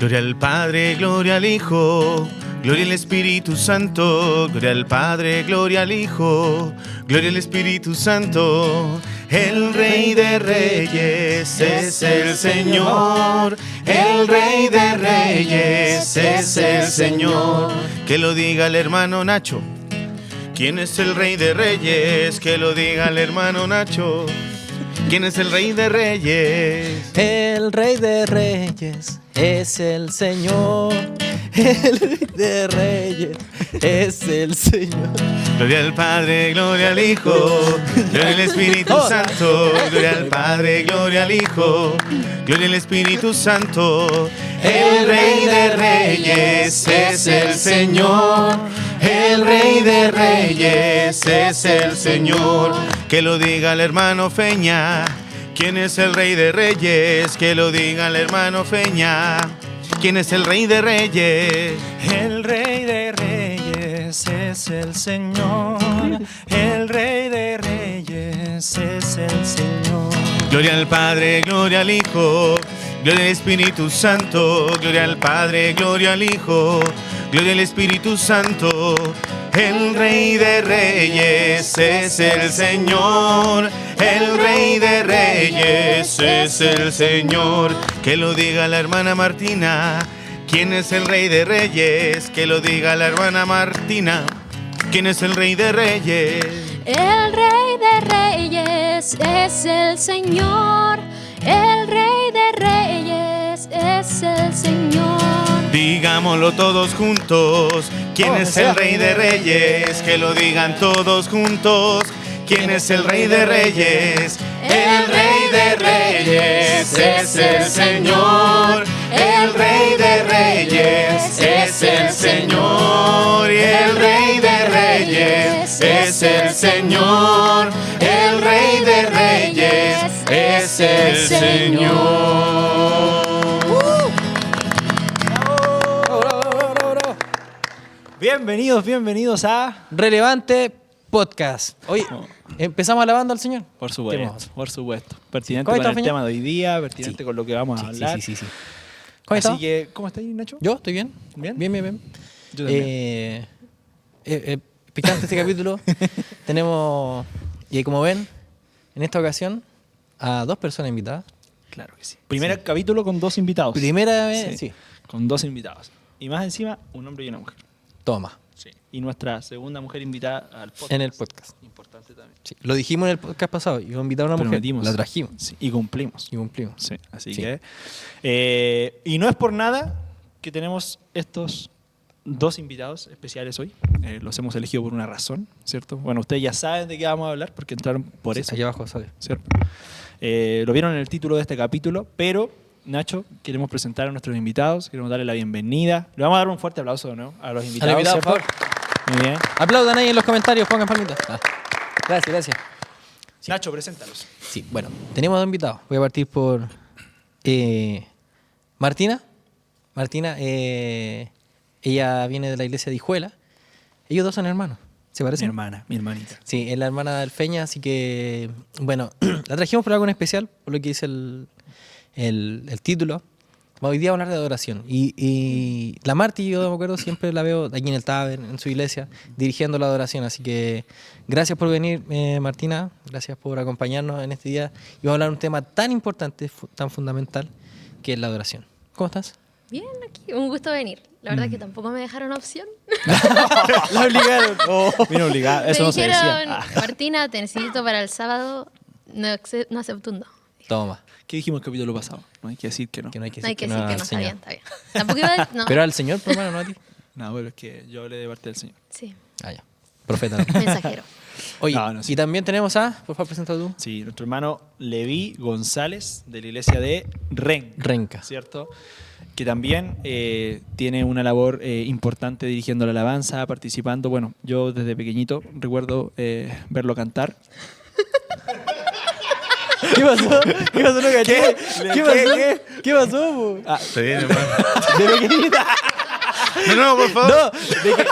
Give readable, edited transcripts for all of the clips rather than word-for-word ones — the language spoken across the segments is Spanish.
Gloria al Padre, gloria al Hijo, gloria al Espíritu Santo. Gloria al Padre, gloria al Hijo, gloria al Espíritu Santo. El Rey de Reyes es el Señor. El Rey de Reyes es el Señor. Que lo diga el hermano Nacho. ¿Quién es el Rey de Reyes? Que lo diga el hermano Nacho. ¿Quién es el Rey de Reyes? El Rey de Reyes es el Señor. El Rey de Reyes es el Señor. Gloria al Padre, gloria al Hijo, gloria al Espíritu Santo. Gloria al Padre, gloria al Hijo, gloria al Espíritu Santo. El Rey de Reyes es el Señor. El Rey de Reyes es el Señor. Que lo diga el hermano Feña. ¿Quién es el Rey de Reyes? Que lo diga el hermano Feña. ¿Quién es el Rey de Reyes? El Rey de Reyes es el Señor. El Rey de Reyes es el Señor. Gloria al Padre, gloria al Hijo, gloria al Espíritu Santo. Gloria al Padre, gloria al Hijo, gloria al Espíritu Santo. El Rey de Reyes es el Señor. El Rey de Reyes es el Señor. Que lo diga la hermana Martina. ¿Quién es el Rey de Reyes? Que lo diga la hermana Martina. ¿Quién es el Rey de Reyes? El Rey de Reyes es el Señor. El Rey de Reyes es el Señor. Digámoslo todos juntos. ¿Quién es el Rey de Reyes? Que lo digan todos juntos. ¿Quién es el Rey de Reyes? El Rey de Reyes es el Señor. El Rey de Reyes es el Señor. Y el Rey de Reyes es el Señor. El Rey de Reyes es el Señor. Bienvenidos a... Relevante Podcast. Oye, ¿empezamos alabando al Señor? Por supuesto. Pertinente ¿Cómo con estás, el Feña? tema de hoy día, pertinente con lo que vamos a hablar. Sí. ¿Cómo estás? Así que, ¿cómo estás, Nacho? Yo estoy bien. ¿Bien? Bien. Yo también. Picante este capítulo. Tenemos, y como ven, en esta ocasión, a dos personas invitadas. Claro que sí. Primer capítulo con dos invitados. Primera vez, sí. Con dos invitados. Y más encima, un hombre y una mujer. Toma. Sí. Y nuestra segunda mujer invitada al podcast. En el podcast. Importante también. Sí. Lo dijimos en el podcast pasado. Iba a invitar a una mujer. Prometimos. La trajimos. Sí, y cumplimos. Sí, así Sí. que... y no es por nada que tenemos estos dos invitados especiales hoy. Los hemos elegido por una razón, ¿cierto? Bueno, ustedes ya saben de qué vamos a hablar porque entraron por eso. Aquí abajo sale. ¿Cierto? Lo vieron en el título de este capítulo, pero, Nacho, queremos presentar a nuestros invitados, queremos darle la bienvenida. Le vamos a dar un fuerte aplauso de nuevo a los invitados. Por ¿cierto? favor. Muy bien. Aplaudan ahí en los comentarios, pongan palmitas. Gracias. Nacho, preséntalos. Sí, bueno, tenemos dos invitados. Voy a partir por Martina. Martina, ella viene de la iglesia de Hijuela. Ellos dos son hermanos. ¿Se parecen? Mi hermanita. Sí, es la hermana del Feña, así que, bueno, la trajimos por algo en especial, por lo que dice el título. Hoy día vamos a hablar de adoración. Y la Marti, yo me acuerdo, siempre la veo aquí en el Tavern, en su iglesia, dirigiendo la adoración. Así que gracias por venir, Martina. Gracias por acompañarnos en este día. Y vamos a hablar de un tema tan importante, tan fundamental, que es la adoración. ¿Cómo estás? Bien, aquí. Un gusto venir. La verdad que tampoco me dejaron opción. La obligaron. Vino obligada. Eso me no se dijeron, decía. Martina, te necesito para el sábado. No acepto un no. Toma. ¿Qué dijimos el capítulo pasado? No hay que decir que no. Que no hay que No hay que decir decir que no, al está Señor. bien. Tampoco iba a... No. Pero al Señor, por mano, no a ti. No, bueno, es que yo hablé de parte del Señor. Sí, Ah, ya. Profeta. mensajero. Oye, No, sí. y también tenemos por favor, presenta tú. Sí, nuestro hermano Leví González de la iglesia de Renca. ¿Cierto? Que también tiene una labor importante dirigiendo la alabanza, participando. Bueno, yo desde pequeñito recuerdo verlo cantar. ¿Qué pasó? ¿Qué pasó? No caché. ¿Qué pasó? ¿Qué pasó, po? Está bien, hermano. De pequeñita. No, por favor. No, de que,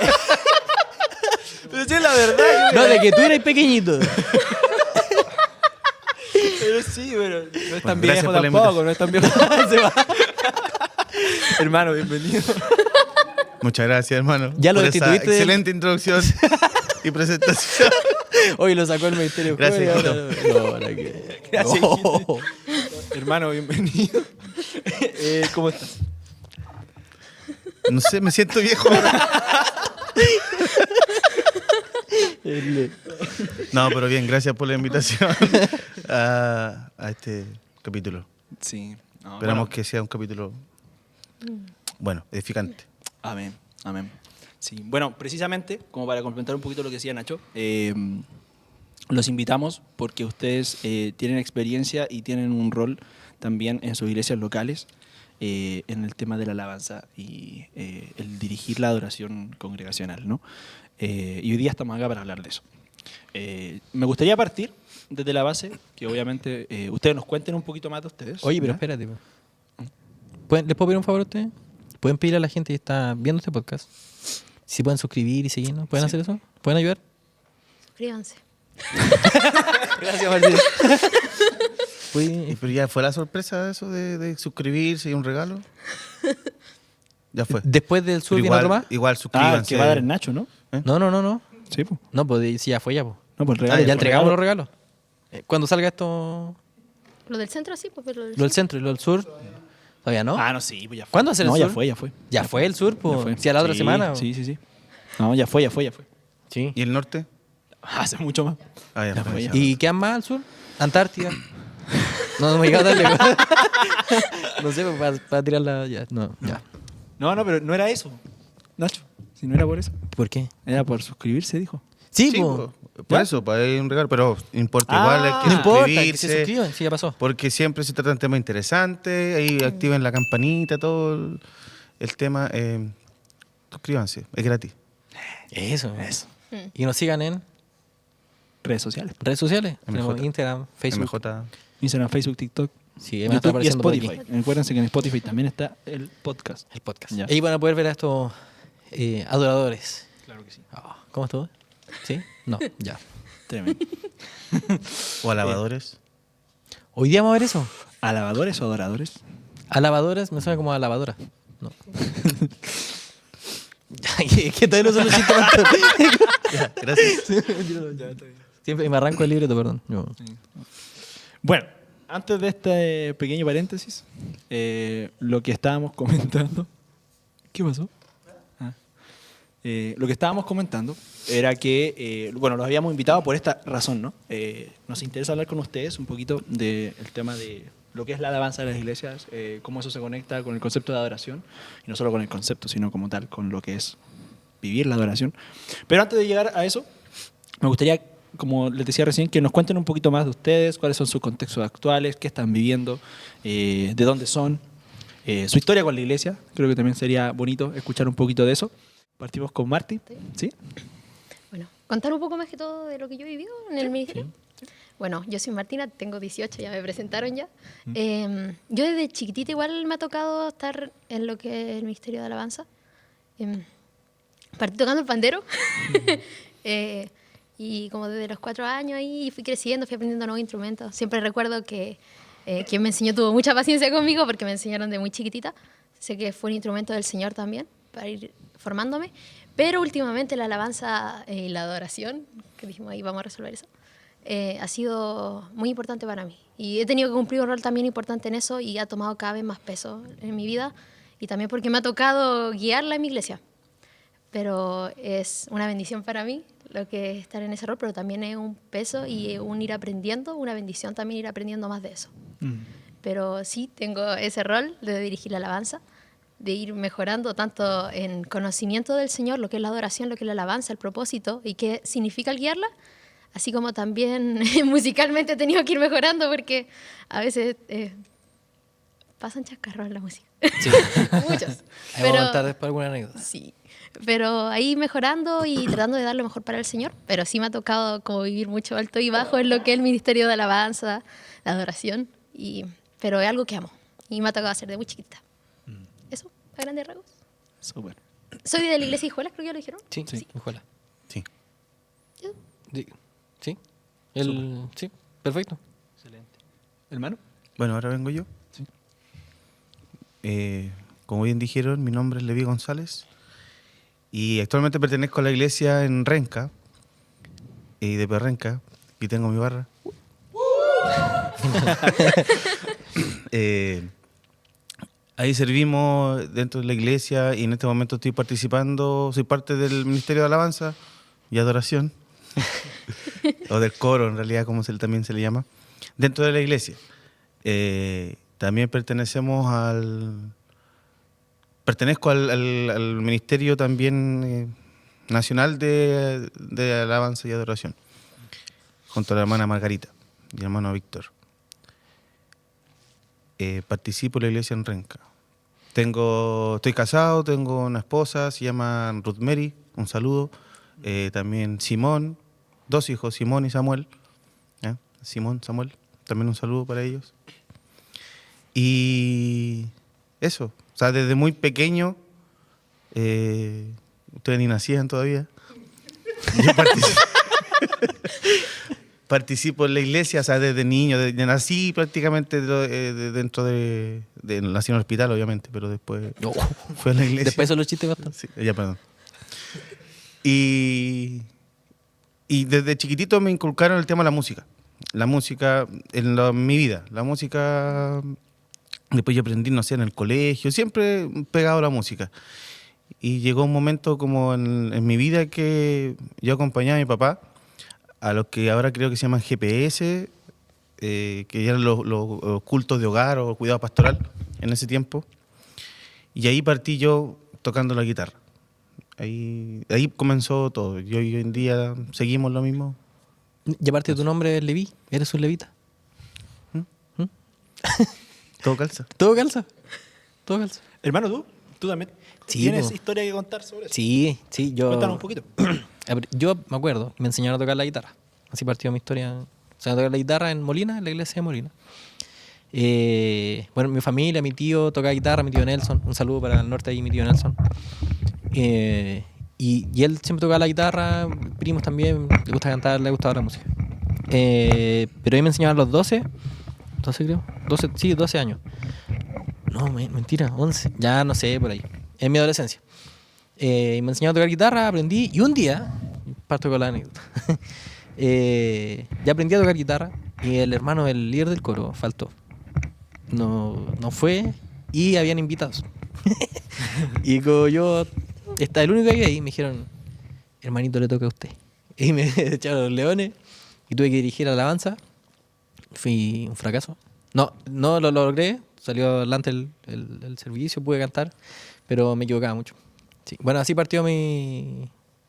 Pero sí es la verdad. no, de que tú eres pequeñito. Pero sí, pero no es tan Bueno, gracias viejo por la tampoco, no es tan viejo. Se va. Hermano, bienvenido. Muchas gracias, hermano. Ya lo por esa destituiste del- excelente introducción y presentación. Hoy lo sacó el Ministerio Gracias, Público, ahora- no, ahora que- Gracias, No. Hermano, bienvenido. ¿Cómo estás? No sé, me siento viejo ahora. No, pero bien, gracias por la invitación a este capítulo. Sí. No, Esperamos bueno. que sea un capítulo, bueno, edificante. Amén, amén. Sí, bueno, precisamente, como para complementar un poquito lo que decía Nacho, los invitamos porque ustedes tienen experiencia y tienen un rol también en sus iglesias locales en el tema de la alabanza y el dirigir la adoración congregacional, ¿no? Y hoy día estamos acá para hablar de eso. Me gustaría partir desde la base, que obviamente ustedes nos cuenten un poquito más de ustedes. Oye, pero ¿ya? espérate. Po. ¿Les puedo pedir un favor a ustedes? ¿Pueden pedir a la gente que está viendo este podcast si pueden suscribir y seguirnos? ¿Pueden hacer eso? ¿Pueden ayudar? Suscríbanse. Gracias, Martín. Pero ya fue la sorpresa eso de suscribirse y un regalo. Ya fue. Después del sur Pero viene otro más. igual Ah, suscríbanse. que va a dar el Nacho, ¿no? No. Sí, pues. No, pues si ya fue ya, pues. No, pues el Ah, regalo. Ya entregamos los regalos. Cuando salga esto, Lo del centro sí, pues, pero lo del lo del sur. centro y lo del sur, todavía no. Ah, no, sí, pues ya fue. ¿Cuándo va a ser el No, sur? ya fue. Ya fue el sur, Ya pues. fue. Si a la otra Sí, semana. Sí. No, ya fue. Sí. ¿Y el norte? Hace mucho más. Ah, ya Ya fue. fue, ya. ¿Y qué han más al sur? Antártida. No me llegado tan lejos. No sé, pues, para tirarla ya. No, ya. No, pero no era eso, Nacho. Si no era por eso. ¿Por qué? Era por suscribirse, dijo. Sí, Sí, pues. por ¿Ya? eso, para un regalo, pero importa Ah, igual, hay que No importa, que se suscribirse, suscriban, sí, ya pasó. porque siempre se tratan temas interesantes, ahí activen la campanita, todo el tema. Suscríbanse, es gratis. Eso. Y nos sigan en Redes sociales. redes sociales. Tenemos MJ. Instagram, Facebook. MJ. Instagram, Facebook, TikTok, Sí, me está YouTube y apareciendo por Spotify. aquí. Acuérdense que en Spotify también está el podcast. El podcast. Ya. Ahí van a poder ver a estos adoradores. Claro que sí. Ah, ¿cómo estuvo? ¿Sí? No, ya. Tremendo. O alabadores. Hoy día vamos a ver eso. ¿Alabadores o adoradores? Alabadoras me suena como a lavadora. No. que todavía no son los chistes más tontos. Ya, gracias. Siempre me arranco el libreto, perdón. Yo- Bueno, antes de este pequeño paréntesis, lo que estábamos comentando. ¿Qué pasó? Ah. Lo que estábamos comentando era que, bueno, los habíamos invitado por esta razón, ¿no? Nos interesa hablar con ustedes un poquito del tema de lo que es la alabanza de las iglesias, cómo eso se conecta con el concepto de adoración, y no solo con el concepto, sino como tal, con lo que es vivir la adoración. Pero antes de llegar a eso, me gustaría, como les decía recién, que nos cuenten un poquito más de ustedes, cuáles son sus contextos actuales, qué están viviendo, de dónde son, su historia con la iglesia. Creo que también sería bonito escuchar un poquito de eso. Partimos con Martín, ¿sí? Bueno, contar un poco más que todo de lo que yo he vivido en el ministerio. Bueno, yo soy Martina, tengo 18, ya me presentaron ya. Yo desde chiquitita igual me ha tocado estar en lo que es el ministerio de alabanza. Partí tocando el pandero. Y como desde los 4 años ahí fui creciendo, fui aprendiendo nuevos instrumentos. Siempre recuerdo que quien me enseñó tuvo mucha paciencia conmigo porque me enseñaron de muy chiquitita. Sé que fue un instrumento del Señor también para ir formándome. Pero últimamente la alabanza y la adoración, que dijimos ahí vamos a resolver eso, ha sido muy importante para mí. Y he tenido que cumplir un rol también importante en eso y ha tomado cada vez más peso en mi vida. Y también porque me ha tocado guiarla en mi iglesia. Pero es una bendición para mí lo que es estar en ese rol, pero también es un peso y un ir aprendiendo, una bendición también ir aprendiendo más de eso. Pero sí, tengo ese rol de dirigir la alabanza, de ir mejorando tanto en conocimiento del Señor, lo que es la adoración, lo que es la alabanza, el propósito y qué significa el guiarla, así como también musicalmente he tenido que ir mejorando porque a veces pasan chascarros en la música. Sí. Muchos. Ahí vamos a contar después alguna anécdota. Sí, pero ahí mejorando y tratando de dar lo mejor para el Señor, pero sí me ha tocado como vivir mucho alto y bajo en lo que es el ministerio de alabanza, la adoración, pero es algo que amo y me ha tocado hacer de muy chiquita. Eso, a grandes rasgos. Súper. Soy de la iglesia Hijuelas, creo que ya lo dijeron. Sí, sí. Ojalá. Sí. Yo- Sí. Sí, perfecto. Excelente. ¿Hermano? Bueno, ahora vengo yo. Sí. como bien dijeron, mi nombre es Levi González y actualmente pertenezco a la iglesia en Renca, y de Perrenca, y tengo mi barra. Ahí servimos dentro de la iglesia y en este momento estoy participando, soy parte del Ministerio de Alabanza y Adoración, o del coro en realidad, como también se le llama, dentro de la iglesia. También pertenezco al Ministerio también Nacional de Alabanza y Adoración, junto a la hermana Margarita y el hermano Víctor. Participo en la iglesia en Renca. Estoy casado, tengo una esposa, se llama Ruth Mary, un saludo. También Simón, 2 hijos, Simón y Samuel. Simón, Samuel, también un saludo para ellos. Y eso, o sea, desde muy pequeño, ustedes ni nacían todavía, yo participo en la iglesia, o sea, desde niño, nací prácticamente nací en el hospital, obviamente, pero después fui a la iglesia. Después son los chistes bastante. Sí, ya, perdón. Y desde chiquitito me inculcaron el tema de la música. La música en mi vida. La música, después yo aprendí, no sé, en el colegio, siempre pegado a la música. Y llegó un momento como en mi vida que yo acompañaba a mi papá a lo que ahora creo que se llaman GPS, que eran los cultos de hogar o cuidado pastoral en ese tiempo. Y ahí partí yo tocando la guitarra. Ahí comenzó todo. Y hoy en día seguimos lo mismo. Y aparte tu nombre es Levi, eres un levita. Todo calza. Todo calza. Todo calza. Hermano, ¿tú también Sí, tienes po. historia que contar sobre eso? Sí, yo... Cuéntanos un poquito. Yo me acuerdo, me enseñaron a tocar la guitarra. Así partió mi historia. O sea, a tocar la guitarra en Molina, en la iglesia de Molina. Bueno, mi familia, mi tío tocaba guitarra, mi tío Nelson. Un saludo para el norte ahí, mi tío Nelson. Y él siempre tocaba la guitarra, primos también, le gusta cantar, le gustaba la música. Pero ahí me enseñaban a los 12 creo. 12 años. No, mentira, 11. Ya no sé, por ahí. En mi adolescencia. Y me enseñaron a tocar guitarra, aprendí. Y un día, parto con la anécdota, ya aprendí a tocar guitarra. Y el hermano, el líder del coro, faltó. No fue. Y habían invitados. Y como yo estaba el único que había ahí, me dijeron, hermanito, le toca a usted. Y me echaron los leones. Y tuve que dirigir la alabanza. Fui un fracaso. No lo logré. Salió adelante el servicio, pude cantar, pero me equivocaba mucho. Sí. Bueno, así partió mi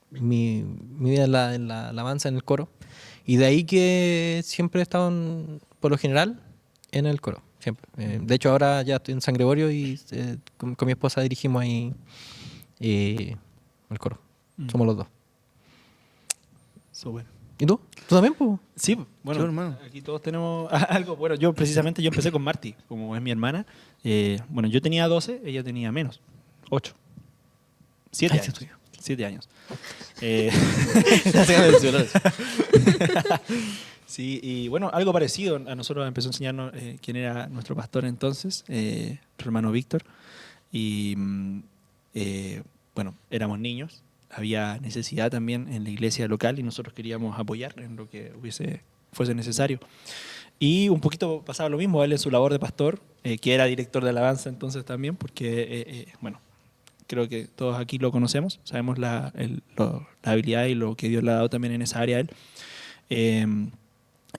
vida en la alabanza, en el coro. Y de ahí que siempre he estado, por lo general, en el coro. Siempre. De hecho, ahora ya estoy en San Gregorio y con mi esposa dirigimos ahí el coro. Somos los dos. Súper. ¿Y tú? ¿Tú también, po? Sí, bueno, Yo, hermano. aquí todos tenemos algo. Bueno, yo empecé con Marty, como es mi hermana. Bueno, yo tenía 12, ella tenía menos, 8. 7 Ay, años. sí, 7 años. Sí, y bueno, algo parecido. A nosotros empezó a enseñarnos quién era nuestro pastor entonces, nuestro hermano Víctor. Y bueno, éramos niños. Había necesidad también en la iglesia local y nosotros queríamos apoyar en lo que fuese necesario. Y un poquito pasaba lo mismo, él en su labor de pastor, que era director de alabanza entonces también, porque, bueno, creo que todos aquí lo conocemos, sabemos la habilidad y lo que Dios le ha dado también en esa área a él.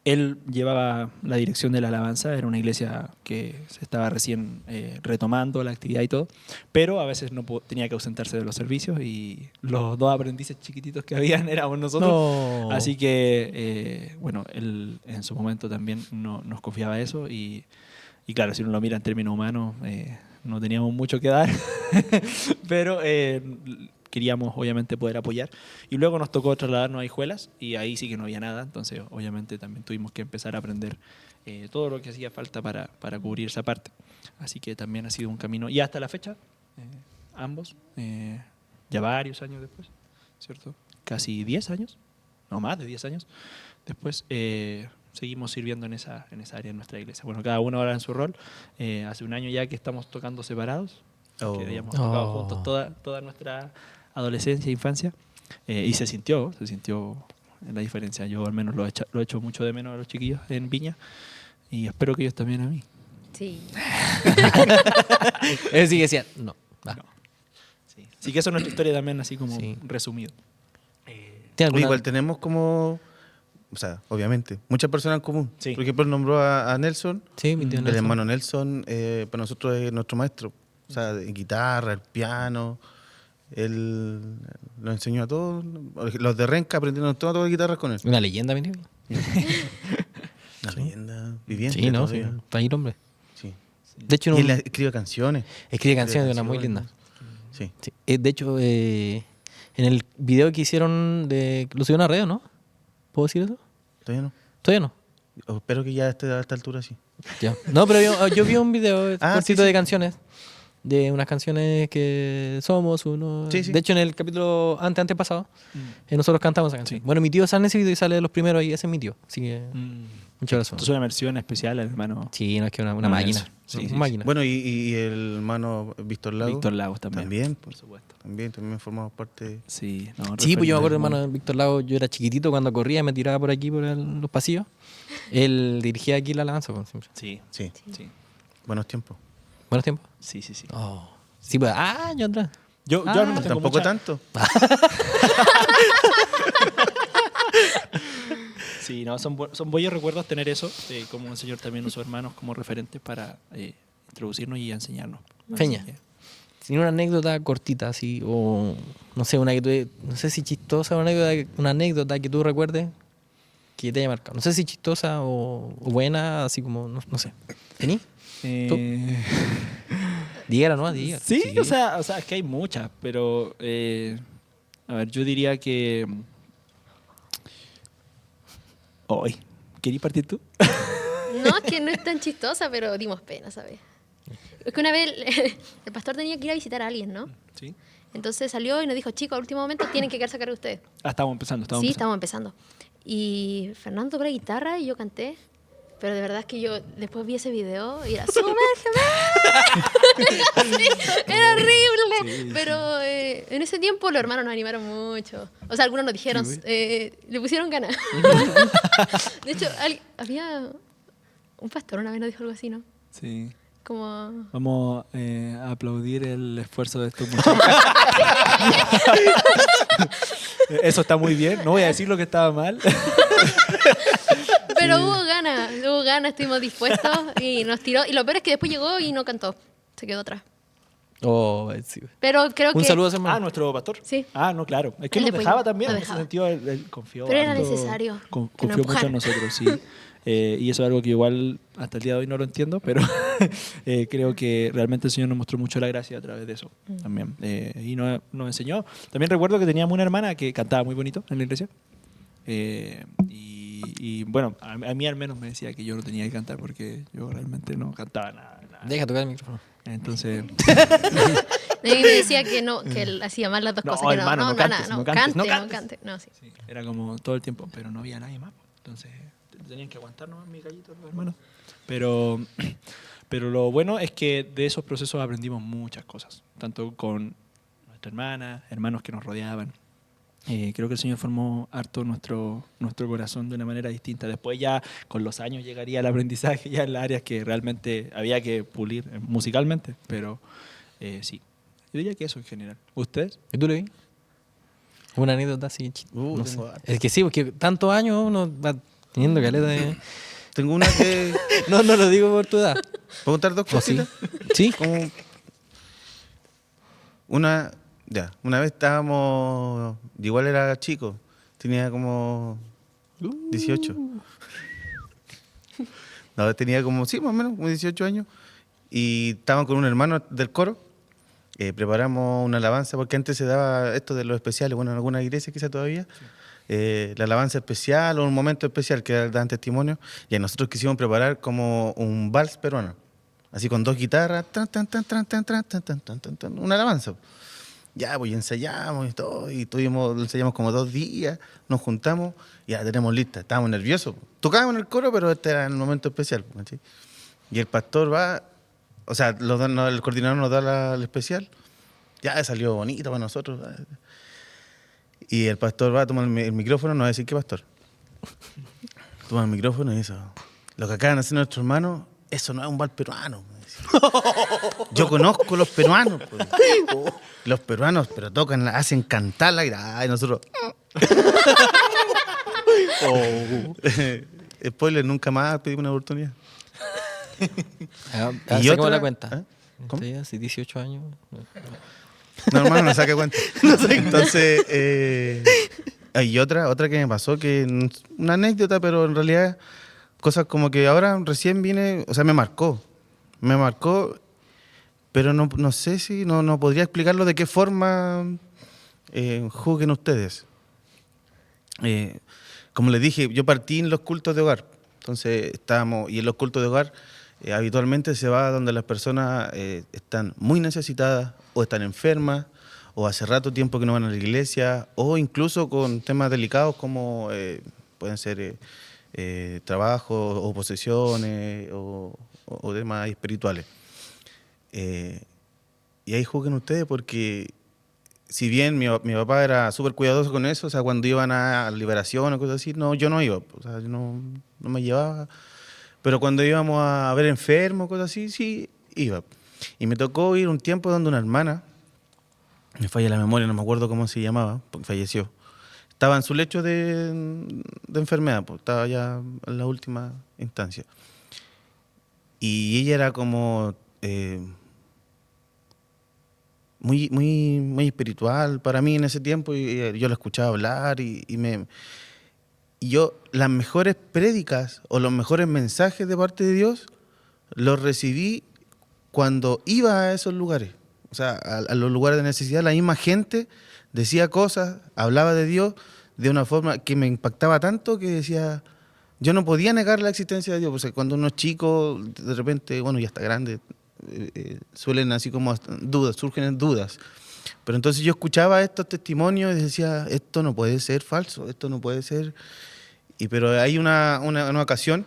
Él llevaba la dirección de la alabanza, era una iglesia que se estaba recién retomando la actividad y todo, pero a veces no tenía que ausentarse de los servicios y los 2 aprendices chiquititos que habían éramos nosotros. No. Así que, bueno, él en su momento también nos confiaba eso y claro, si uno lo mira en términos humanos, no teníamos mucho que dar, pero queríamos obviamente poder apoyar. Y luego nos tocó trasladarnos a Hijuelas y ahí sí que no había nada, entonces obviamente también tuvimos que empezar a aprender todo lo que hacía falta para cubrir esa parte. Así que también ha sido un camino. Y hasta la fecha, ambos, ya varios años después, ¿cierto? Casi 10 años, no más de 10 años después, seguimos sirviendo en esa área en nuestra iglesia. Bueno, cada uno ahora en su rol. Hace un año ya que estamos tocando separados. Oh. que habíamos tocado juntos toda nuestra adolescencia e infancia. Y se sintió la diferencia. Yo al menos lo he hecho mucho de menos a los chiquillos en Viña y espero que ellos también a mí. Sí. Él sí que decía, no. Ah. No. Sí. Así que eso es nuestra historia también, así como Sí. resumido. ¿Tiene alguna- Igual tenemos como, o sea, obviamente, muchas personas en común. Sí. Por ejemplo, nombró a Nelson. Sí, mi tío El Nelson. hermano Nelson, para nosotros es nuestro maestro. O sea, de guitarra, el piano. Él nos enseñó a todos. Los de Renca aprendieron todas guitarras con él. Una leyenda, mi tío. Una leyenda viviente. Sí, no, sí. todavía. Está ahí el hombre. Sí. De hecho, Y él escribe canciones. escribe canciones de una muy linda. Sí. Sí. De hecho, en el video que hicieron, lo subieron a redes, ¿no? ¿Puedo decir eso? Todavía no. Todavía no. Espero que ya esté a esta altura sí. Ya. No, pero yo vi un video Ah, cortito sí, sí. de canciones. De unas canciones que somos uno. Sí, sí. De hecho, en el capítulo antepasado, nosotros cantamos esa canción. Sí. Bueno, mi tío sale en ese video y sale de los primeros ahí, ese es mi tío. Así que muchas gracias. Esto es una versión especial, hermano. Sí, no es que una Bueno, máquina. eso. Sí, Una sí, máquina. Bueno, y el hermano Víctor Lago. Víctor Lagos también. También, por supuesto. También formamos parte. Sí, no, Sí, pues yo me acuerdo, referente, hermano, Víctor Lago, yo era chiquitito cuando corría y me tiraba por aquí, por los pasillos. Él dirigía aquí la alabanza, pues, siempre. Sí, Sí, sí, buenos tiempos. Buenos tiempos. sí, sí. Sí, Oh. Sí, pues, yo atrás. yo al menos tengo Tampoco mucha- tanto. Sí, no, son buenos recuerdos tener eso, como el Señor también usó hermanos como referentes para introducirnos y enseñarnos. Feña. Así que, Tiene una anécdota cortita, así, o no sé, no sé si chistosa, una anécdota que tú recuerdes que te haya marcado. No sé si chistosa o buena, así como, no sé. ¿Tení? Dígala, ¿no? Diga. Sí, o sea, es que hay muchas, pero a ver, yo diría que hoy. ¿Querías partir tú? No, es que no es tan chistosa, pero dimos pena, ¿sabes? Es que una vez el pastor tenía que ir a visitar a alguien, ¿no? Sí. Entonces salió y nos dijo, chicos, al último momento tienen que quedarse a cargo de ustedes. Estamos empezando, Sí, estábamos empezando. Y Fernando tocó la guitarra y yo canté. Pero de verdad es que yo después vi ese video y era ¡sumérgeme! Era horrible. Sí, pero en ese tiempo los hermanos nos animaron mucho. O sea, algunos nos dijeron, le pusieron ganas. De hecho, había un pastor una vez nos dijo algo así, ¿no? Sí. Como... Vamos a aplaudir el esfuerzo de estos muchachos. Eso está muy bien. No voy a decir lo que estaba mal. Pero hubo ganas, estuvimos dispuestos y nos tiró. Y lo peor es que después llegó y no cantó. Se quedó atrás. Oh, sí. Pero creo que... Un saludo a ese hermano. Nuestro pastor. Sí. No, claro. Es que Él nos después dejaba también. nos En ese dejaba. sentido, él confió. Pero era harto, necesario que nos confió mucho empujara. en nosotros, sí. Y eso es algo que igual hasta el día de hoy no lo entiendo, pero creo que realmente el Señor nos mostró mucho la gracia a través de eso también. Y nos enseñó. También recuerdo que teníamos una hermana que cantaba muy bonito en la iglesia. Y bueno, a mí al menos me decía que yo no tenía que cantar porque yo realmente no cantaba nada. Deja tocar el micrófono. Entonces, A mí me decía que no, que él hacía mal las dos No, cosas. Que hermano, no cantes, no cantes, no cantes. cante. No, sí. sí, era como todo el tiempo, pero no había nadie más. Entonces, tenían que aguantarnos mis gallitos, los hermanos. Pero lo bueno es que de esos procesos aprendimos muchas cosas, tanto con nuestra hermana, hermanos que nos rodeaban. Creo que el Señor formó harto nuestro corazón de una manera distinta. Después ya con los años llegaría el aprendizaje ya en las áreas que realmente había que pulir musicalmente, pero sí. Yo diría que eso en general. ¿Ustedes? ¿Y tú, Levi? Una anécdota así. No sé. tengo harto. Es que sí, porque tantos años uno va teniendo caleta de... Tengo una que... No lo digo por tu edad. ¿Puedo contar dos ¿O sí? cositas? ¿Sí? Como una vez estábamos, igual era chico, tenía como 18. No, tenía como, sí, más o menos, como 18 años. Y estábamos con un hermano del coro. Preparamos una alabanza, porque antes se daba esto de los especiales, bueno, en algunas iglesias quizá todavía. La alabanza especial o un momento especial que dan testimonio. Y nosotros quisimos preparar como un vals peruano. Así con dos guitarras, tan, tan, tan, tan, tan, tan, tan, tan, tan, tan, tan, una alabanza. Ya, pues ensayamos y todo, y ensayamos como 2 días, nos juntamos y ya la tenemos lista. Estábamos nerviosos. Tocábamos en el coro, pero este era el momento especial. ¿Sí? Y el pastor va o sea, el coordinador nos da el especial. Ya salió bonito para nosotros. Y el pastor va a tomar el micrófono, no va a decir qué pastor. Toma el micrófono y dice, lo que acaban de hacer nuestros hermanos, eso no es un bal peruano. Yo conozco los peruanos. Pues. Los peruanos, pero hacen cantar la guitarra. Y nosotros... Spoiler, nunca más pedimos una oportunidad. ¿Y saquemos la cuenta? ¿Eh? ¿Cómo? Hace 18 años. No, hermano, no saque cuenta. Entonces, hay otra que me pasó, que una anécdota, pero en realidad cosas como que ahora recién vine, o sea, me marcó, pero no sé si, no podría explicarlo de qué forma juzguen ustedes. Como les dije, yo partí en los cultos de hogar, entonces y en los cultos de hogar habitualmente se va donde las personas están muy necesitadas o están enfermas o hace rato tiempo que no van a la iglesia o incluso con temas delicados como pueden ser trabajo o posesiones o temas espirituales. Y ahí juzguen ustedes porque si bien mi papá era súper cuidadoso con eso, o sea, cuando iban a liberación o cosas así, no, yo no iba, o sea, yo no me llevaba. Pero cuando íbamos a ver enfermos, cosas así, sí, iba. Y me tocó ir un tiempo donde una hermana, me falla la memoria, no me acuerdo cómo se llamaba, porque falleció. Estaba en su lecho de enfermedad, pues, estaba ya en la última instancia. Y ella era como muy espiritual para mí en ese tiempo, y yo la escuchaba hablar y yo las mejores prédicas o los mejores mensajes de parte de Dios los recibí cuando iba a esos lugares, o sea, a los lugares de necesidad. La misma gente decía cosas, hablaba de Dios de una forma que me impactaba tanto que decía, yo no podía negar la existencia de Dios, porque cuando uno es chico, de repente, bueno, ya está grande, suelen así como surgen dudas. Pero entonces yo escuchaba estos testimonios y decía, esto no puede ser falso, esto no puede ser. Pero hay una ocasión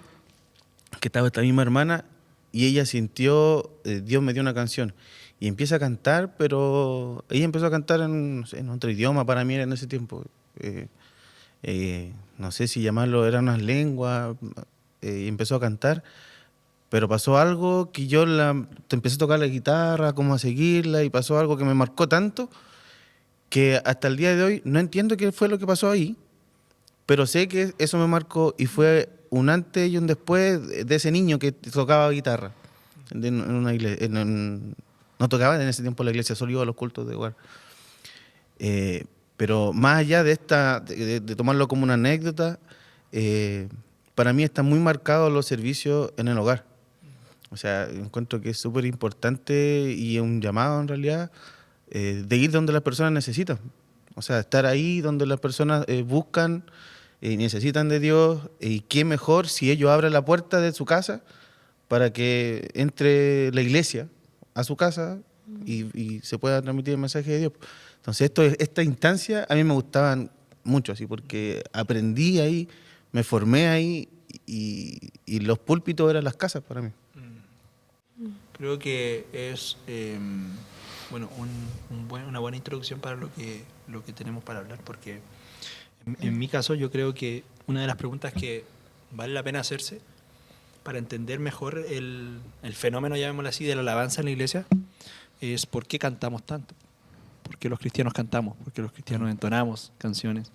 que estaba esta misma hermana y ella sintió, Dios me dio una canción y empieza a cantar, pero ella empezó a cantar en otro idioma para mí en ese tiempo. No sé si llamarlo, eran unas lenguas, y empezó a cantar, pero pasó algo que yo empecé a tocar la guitarra, cómo a seguirla, y pasó algo que me marcó tanto que hasta el día de hoy no entiendo qué fue lo que pasó ahí, pero sé que eso me marcó y fue un antes y un después de ese niño que tocaba guitarra en una iglesia. No tocaba en ese tiempo en la iglesia, solo iba a los cultos de hogar. Pero más allá de de tomarlo como una anécdota, para mí están muy marcados los servicios en el hogar. O sea, encuentro que es súper importante y es un llamado en realidad de ir donde las personas necesitan. O sea, estar ahí donde las personas buscan y necesitan de Dios. Y qué mejor si ellos abren la puerta de su casa para que entre la iglesia a su casa y se pueda transmitir el mensaje de Dios. Entonces, esta instancia a mí me gustaban mucho, así, porque aprendí ahí, me formé ahí y los púlpitos eran las casas para mí. Creo que es bueno, una buena introducción para lo que tenemos para hablar, porque en mi caso yo creo que una de las preguntas que vale la pena hacerse para entender mejor el fenómeno, llamémoslo así, de la alabanza en la iglesia, es por qué cantamos tanto, por qué los cristianos cantamos, por qué los cristianos entonamos canciones,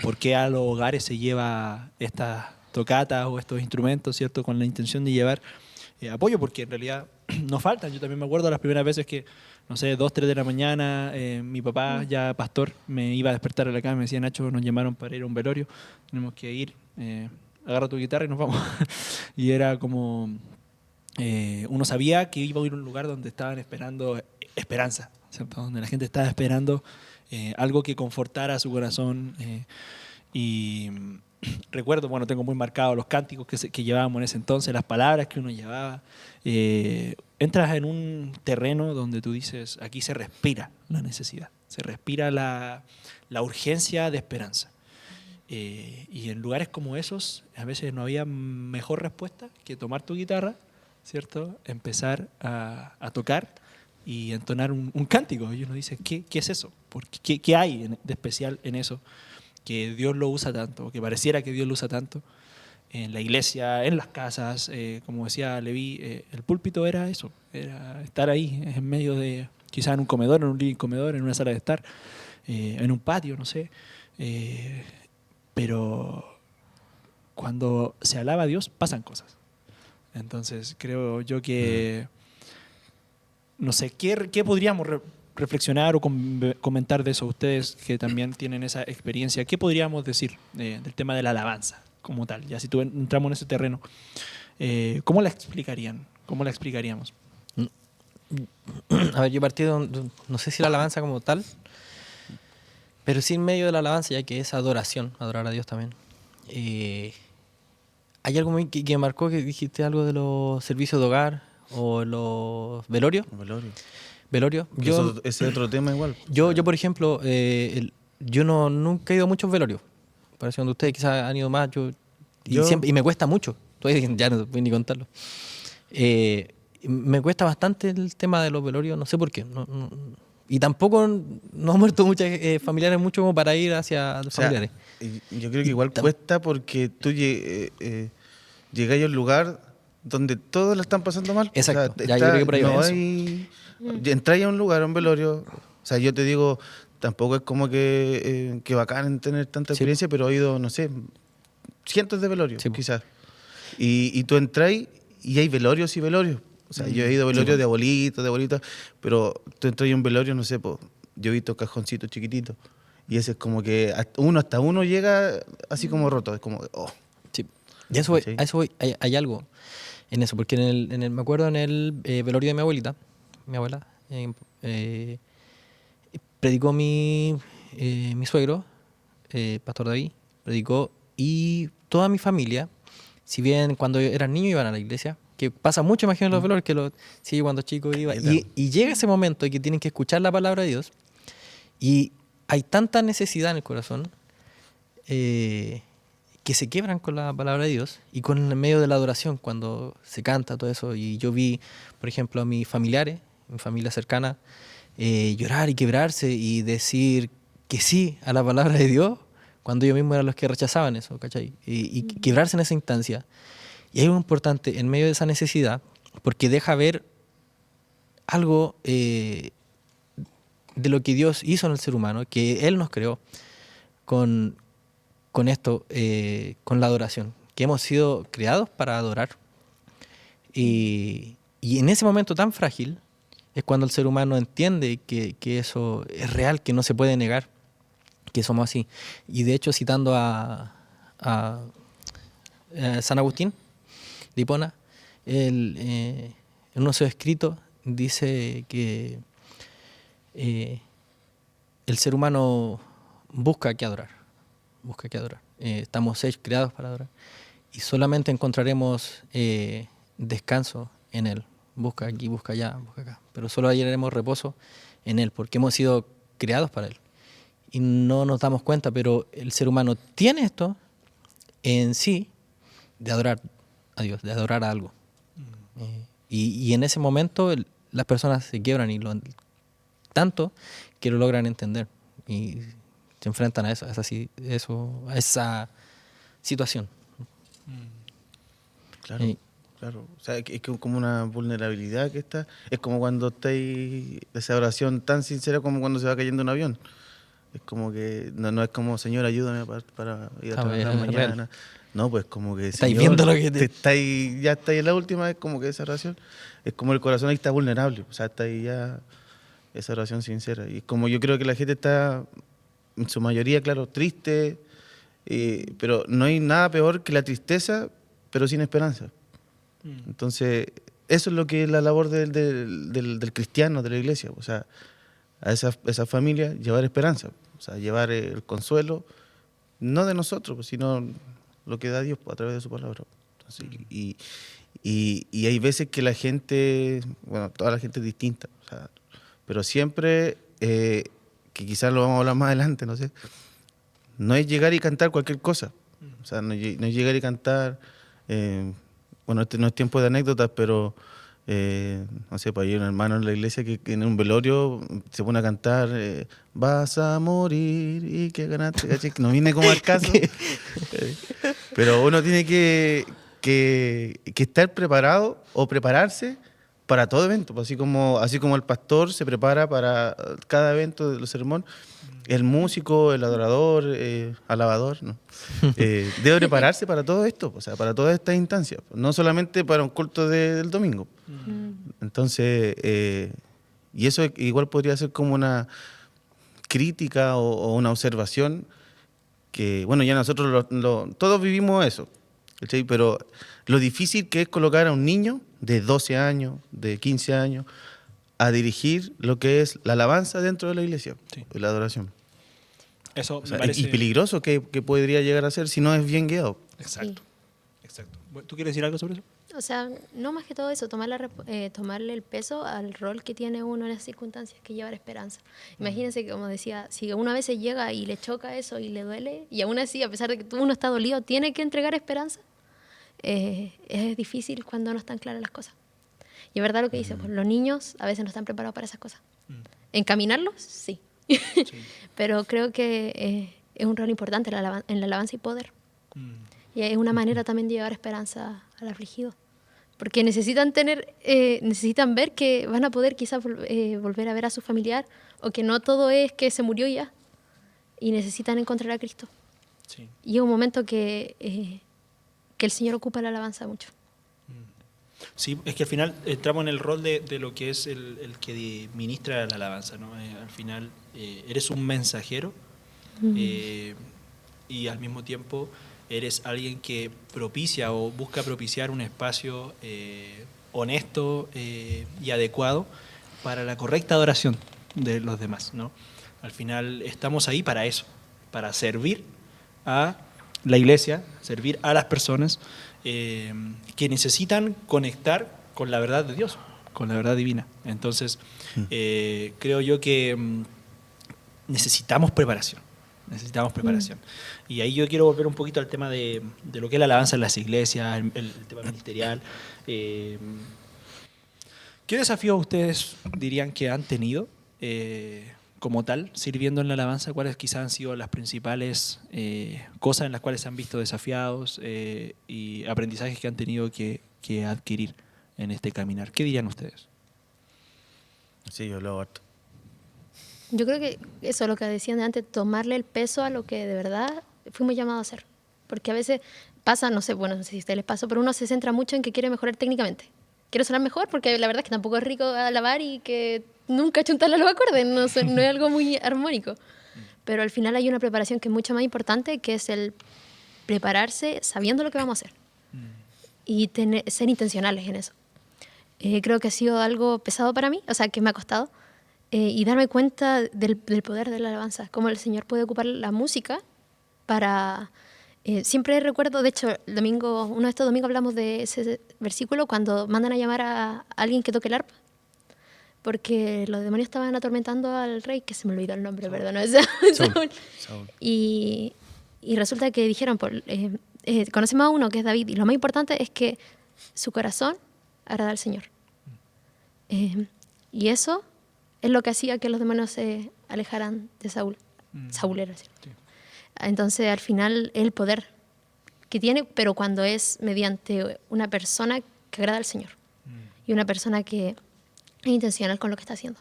por qué a los hogares se lleva estas tocatas o estos instrumentos, ¿cierto?, con la intención de llevar apoyo, porque en realidad no faltan. Yo también me acuerdo las primeras veces que, no sé, 2, 3 de la mañana, mi papá, ya pastor, me iba a despertar a la cama y me decía, Nacho, nos llamaron para ir a un velorio, tenemos que ir, agarra tu guitarra y nos vamos. Y era como, uno sabía que iba a ir a un lugar donde estaban esperando esperanza, ¿cierto?, donde la gente estaba esperando algo que confortara su corazón. Y recuerdo, bueno, tengo muy marcados los cánticos que llevábamos en ese entonces, las palabras que uno llevaba. Entras en un terreno donde tú dices, aquí se respira la necesidad, se respira la urgencia de esperanza. Y en lugares como esos, a veces no había mejor respuesta que tomar tu guitarra ¿cierto? Empezar a tocar y entonar un cántico. Y uno dice, ¿qué es eso? ¿Qué hay de especial en eso? Que Dios lo usa tanto, que pareciera que Dios lo usa tanto. En la iglesia, en las casas, como decía Leví, el púlpito era eso, era estar ahí, en medio de, quizás en un comedor, en un living comedor, en una sala de estar, en un patio, no sé. Pero cuando se alaba a Dios, pasan cosas. Entonces, creo yo que, no sé, ¿qué podríamos reflexionar o comentar de eso? Ustedes que también tienen esa experiencia, ¿qué podríamos decir del tema de la alabanza como tal? Ya si entramos en ese terreno, ¿cómo la explicarían? ¿Cómo la explicaríamos? A ver, yo partí no sé si la alabanza como tal, pero sí en medio de la alabanza, ya que es adoración, adorar a Dios también. Hay algo que me marcó, que dijiste algo de los servicios de hogar o los velorios. Velorio. Ese es otro tema igual. Yo por ejemplo, yo nunca he ido a muchos velorios. Parece donde ustedes quizás han ido más. Y me cuesta mucho. Todavía ya no voy ni contarlo. Me cuesta bastante el tema de los velorios, no sé por qué. Y tampoco no han muerto muchos familiares mucho como para ir hacia los familiares. Yo creo que igual cuesta porque tú llegas a un lugar donde todos la están pasando mal. Exacto. Yo creo que por ahí no va hay... Entras a un lugar, a un velorio, o sea, yo te digo, tampoco es como que bacán en tener tanta experiencia, pero he ido, no sé, cientos de velorios, quizás. Y tú entras y hay velorios y velorios. O sea, yo he ido a velorios de abuelitos, pero tú entras a un velorio, no sé, yo he visto cajoncitos chiquititos. Y ese es como que hasta uno llega así como roto, es como, oh. Sí. Y a eso voy, hay algo en eso, porque me acuerdo en el velorio de mi abuela, predicó mi suegro, Pastor David, predicó, y toda mi familia, si bien cuando eran niños iban a la iglesia, que pasa mucho, imagino, en los velorios, que sí, cuando chico iba, y llega ese momento en que tienen que escuchar la palabra de Dios, y hay tanta necesidad en el corazón que se quiebran con la palabra de Dios y con el medio de la adoración, cuando se canta todo eso. Y yo vi, por ejemplo, a mis familiares, mi familia cercana, llorar y quebrarse y decir que sí a la palabra de Dios, cuando ellos mismos eran los que rechazaban eso, ¿cachai? Y quebrarse en esa instancia. Y hay algo importante en medio de esa necesidad, porque deja ver algo de lo que Dios hizo en el ser humano, que Él nos creó con esto, con la adoración, que hemos sido creados para adorar. Y en ese momento tan frágil es cuando el ser humano entiende que eso es real, que no se puede negar, que somos así. Y de hecho, citando a San Agustín de Hipona, en uno de sus escritos dice que el ser humano busca que adorar. Estamos creados para adorar. Y solamente encontraremos descanso en Él. Busca aquí, busca allá, busca acá. Pero solo hallaremos reposo en Él, porque hemos sido creados para Él. Y no nos damos cuenta, pero el ser humano tiene esto en sí de adorar a Dios, de adorar a algo. Y en ese momento las personas se quiebran tanto que lo logran entender y se enfrentan a esa situación. Claro. O sea, es como una vulnerabilidad que está. Es como cuando estáis, esa oración tan sincera como cuando se va cayendo un avión. Es como que no es como, Señor, ayúdame para ir a trabajar mañana. Real. No, pues como que, estáis viendo lo que ya estáis en la última, es como que esa oración, es como el corazón ahí está vulnerable. O sea, está ahí ya esa oración sincera. Y como yo creo que la gente está, en su mayoría, claro, triste, pero no hay nada peor que la tristeza, pero sin esperanza. Entonces, eso es lo que es la labor del cristiano, de la iglesia. O sea, a esa familia llevar esperanza, o sea, llevar el consuelo, no de nosotros, sino lo que da Dios a través de su palabra. Entonces, y hay veces que la gente, bueno, toda la gente es distinta, o sea, pero siempre, que quizás lo vamos a hablar más adelante, no sé, no es llegar y cantar cualquier cosa. O sea, no es llegar y cantar bueno, este no es tiempo de anécdotas, pero no sé, pues hay un hermano en la iglesia que en un velorio se pone a cantar vas a morir y que ganaste, ¿cachai? Que no viene como al caso. Pero uno tiene que estar preparado o prepararse para todo evento, pues así como el pastor se prepara para cada evento de los sermones, el músico, el adorador, alabador, ¿no? Debe prepararse para todo esto, o sea, para todas estas instancias, no solamente para un culto del domingo. Entonces, y eso igual podría ser como una crítica o una observación que, bueno, ya nosotros todos vivimos eso, ¿cachai? Pero lo difícil que es colocar a un niño de 12 años, de 15 años, a dirigir lo que es la alabanza dentro de la iglesia, Sí. la adoración. Eso O sea, me parece... y peligroso que podría llegar a ser si no es bien guiado. Exacto. Exacto. Bueno, ¿tú quieres decir algo sobre eso? O sea, no más que todo eso, tomarle el peso al rol que tiene uno en esas circunstancias, que llevar esperanza. Imagínense que, como decía, si uno a veces llega y le choca eso y le duele, y aún así, a pesar de que uno está dolido, tiene que entregar esperanza, es difícil cuando no están claras las cosas. Y es verdad lo que dice, pues los niños a veces no están preparados para esas cosas. ¿Encaminarlos? Sí. Pero creo que es un rol importante en la alabanza y poder. Y es una manera también de llevar esperanza al afligido. Porque necesitan ver que van a poder quizás volver a ver a su familiar, o que no todo es que se murió ya, y necesitan encontrar a Cristo. Sí. Y es un momento que el Señor ocupa la alabanza mucho. Sí, es que al final entramos en el rol de lo que es el que ministra la alabanza, ¿no? Al final eres un mensajero y al mismo tiempo eres alguien que propicia o busca propiciar un espacio honesto y adecuado para la correcta adoración de los demás, ¿no? Al final estamos ahí para eso, para servir a la iglesia, servir a las personas que necesitan conectar con la verdad de Dios, con la verdad divina. Entonces, creo yo que necesitamos preparación. Y ahí yo quiero volver un poquito al tema de lo que es la alabanza en las iglesias, el tema ministerial. ¿Qué desafíos ustedes dirían que han tenido como tal, sirviendo en la alabanza? ¿Cuáles quizás han sido las principales cosas en las cuales se han visto desafiados y aprendizajes que han tenido que adquirir en este caminar? ¿Qué dirían ustedes? Sí, yo lo harto. Yo creo que eso, lo que decían de antes, tomarle el peso a lo que de verdad fuimos llamados a hacer. Porque a veces pasa, no sé si a ustedes les pasa, pero uno se centra mucho en que quiere mejorar técnicamente. Quiero sonar mejor, porque la verdad es que tampoco es rico alabar y que nunca chuntarle los acordes, no es algo muy armónico. Pero al final hay una preparación que es mucho más importante, que es el prepararse sabiendo lo que vamos a hacer. Y ser intencionales en eso. Creo que ha sido algo pesado para mí, o sea, que me ha costado. Y darme cuenta del poder de la alabanza, cómo el Señor puede ocupar la música para... siempre recuerdo, de hecho, uno de estos domingos hablamos de ese versículo cuando mandan a llamar a alguien que toque el arpa, porque los demonios estaban atormentando al rey, que se me olvidó el nombre, perdón, Saúl. Y resulta que dijeron, conocemos a uno que es David, y lo más importante es que su corazón agrada al Señor. Y eso es lo que hacía que los demonios se alejaran de Saúl. Saúl era así. Sí. Entonces, al final, el poder que tiene, pero cuando es mediante una persona que agrada al Señor y una persona que es intencional con lo que está haciendo.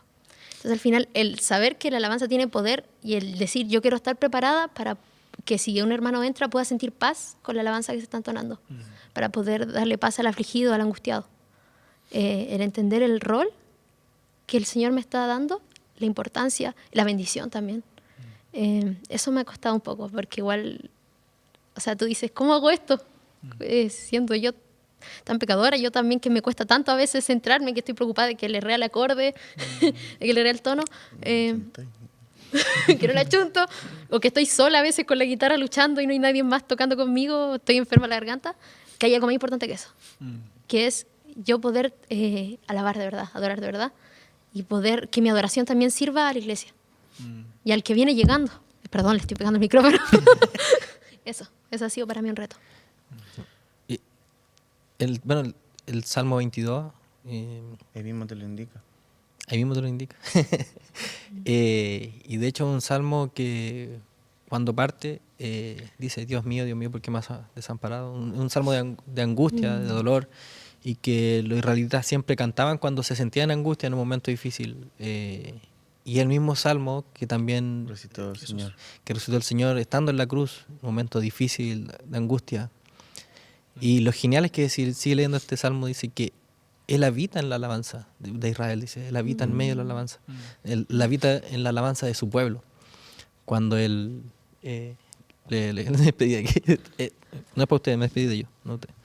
Entonces, al final, el saber que la alabanza tiene poder y el decir, yo quiero estar preparada para que si un hermano entra pueda sentir paz con la alabanza que se está entonando, para poder darle paz al afligido, al angustiado. El entender el rol que el Señor me está dando, la importancia, la bendición también. Eso me ha costado un poco, porque igual, o sea, tú dices, ¿cómo hago esto? Siendo yo tan pecadora, yo también, que me cuesta tanto a veces centrarme, que estoy preocupada de que le rea el acorde, de que le rea el tono, que no la chunto, o que estoy sola a veces con la guitarra luchando y no hay nadie más tocando conmigo, estoy enferma de la garganta, que hay algo más importante que eso, que es yo poder alabar de verdad, adorar de verdad, y poder que mi adoración también sirva a la iglesia y al que viene llegando. Perdón, le estoy pegando el micrófono. Eso ha sido para mí un reto. El Salmo 22, Ahí mismo te lo indica. ahí mismo te lo indica. Y de hecho un salmo que cuando parte dice, Dios mío, ¿por qué me has desamparado? Un salmo de angustia, de dolor, y que los israelitas siempre cantaban cuando se sentían en angustia en un momento difícil. Y el mismo salmo que también Resucitó el Señor. que resucitó el Señor estando en la cruz, un momento difícil de angustia. Y lo genial es que si sigue leyendo este salmo, dice que Él habita en la alabanza de Israel, dice, Él habita en medio de la alabanza. Él habita en la alabanza de su pueblo. Cuando Él le despedí de aquí, no es para ustedes, me despedí de yo, no ustedes.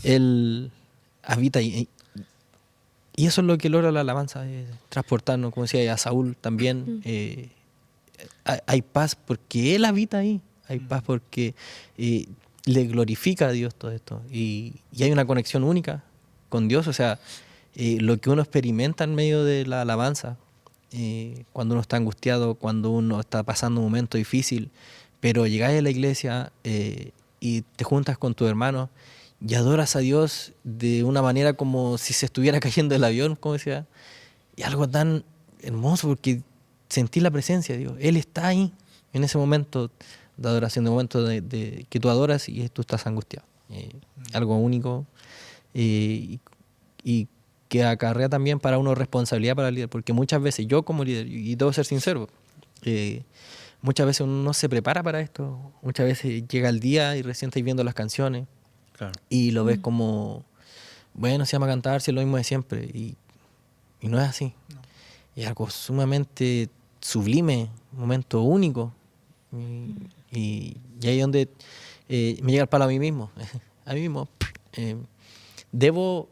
Él habita ahí. Y eso es lo que logra la alabanza, transportarnos, como decía a Saúl también. Hay paz porque Él habita ahí. Hay paz porque le glorifica a Dios todo esto. Y hay una conexión única con Dios. O sea, lo que uno experimenta en medio de la alabanza, cuando uno está angustiado, cuando uno está pasando un momento difícil, pero llegas a la iglesia y te juntas con tus hermanos y adoras a Dios de una manera como si se estuviera cayendo el avión, como decía. Y algo tan hermoso porque sentí la presencia de Dios. Él está ahí en ese momento de adoración, de momento de que tú adoras y tú estás angustiado. Algo único y que acarrea también para uno responsabilidad para el líder, porque muchas veces yo como líder, y debo ser sincero, muchas veces uno no se prepara para esto, muchas veces llega el día y recién estáis viendo las canciones. Claro. Y lo ves como, bueno, se llama cantar, si es lo mismo de siempre. Y no es así. No. Es algo sumamente sublime, un momento único. Y ahí es donde me llega el palo a mí mismo. A mí mismo. Debo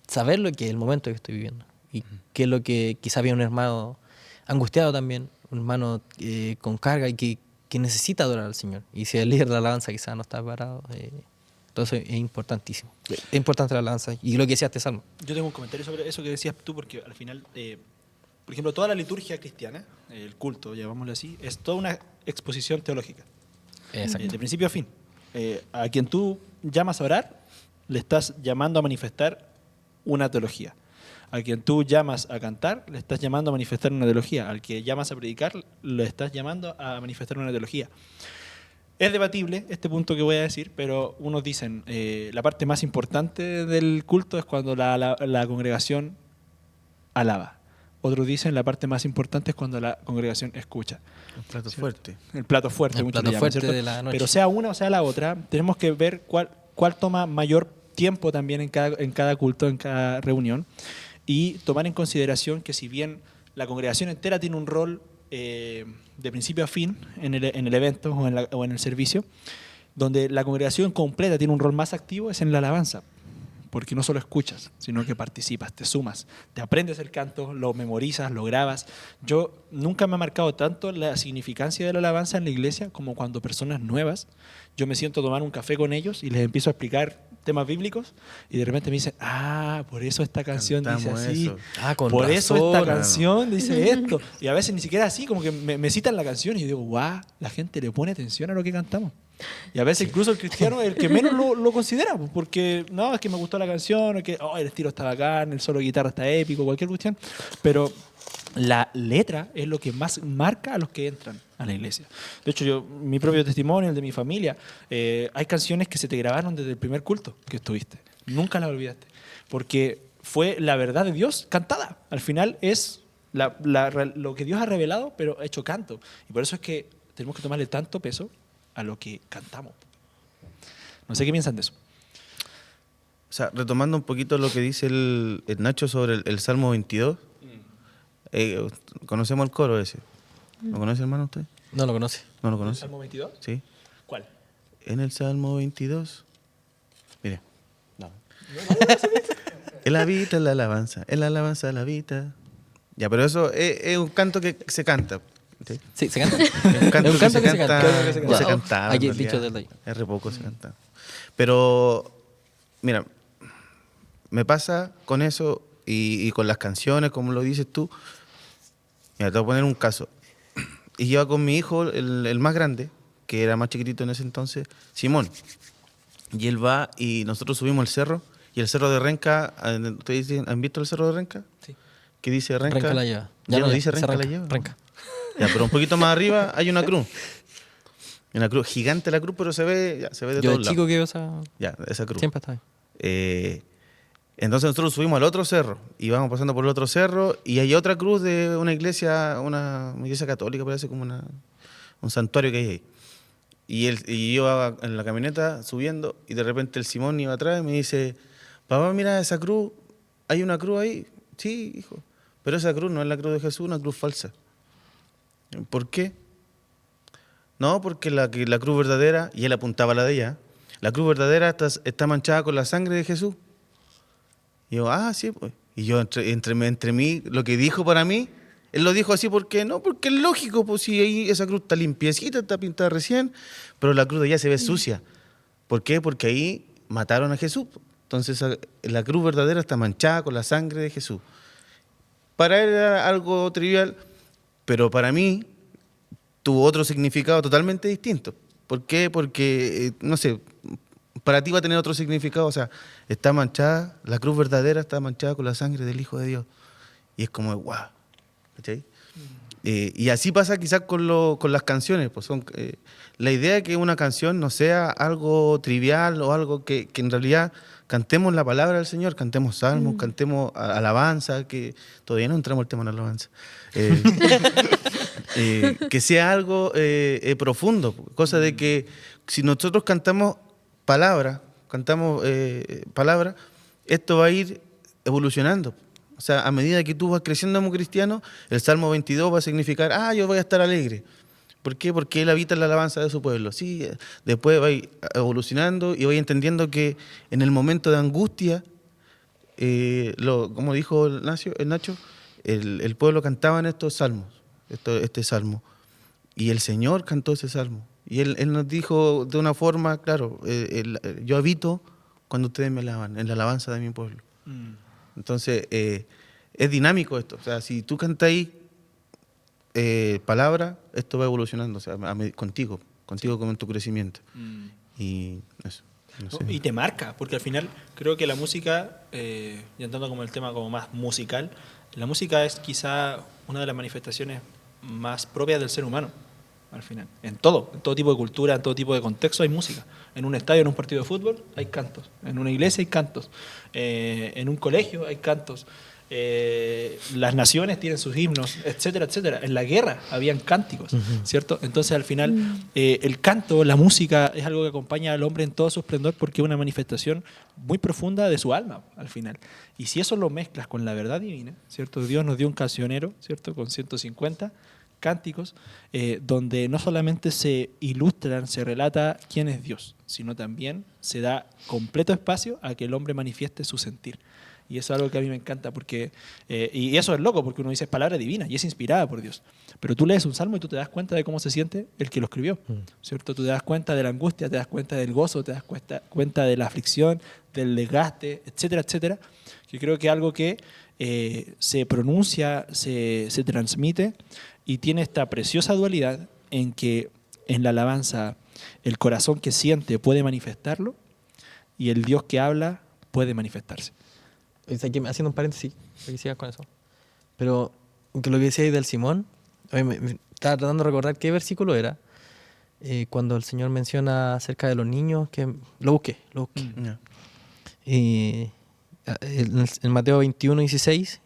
saber lo que es el momento que estoy viviendo. Y qué es lo que quizá había un hermano angustiado también, un hermano con carga y que necesita adorar al Señor. Y si el líder de la alabanza quizás no está parado, entonces es importantísimo. Es importante la alabanza. Y lo que decía este salmo. Yo tengo un comentario sobre eso que decías tú, porque al final, por ejemplo, toda la liturgia cristiana, el culto, llamámoslo así, es toda una exposición teológica. Exacto. De principio a fin. A quien tú llamas a orar, le estás llamando a manifestar una teología. A quien tú llamas a cantar, le estás llamando a manifestar una teología. Al que llamas a predicar, le estás llamando a manifestar una teología. Es debatible este punto que voy a decir, pero unos dicen la parte más importante del culto es cuando la congregación alaba. Otros dicen la parte más importante es cuando la congregación escucha. El plato ¿cierto? fuerte. El plato fuerte. El muchos plato le llaman, fuerte ¿cierto? de la noche. Pero sea una o sea la otra, tenemos que ver cuál toma mayor tiempo también en cada culto, en cada reunión. Y tomar en consideración que si bien la congregación entera tiene un rol de principio a fin en el evento o en el servicio, donde la congregación completa tiene un rol más activo es en la alabanza, porque no solo escuchas, sino que participas, te sumas, te aprendes el canto, lo memorizas, lo grabas. Yo nunca me ha marcado tanto la significancia de la alabanza en la iglesia como cuando personas nuevas, yo me siento a tomar un café con ellos y les empiezo a explicar temas bíblicos y de repente me dicen, por eso esta canción Cantamos dice así, eso. Con por razón, eso esta canción dice esto. Y a veces ni siquiera así, como que me citan la canción y yo digo, guau, la gente le pone atención a lo que cantamos. Y a veces incluso el cristiano es el que menos lo considera, porque no, es que me gustó la canción, es que el estilo está bacán, el solo de guitarra está épico, cualquier cuestión, pero la letra es lo que más marca a los que entran a la iglesia. De hecho, mi propio testimonio, el de mi familia, hay canciones que se te grabaron desde el primer culto que estuviste. Nunca las olvidaste, porque fue la verdad de Dios cantada. Al final es lo que Dios ha revelado, pero hecho canto. Y por eso es que tenemos que tomarle tanto peso a lo que cantamos. No sé qué piensan de eso. O sea, retomando un poquito lo que dice el Nacho sobre el Salmo 22, conocemos el coro ese. ¿Lo conoce, hermano, usted? No lo conoce. ¿No lo ¿El conoce? Salmo 22? Sí. ¿Cuál? En el Salmo 22. Mire. No. Él habita en la alabanza él habita. Ya, pero eso es un canto que se canta. ¿Sí? Sí, se canta. Es un canto, Es un canto que se canta. que se No se canta. cantaba. Aquí en dicho realidad. desde ahí. Es re poco se canta. Pero, mira, me pasa con eso y con las canciones, como lo dices tú. Mira, te voy a poner un caso. Y iba con mi hijo, el más grande, que era más chiquitito en ese entonces, Simón. y él va y nosotros subimos el cerro, y el cerro de Renca, ¿ustedes han visto el cerro de Renca? Sí. ¿Qué dice Renca? Renca la lleva. Ya no ya, dice dice Renca la lleva. Renca. Ya, pero un poquito más arriba hay una cruz. Una cruz, gigante la cruz, pero se ve de Yo todos de chico lados. que veo esa... Ya, esa cruz. Siempre está ahí. Entonces nosotros subimos al otro cerro y vamos pasando por el otro cerro y hay otra cruz de una iglesia católica, parece como un santuario que hay ahí. Y yo iba en la camioneta subiendo y de repente el Simón iba atrás y me dice, papá, mira esa cruz, ¿hay una cruz ahí? Sí, hijo, pero esa cruz no es la cruz de Jesús, una cruz falsa. ¿Por qué? No, porque la cruz verdadera, y él apuntaba a la de ella, la cruz verdadera está manchada con la sangre de Jesús. Y yo, sí, pues. Y yo, entre mí, lo que dijo para mí, él lo dijo así, ¿por qué? No, porque es lógico, pues si ahí esa cruz está limpiecita, está pintada recién, pero la cruz de allá se ve sucia. ¿Por qué? Porque ahí mataron a Jesús. Entonces, la cruz verdadera está manchada con la sangre de Jesús. Para él era algo trivial, pero para mí tuvo otro significado totalmente distinto. ¿Por qué? Porque, no sé, para ti va a tener otro significado. O sea, está manchada, la cruz verdadera está manchada con la sangre del Hijo de Dios. Y es como, guau. ¿Cachai? Y así pasa quizás con las canciones. Pues la idea de que una canción no sea algo trivial o algo que en realidad cantemos la palabra del Señor, cantemos salmos, cantemos alabanza, que todavía no entramos al tema de la alabanza. Que sea algo profundo, cosa de que si nosotros cantamos palabra, esto va a ir evolucionando. O sea, a medida que tú vas creciendo como cristiano, el Salmo 22 va a significar, yo voy a estar alegre. ¿Por qué? Porque Él habita en la alabanza de su pueblo. Sí, después va a ir evolucionando y va a ir entendiendo que en el momento de angustia, como dijo el Nacho, el pueblo cantaba en estos salmos, este salmo. Y el Señor cantó ese salmo. Y Él nos dijo de una forma, claro, yo habito cuando ustedes me alaban, en la alabanza de mi pueblo. Entonces, es dinámico esto. O sea, si tú cantas ahí palabra, esto va evolucionando, o sea, contigo como en tu crecimiento. Y eso. No sé. Y te marca, porque al final creo que la música, y entrando como el tema como más musical, la música es quizá una de las manifestaciones más propias del ser humano. Al final, en todo tipo de cultura, en todo tipo de contexto hay música. En un estadio, en un partido de fútbol, hay cantos. En una iglesia hay cantos. En un colegio hay cantos. Las naciones tienen sus himnos, etcétera, etcétera. En la guerra habían cánticos, ¿cierto? Entonces, al final, el canto, la música, es algo que acompaña al hombre en todo su esplendor porque es una manifestación muy profunda de su alma, al final. Y si eso lo mezclas con la verdad divina, ¿cierto? Dios nos dio un cancionero, ¿cierto? Con 150 cánticos, donde no solamente se ilustran, se relata quién es Dios, sino también se da completo espacio a que el hombre manifieste su sentir. Y eso es algo que a mí me encanta, porque y eso es loco, porque uno dice es palabra divina y es inspirada por Dios. Pero tú lees un salmo y tú te das cuenta de cómo se siente el que lo escribió, ¿cierto? Tú te das cuenta de la angustia, te das cuenta del gozo, te das cuenta de la aflicción, del desgaste, etcétera, etcétera. Yo creo que es algo que se pronuncia, se transmite y tiene esta preciosa dualidad en que en la alabanza el corazón que siente puede manifestarlo y el Dios que habla puede manifestarse. Haciendo un paréntesis, para que sigas con eso. Pero que lo que decía ahí del Simón, me estaba tratando de recordar qué versículo era, cuando el Señor menciona acerca de los niños, que lo busqué. En Mateo 21:16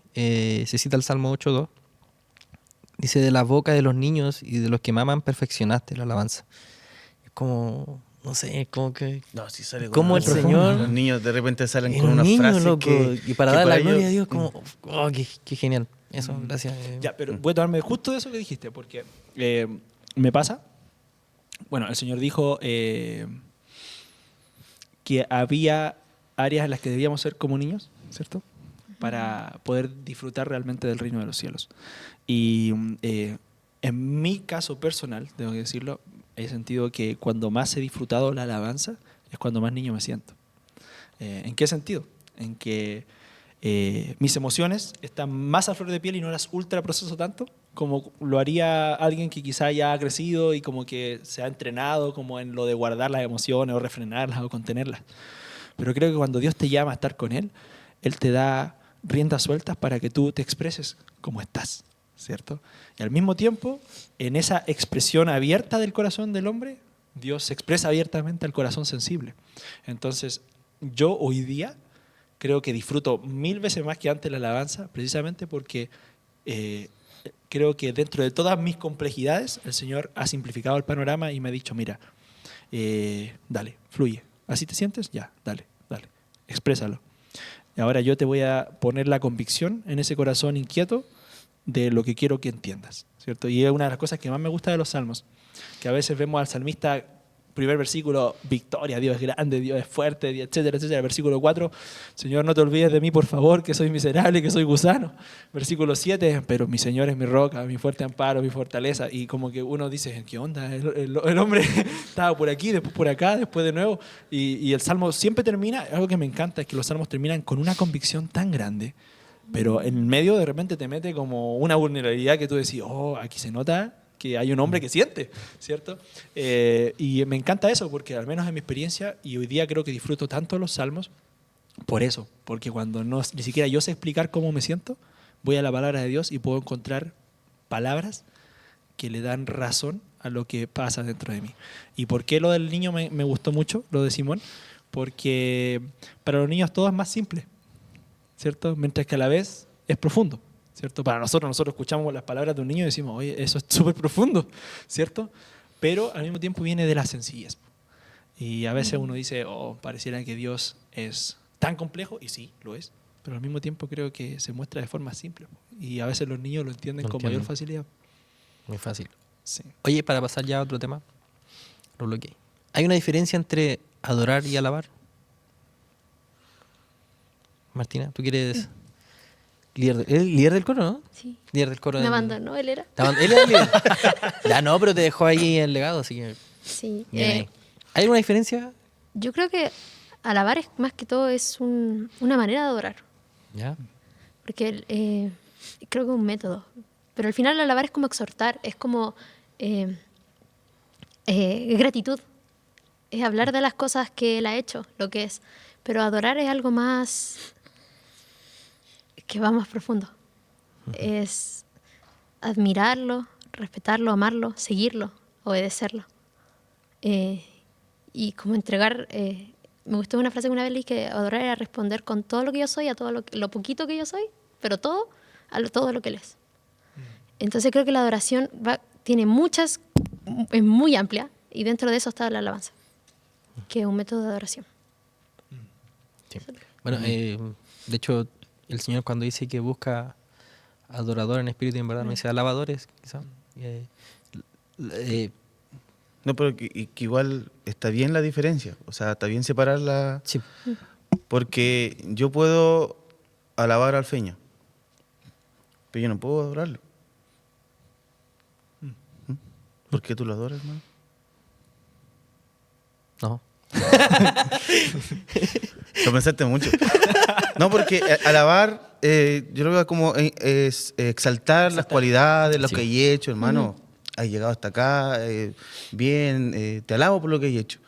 se cita el Salmo 8:2. Dice, de la boca de los niños y de los que maman perfeccionaste la alabanza. Es como, no sé, es como que... No, si sale como el Señor... Los niños de repente salen Es con un una niño, frase loco, y para dar la gloria a Dios, como, qué genial. Eso, gracias. Ya, pero voy a tomarme justo de eso que dijiste, porque me pasa. Bueno, el Señor dijo que había áreas en las que debíamos ser como niños, ¿cierto? Para poder disfrutar realmente del reino de los cielos. Y en mi caso personal, tengo que decirlo, he sentido que cuando más he disfrutado la alabanza es cuando más niño me siento. ¿En qué sentido? En que mis emociones están más a flor de piel y no las ultra proceso tanto como lo haría alguien que quizá ya ha crecido y como que se ha entrenado como en lo de guardar las emociones o refrenarlas o contenerlas. Pero creo que cuando Dios te llama a estar con Él, Él te da riendas sueltas para que tú te expreses como estás, ¿cierto? Y al mismo tiempo, en esa expresión abierta del corazón del hombre, Dios se expresa abiertamente al corazón sensible. Entonces, yo hoy día creo que disfruto 1000 veces más que antes la alabanza, precisamente porque creo que dentro de todas mis complejidades, el Señor ha simplificado el panorama y me ha dicho, mira, dale, fluye. ¿Así te sientes? Ya, dale, dale, exprésalo. Y ahora yo te voy a poner la convicción en ese corazón inquieto de lo que quiero que entiendas, ¿cierto? Y es una de las cosas que más me gusta de los salmos, que a veces vemos al salmista, primer versículo, victoria, Dios es grande, Dios es fuerte, etcétera, etcétera. Versículo 4, Señor, no te olvides de mí, por favor, que soy miserable, que soy gusano. Versículo 7, pero mi Señor es mi roca, mi fuerte amparo, mi fortaleza. Y como que uno dice, ¿qué onda? El hombre estaba por aquí, después por acá, después de nuevo. Y el salmo siempre termina, algo que me encanta es que los salmos terminan con una convicción tan grande, pero en medio de repente te mete como una vulnerabilidad que tú decís, oh, aquí se nota que hay un hombre que siente, ¿cierto? Y me encanta eso, porque al menos en mi experiencia, y hoy día creo que disfruto tanto los salmos, por eso, porque cuando ni siquiera yo sé explicar cómo me siento, voy a la palabra de Dios y puedo encontrar palabras que le dan razón a lo que pasa dentro de mí. ¿Y por qué lo del niño me gustó mucho, lo de Simón? Porque para los niños todo es más simple, ¿cierto? Mientras que a la vez es profundo, ¿cierto? Para nosotros escuchamos las palabras de un niño y decimos, oye, eso es súper profundo, ¿cierto? Pero al mismo tiempo viene de la sencillez. Y a veces uno dice, oh, pareciera que Dios es tan complejo, y sí, lo es, pero al mismo tiempo creo que se muestra de forma simple. Y a veces los niños lo entienden con mayor facilidad. Muy fácil. Sí. Oye, para pasar ya a otro tema, lo bloqueé. ¿Hay una diferencia entre adorar y alabar? Martina, ¿tú quieres...? Líder del coro, ¿no? Sí. Líder del coro. Me abandonó, él era. Él era el líder. Ya no, pero te dejó ahí el legado, así que... Sí. Bien ahí. ¿Hay alguna diferencia? Yo creo que alabar es más que todo es una manera de adorar. Ya. Porque creo que es un método. Pero al final alabar es como exhortar, es como gratitud. Es hablar de las cosas que él ha hecho, lo que es. Pero adorar es algo más que va más profundo. Es admirarlo, respetarlo, amarlo, seguirlo, obedecerlo. Y como entregar... me gustó una frase que una vez leí, que adorar era responder con todo lo que yo soy, a todo lo poquito que yo soy, pero todo, todo lo que él es. Entonces creo que la adoración tiene muchas, es muy amplia, y dentro de eso está la alabanza, que es un método de adoración. Sí. Bueno, de hecho, el Señor cuando dice que busca adoradores en espíritu y en verdad, no dice alabadores, quizás. No, pero que igual está bien la diferencia. O sea, está bien separarla. Sí. Porque yo puedo alabar al Feña, pero yo no puedo adorarlo. ¿Por qué tú lo adoras, hermano? No. Lo pensaste mucho. No, porque alabar, yo lo veo como es exaltar las cualidades, lo que he hecho, hermano. Has llegado hasta acá, bien, te alabo por lo que he hecho.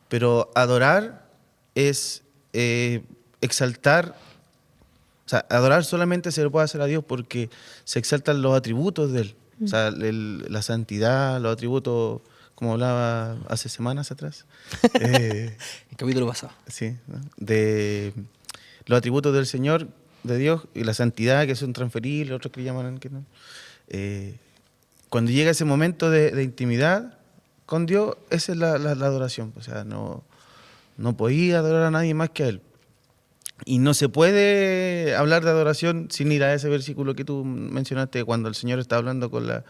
Pero adorar es exaltar, o sea, adorar solamente se lo puede hacer a Dios porque se exaltan los atributos de Él. O sea, la santidad, los atributos, como hablaba hace semanas atrás. El capítulo pasado. Sí, ¿no? De los atributos del Señor, de Dios, y la santidad, que son transferibles, otros que llaman que no. Cuando llega ese momento de intimidad con Dios, esa es la adoración. O sea, no podía adorar a nadie más que a Él. Y no se puede hablar de adoración sin ir a ese versículo que tú mencionaste, cuando el Señor está hablando con la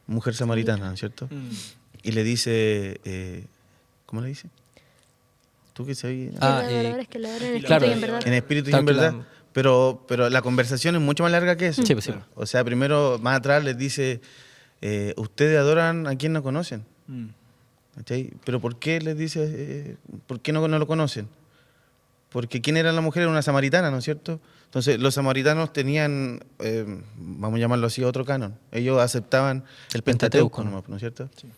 mujer samaritana, ¿no es cierto? Y le dice, ¿cómo le dice? ¿Tú qué sabías? Que lo adoren en espíritu claro, y en verdad. En espíritu y en verdad. Pero la conversación es mucho más larga que eso. Sí, pues, sí. O sea, primero, más atrás les dice, ustedes adoran a quien no conocen. ¿Cachai? Pero ¿por qué les dice, por qué no lo conocen? Porque ¿quién era la mujer? Era una samaritana, ¿no es cierto? Entonces, los samaritanos tenían, vamos a llamarlo así, otro canon. Ellos aceptaban el Pentateuco, ¿no es cierto? Sí.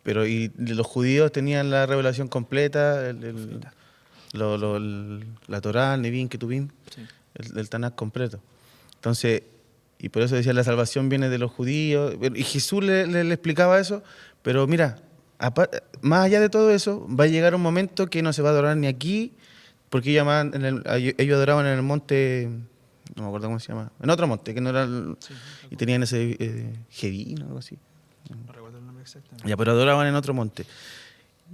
Pero y los judíos tenían la revelación completa, la Torá, el Nevi'im, Ketuvim, Sí. el Tanaj completo. Entonces, y por eso decía, la salvación viene de los judíos. Y Jesús le explicaba eso, pero mira, más allá de todo eso, va a llegar un momento que no se va a adorar ni aquí, porque ellos adoraban en el monte, no me acuerdo cómo se llama, en otro monte, que no era y tenían ese Gerín o algo así. No recuerdo el nombre exacto. Ya, pero adoraban en otro monte.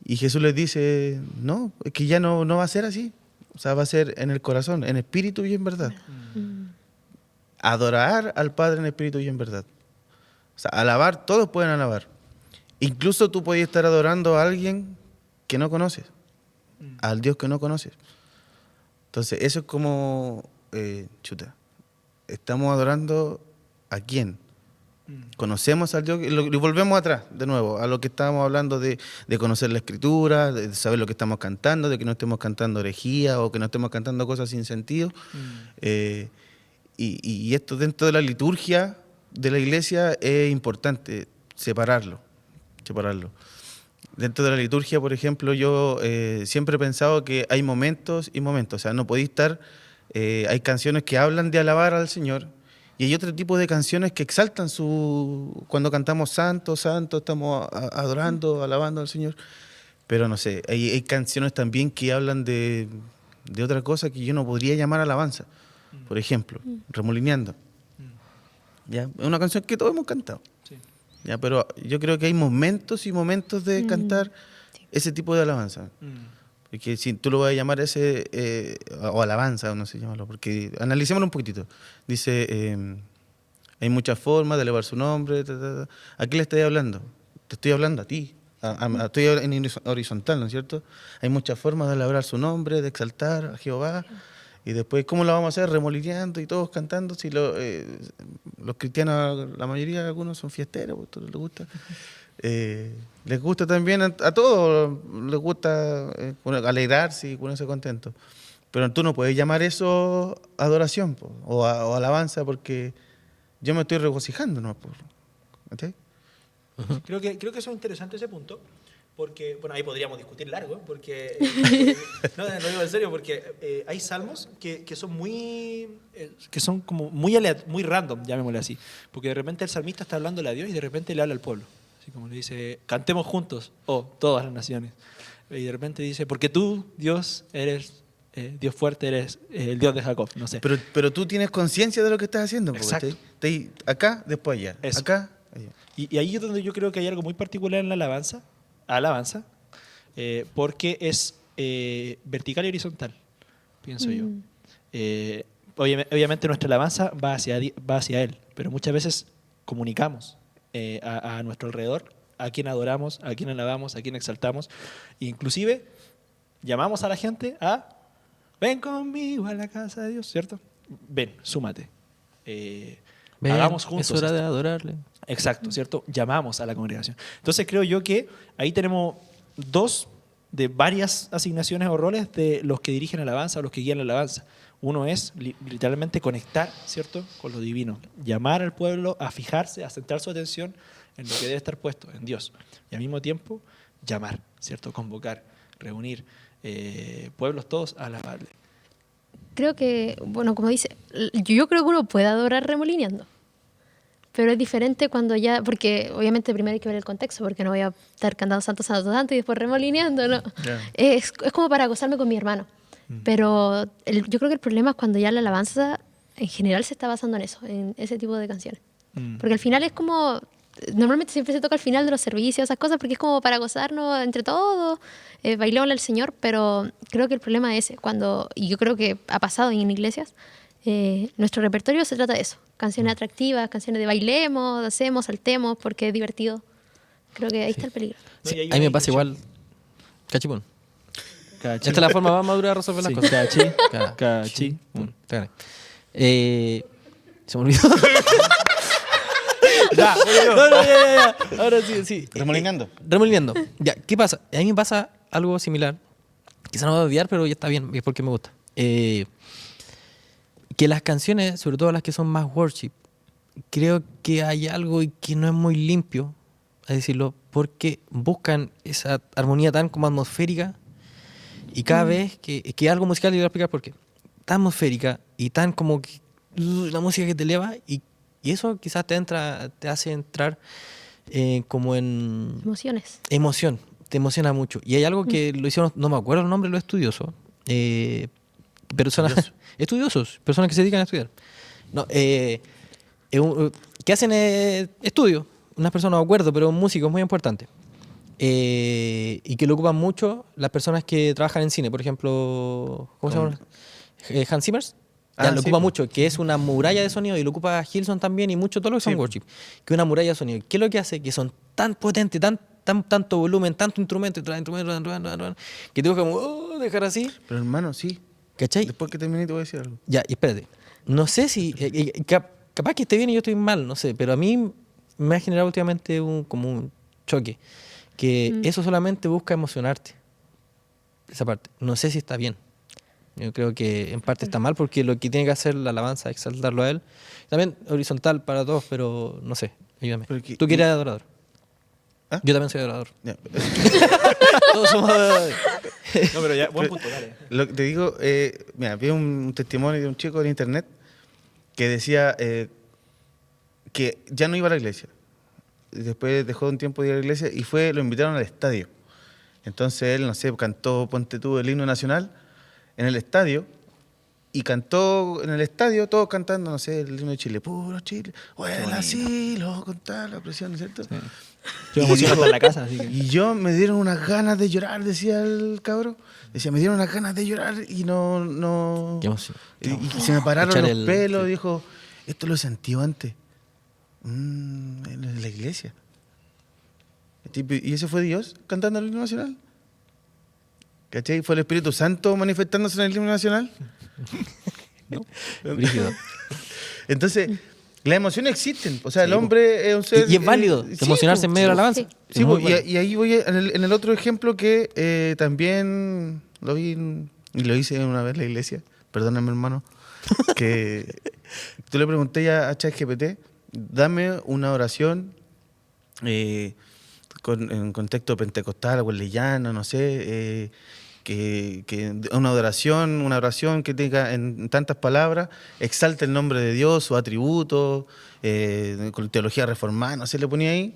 Y Jesús les dice, no, es que ya no va a ser así. O sea, va a ser en el corazón, en espíritu y en verdad. Adorar al Padre en espíritu y en verdad. O sea, alabar, todos pueden alabar. Incluso tú puedes estar adorando a alguien que no conoces, al Dios que no conoces. Entonces, eso es como, estamos adorando ¿a quién? Conocemos al Dios, y volvemos atrás, de nuevo, a lo que estábamos hablando de conocer la Escritura, de saber lo que estamos cantando, de que no estemos cantando herejía o que no estemos cantando cosas sin sentido. Y esto dentro de la liturgia de la iglesia es importante, separarlo. Dentro de la liturgia, por ejemplo, yo siempre he pensado que hay momentos y momentos. O sea, no podéis estar... hay canciones que hablan de alabar al Señor y hay otro tipo de canciones que exaltan cuando cantamos santo, santo, estamos adorando, alabando al Señor. Pero no sé, hay canciones también que hablan de otra cosa que yo no podría llamar alabanza. Por ejemplo, Remolineando. ¿Ya? Es una canción que todos hemos cantado. Sí. ¿Ya? Pero yo creo que hay momentos y momentos de cantar ese tipo de alabanza. Porque si tú lo vas a llamar o alabanza, no sé llamarlo, porque analicémoslo un poquitito. Dice, hay muchas formas de elevar su nombre. ¿A qué le estoy hablando? Te estoy hablando a ti. Estoy en horizontal, ¿no es cierto? Hay muchas formas de alabar su nombre, de exaltar a Jehová. Y después, ¿cómo lo vamos a hacer? Remolineando y todos cantando. Si los cristianos, la mayoría, algunos son fiesteros, pues, les gusta. Les gusta también a todos, les gusta alegrarse y ponerse contentos. Pero tú no puedes llamar eso adoración o alabanza, porque yo me estoy regocijando, ¿no? ¿Okay? Creo que eso es interesante ese punto, porque, bueno, ahí podríamos discutir largo, porque, no, lo digo en serio, porque hay salmos que son que son como muy random, llamémosle así, porque de repente el salmista está hablándole a Dios y de repente le habla al pueblo, así como le dice, cantemos juntos, todas las naciones, y de repente dice, porque tú, Dios, eres Dios fuerte, eres el Dios de Jacob, no sé. Pero tú tienes conciencia de lo que estás haciendo. Exacto. Estás acá, después allá. Eso. Acá, allá. Y ahí es donde yo creo que hay algo muy particular en la alabanza, porque es vertical y horizontal, pienso yo. Obviamente nuestra alabanza va hacia Él, pero muchas veces comunicamos a nuestro alrededor a quién adoramos, a quién alabamos, a quién exaltamos. Inclusive llamamos a la gente a ven conmigo a la casa de Dios, ¿cierto? Ven, súmate. Hagamos juntos. Es hora de esto. adorarle. Exacto, ¿cierto? Llamamos a la congregación. Entonces creo yo que ahí tenemos dos de varias asignaciones o roles de los que dirigen alabanza o los que guían la alabanza. Uno es literalmente conectar, ¿cierto?, con lo divino. Llamar al pueblo a fijarse, a centrar su atención en lo que debe estar puesto, en Dios. Y al mismo tiempo, llamar, ¿cierto?, convocar, reunir pueblos todos a alabarle. Creo que, bueno, como dice, yo creo que uno puede adorar remolineando. Pero es diferente cuando ya, porque obviamente primero hay que ver el contexto, porque no voy a estar cantando santo, santo, santo y después remolineando, ¿no? Yeah. Es como para gozarme con mi hermano. Pero yo creo que el problema es cuando ya la alabanza en general se está basando en eso, en ese tipo de canciones. Porque al final es como, normalmente siempre se toca al final de los servicios, esas cosas, porque es como para gozarnos entre todos, bailémosle al Señor, pero creo que el problema es ese, y yo creo que ha pasado en iglesias, nuestro repertorio se trata de eso, canciones atractivas, canciones de bailemos, hacemos, saltemos, porque es divertido. Creo que ahí está el peligro. Sí, a mí me pasa igual. Cachipún. Esta es la forma más madura de resolver las cosas. Cachipún. Se me olvidó. Ya. Ahora sí. Remolineando. Ya, ¿qué pasa? A mí me pasa algo similar. Quizá no me va a odiar, pero ya está bien, es porque me gusta. que las canciones, sobre todo las que son más worship, creo que hay algo que no es muy limpio, a decirlo, porque buscan esa armonía tan como atmosférica y cada vez que algo musical, y voy a explicar por qué, tan atmosférica y tan como que, la música que te eleva y eso quizás te hace entrar como en Emociones. te emociona mucho. Y hay algo que lo hicieron, no me acuerdo el nombre de los estudiosos, personas estudiosos, personas que se dedican a estudiar. No, que hacen estudios, unas personas, no me acuerdo, pero músicos muy importantes. Y que lo ocupan mucho las personas que trabajan en cine, por ejemplo, ¿cómo se llama? Hans Zimmer. Ya, lo ocupa mucho, que es una muralla de sonido, y lo ocupa Hilson también, y mucho todo lo que son worship, que es una muralla de sonido. ¿Qué es lo que hace? Que son tan potentes, tanto volumen, tanto instrumento, que tengo que dejar así. Pero hermano, sí. ¿Cachai? Después que termine te voy a decir algo. Ya, y espérate. No sé si, capaz que esté bien y yo estoy mal, no sé, pero a mí me ha generado últimamente como un choque, que eso solamente busca emocionarte, esa parte. No sé si está bien. Yo creo que en parte está mal porque lo que tiene que hacer la alabanza es exaltarlo a él. También horizontal para todos, pero no sé, ayúdame. Tú que eres adorador. ¿Ah? Yo también soy adorador. Ya. Todos somos adoradores. No, pero ya, buen punto, dale. Lo que te digo, mira, vi un testimonio de un chico en internet que decía que ya no iba a la iglesia. Después dejó un tiempo de ir a la iglesia y lo invitaron al estadio. Entonces él, no sé, cantó, ponte tú, el himno nacional en el estadio, y cantó en el estadio, todos cantando, no sé, el himno de Chile, puro Chile, bueno, así, lo contar la presión, ¿cierto? Sí. Yo me emociono hasta en la casa, así que... Y yo me dieron unas ganas de llorar, decía el cabro. Decía, me dieron unas ganas de llorar y no... Qué emoción. Y se me pararon Echar los pelos, dijo, esto lo he sentido antes. En la iglesia. Y ese fue Dios cantando el himno nacional. ¿Cachai? Fue el Espíritu Santo manifestándose en el himno nacional. ¿No? Brígido. Entonces, las emociones existen. O sea, el hombre es un ser... Y es válido emocionarse en medio de la alabanza. Sí. Sí, y ahí voy en el otro ejemplo que también lo vi y lo hice una vez en la iglesia. Perdóname, hermano. Que tú le pregunté ya a ChatGPT, dame una oración en contexto pentecostal, aguelillano, no sé, que una oración que tenga en tantas palabras, exalte el nombre de Dios, su atributo, con teología reformada, no sé, le ponía ahí.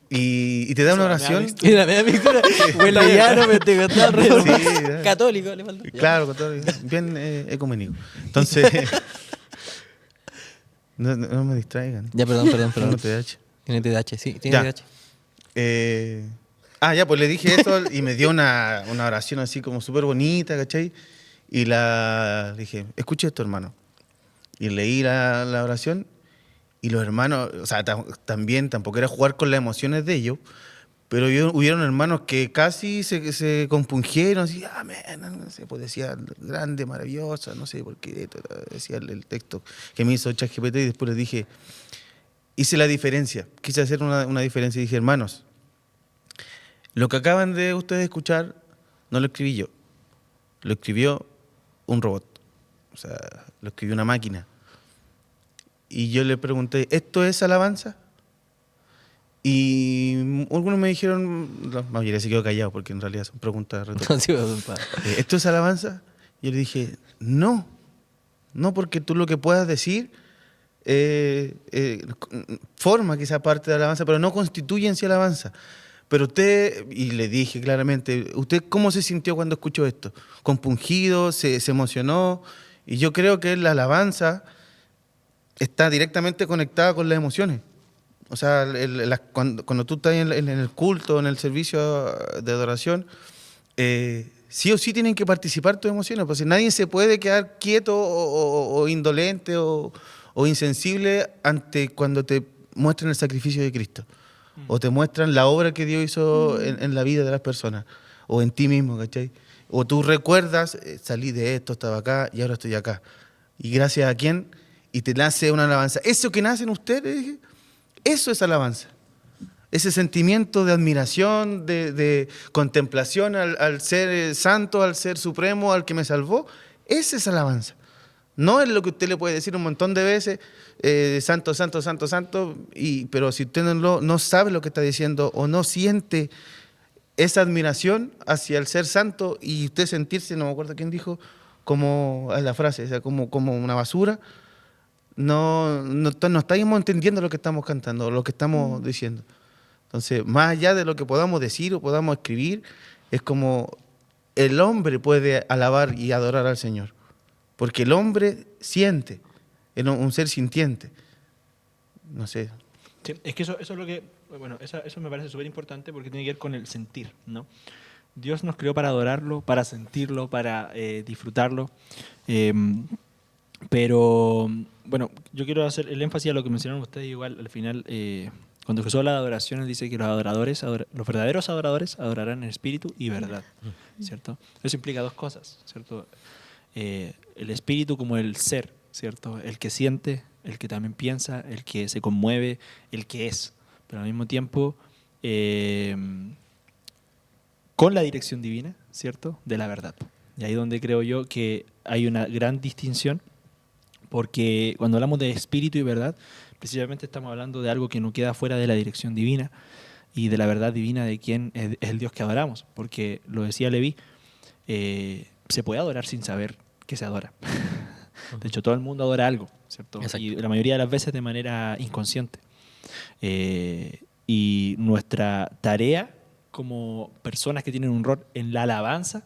Y te da una oración. Mira, me da pintura. Aguelillano, pentecostal, católico. Le faltó. Claro, católico, bien ecuménico. Entonces, no me distraigan. Ya, perdón. Tengo TDAH. Tiene TDAH, sí, tiene Ya. TDAH. Ya, pues le dije eso y me dio una oración así como súper bonita, ¿cachai? Y le dije, escuche esto, hermano. Y leí la oración y los hermanos, o sea, también tampoco era jugar con las emociones de ellos, pero hubieron hermanos que casi se compungieron, así, amén, no sé, pues decía grande, maravillosa, no sé por qué, decía el texto que me hizo ChatGPT, y después les dije, hice la diferencia, quise hacer una diferencia y dije, hermanos, lo que acaban de ustedes escuchar no lo escribí yo, lo escribió un robot, o sea, lo escribió una máquina. Y yo le pregunté, ¿esto es alabanza? Y algunos me dijeron, la mayoría se quedó callado porque en realidad son preguntas retóricas. ¿Esto es alabanza? Y yo le dije, no, porque tú lo que puedas decir forma quizá parte de alabanza, pero no constituye en sí alabanza. Pero usted, y le dije claramente, ¿usted cómo se sintió cuando escuchó esto? ¿Compungido? ¿Se emocionó? Y yo creo que la alabanza está directamente conectada con las emociones. O sea, cuando tú estás en el culto, en el servicio de adoración, sí o sí tienen que participar tus emociones, porque nadie se puede quedar quieto o indolente o insensible ante cuando te muestran el sacrificio de Cristo, o te muestran la obra que Dios hizo en la vida de las personas, o en ti mismo, ¿cachai? O tú recuerdas, salí de esto, estaba acá y ahora estoy acá. ¿Y gracias a quién? Y te nace una alabanza. Eso que nace en ustedes, eso es alabanza. Ese sentimiento de admiración, de contemplación al ser santo, al ser supremo, al que me salvó, esa es alabanza. No es lo que usted le puede decir un montón de veces, santo, santo, santo, santo, pero si usted no sabe lo que está diciendo o no siente esa admiración hacia el ser santo y usted sentirse, no me acuerdo quién dijo, como la frase, o sea, como una basura, no estamos entendiendo lo que estamos cantando, lo que estamos diciendo. Entonces, más allá de lo que podamos decir o podamos escribir, es como el hombre puede alabar y adorar al Señor. Porque el hombre siente, es un ser sintiente. No sé. Sí, es que eso es lo que, bueno, eso me parece súper importante porque tiene que ver con el sentir, ¿no? Dios nos creó para adorarlo, para sentirlo, para disfrutarlo. Pero, bueno, yo quiero hacer el énfasis a lo que mencionaron ustedes igual al final. Cuando Jesús habla de adoración, él dice que los verdaderos adoradores adorarán en espíritu y verdad, ¿cierto? Eso implica dos cosas, ¿cierto? El espíritu como el ser, ¿cierto? El que siente, el que también piensa, el que se conmueve, el que es. Pero al mismo tiempo, con la dirección divina, ¿cierto? De la verdad. Y ahí donde creo yo que hay una gran distinción, porque cuando hablamos de espíritu y verdad, precisamente estamos hablando de algo que no queda fuera de la dirección divina y de la verdad divina de quién es el Dios que adoramos. Porque, lo decía Leví, se puede adorar sin saber que se adora. De hecho, todo el mundo adora algo, ¿cierto? Exacto. Y la mayoría de las veces de manera inconsciente. Y nuestra tarea como personas que tienen un rol en la alabanza,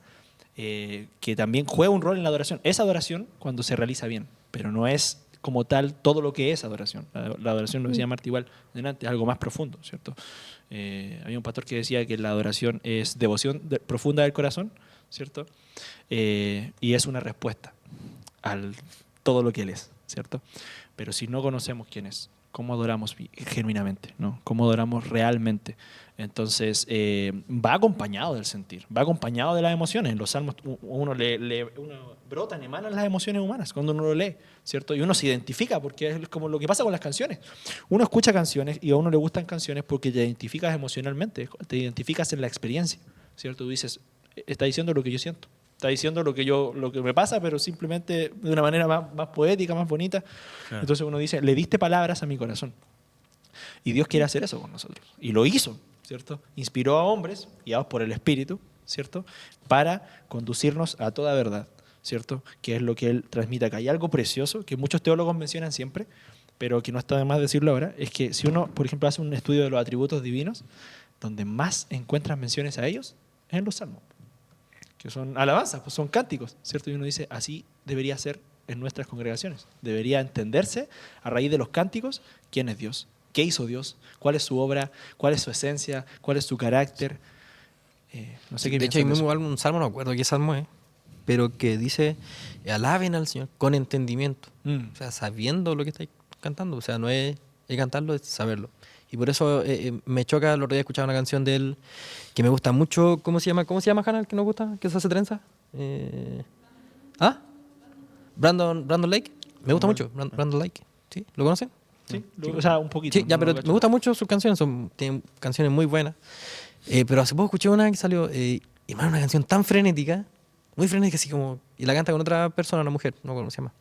que también juega un rol en la adoración. Es adoración cuando se realiza bien, pero no es como tal todo lo que es adoración. La adoración, lo decía Marta igual delante, es algo más profundo, ¿cierto? Había un pastor que decía que la adoración es devoción profunda del corazón, ¿cierto? Y es una respuesta a todo lo que Él es, ¿cierto? Pero si no conocemos quién es, cómo adoramos genuinamente, ¿no? Cómo adoramos realmente. Entonces, va acompañado del sentir, va acompañado de las emociones. En los salmos uno brotan, emanan las emociones humanas cuando uno lo lee, ¿cierto? Y uno se identifica, porque es como lo que pasa con las canciones. Uno escucha canciones y a uno le gustan canciones porque te identificas emocionalmente, te identificas en la experiencia, ¿cierto? Tú dices, está diciendo lo que yo siento. Está diciendo lo que me pasa, pero simplemente de una manera más poética, más bonita. Claro. Entonces uno dice, le diste palabras a mi corazón. Y Dios quiere hacer eso con nosotros. Y lo hizo, ¿cierto? Inspiró a hombres, guiados por el Espíritu, ¿cierto? Para conducirnos a toda verdad, ¿cierto? Que es lo que Él transmite acá. Hay algo precioso que muchos teólogos mencionan siempre, pero que no está de más decirlo ahora, es que si uno, por ejemplo, hace un estudio de los atributos divinos, donde más encuentras menciones a ellos es en los salmos, que son alabanzas, pues son cánticos, ¿cierto? Y uno dice, así debería ser en nuestras congregaciones. Debería entenderse a raíz de los cánticos quién es Dios, qué hizo Dios, cuál es su obra, cuál es su esencia, cuál es su carácter. No sé qué de hecho, hay piensan de eso. un salmo, no recuerdo qué salmo es, pero que dice, alaben al Señor con entendimiento. O sea, sabiendo lo que estáis cantando. O sea, no es cantarlo, es saberlo. Y por eso me choca, el otro día escuchaba una canción de él que me gusta mucho. ¿Cómo se llama, Hannah, el que nos gusta? ¿Que se hace trenza? Brandon Lake. Me gusta mucho, Brandon Lake. ¿Sí? ¿Lo conocen? Sí, o sea, un poquito. Sí, ya, pero me gustan mucho sus canciones, tienen canciones muy buenas. Pero hace poco escuché una que salió, y más una canción tan frenética, muy frenética, así como, y la canta con otra persona, una mujer, no sé cómo se llama.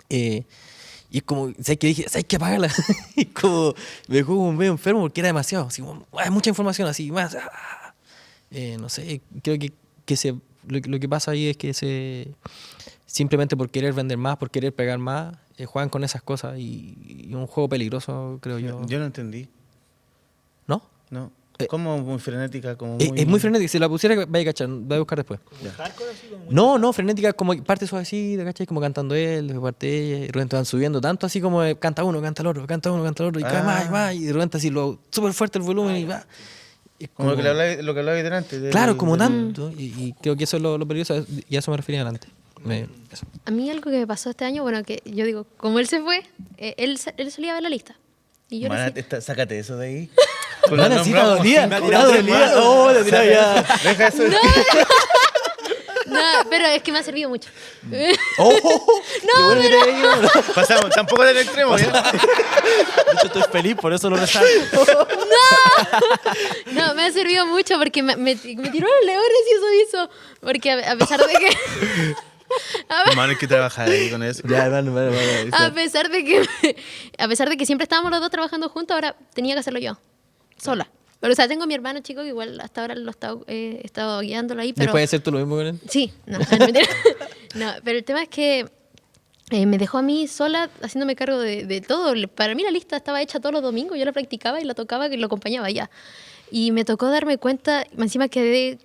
Y es como, ¿sabes qué dije? ¿Sabes qué? Apágala. Y como, me dejó como medio enfermo porque era demasiado, así como, hay mucha información, así, más. No sé, creo que lo que pasa ahí es que simplemente por querer vender más, por querer pegar más, juegan con esas cosas y un juego peligroso, creo yo. Yo no entendí. ¿No? No. Como muy frenética, como muy... Es muy frenética. Si la pusiera, vaya a cachar, vaya a buscar después. No, frenética, como parte suavecita, ¿cachai? Como cantando él, después parte ella, y de repente van subiendo tanto, así como canta uno, canta el otro, canta uno, canta el otro, y cada más, y más, y de repente así súper fuerte el volumen, y va. Como lo que hablabais delante. Claro, como tanto. Y creo que eso es lo peligroso, y a eso me refería adelante. Eso. A mí algo que me pasó este año, bueno, que yo digo, como él se fue, él solía ver la lista. Y yo sácate eso de ahí. Mana, sí, está dolida. Oh, la tiraba ya. Deja eso. No, pero es que me ha servido mucho. No, pero... Pasamos, tampoco del extremo. ¿Ya? De hecho, estoy feliz, por eso lo resalto. No, me ha servido mucho porque me tiró los leones y eso hizo. Porque a pesar de que... Hermano, hay que trabajar ahí con eso. Ya, hermano. A pesar de que siempre estábamos los dos trabajando juntos, ahora tenía que hacerlo yo, sola. Pero, o sea, tengo a mi hermano chico que igual hasta ahora he estado guiándolo ahí, pero... ¿Después de hacer tú lo mismo con él? Sí, no, no, mentira. No, pero el tema es que me dejó a mí sola haciéndome cargo de todo. Para mí la lista estaba hecha todos los domingos, yo la practicaba y la tocaba y lo acompañaba ya. Y me tocó darme cuenta, encima quedé,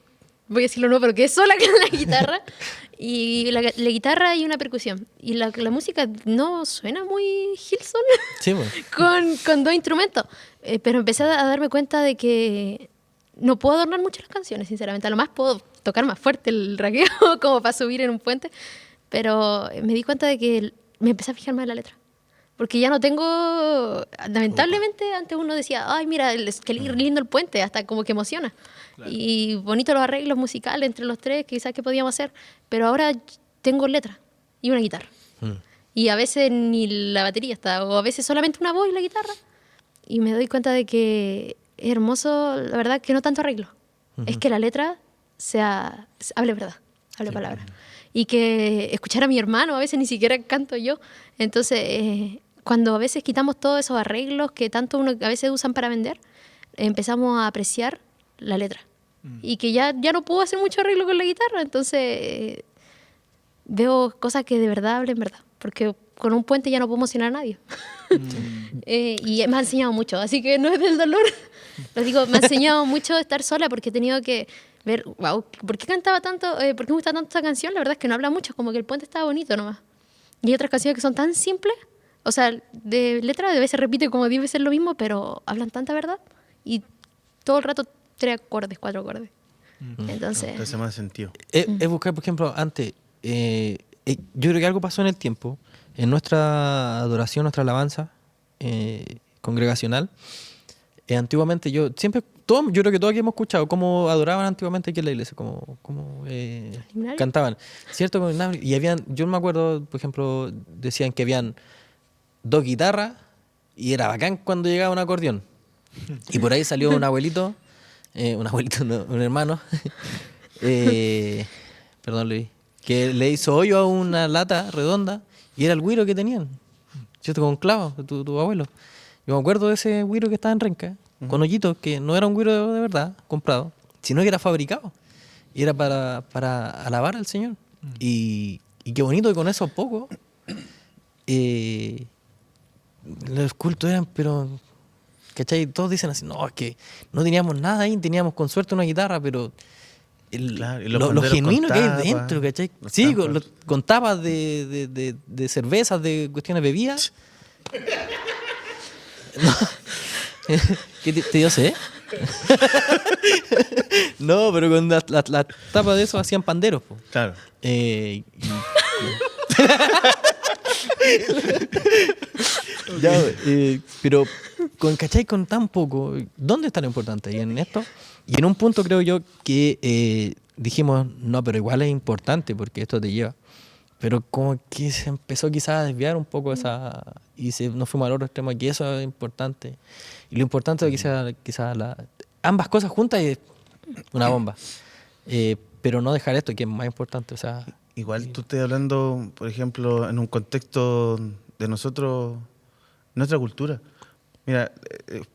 voy a decirlo no, pero quedé sola con la guitarra. Y la guitarra y una percusión. Y la música no suena muy Hilson Sí, pues. con dos instrumentos. Pero empecé a darme cuenta de que no puedo adornar mucho las canciones, sinceramente. A lo más puedo tocar más fuerte el raqueo como para subir en un puente. Pero me di cuenta de que me empecé a fijar más en la letra. Porque ya no tengo... Lamentablemente antes uno decía, ay, mira, qué lindo el puente, hasta como que emociona. Claro. Y bonitos los arreglos musicales entre los tres, quizás que podíamos hacer. Pero ahora tengo letra y una guitarra. Y a veces ni la batería está, o a veces solamente una voz y la guitarra. Y me doy cuenta de que es hermoso, la verdad, que no tanto arreglo. Es que la letra hable verdad, hable palabra. Y que escuchar a mi hermano, a veces ni siquiera canto yo. Entonces, cuando a veces quitamos todos esos arreglos que tanto uno a veces usan para vender, empezamos a apreciar la letra. Y que ya no puedo hacer mucho arreglo con la guitarra, entonces veo cosas que de verdad hablen verdad. Porque con un puente ya no puedo emocionar a nadie. Y me ha enseñado mucho, así que no es del dolor. Lo digo, me ha enseñado mucho estar sola porque he tenido que ver, wow, ¿por qué cantaba tanto? ¿Por qué me gusta tanto esta canción? La verdad es que no habla mucho, como que el puente estaba bonito nomás. Y hay otras canciones que son tan simples, o sea, de letra de veces repite como 10 veces lo mismo, pero hablan tanta verdad. Y todo el rato 3 acordes, 4 acordes. Entonces hace más sentido. Es buscar, por ejemplo, antes, yo creo que algo pasó en el tiempo, en nuestra adoración, nuestra alabanza congregacional. Antiguamente yo creo que todos aquí hemos escuchado cómo adoraban antiguamente aquí en la iglesia, cómo cantaban, ¿cierto? Y yo me acuerdo, por ejemplo, decían que habían 2 guitarras y era bacán cuando llegaba un acordeón. Y por ahí salió un abuelito, un hermano, perdón Luis, que le hizo hoyo a una lata redonda y era el güiro que tenían, ¿cierto? Con clavos, tu abuelo. Yo me acuerdo de ese güiro que estaba en Renca, con hoyitos, que no era un güiro de verdad, comprado, sino que era fabricado. Y era para alabar al Señor. Y qué bonito que con eso poco los cultos eran, pero, ¿cachai? Todos dicen así, no, es que no teníamos nada ahí, teníamos con suerte una guitarra, pero lo genuino que hay dentro, ¿cachai? Sí, con tapas de cervezas, de cuestiones bebidas. No. ¿Qué te dio sed? No, pero con las tapas de eso hacían panderos, po. Claro. Pero ¿cachai? Con tan poco, ¿dónde está lo importante? Y en esto, y en un punto creo yo que dijimos, no, pero igual es importante porque esto te lleva. Pero como que se empezó quizás a desviar un poco y nos fuimos al otro extremo, que eso es importante. Y lo importante es que quizás ambas cosas juntas es una bomba. Pero no dejar esto, que es más importante. O sea, igual tú estás hablando, por ejemplo, en un contexto de nosotros, nuestra cultura. Mira,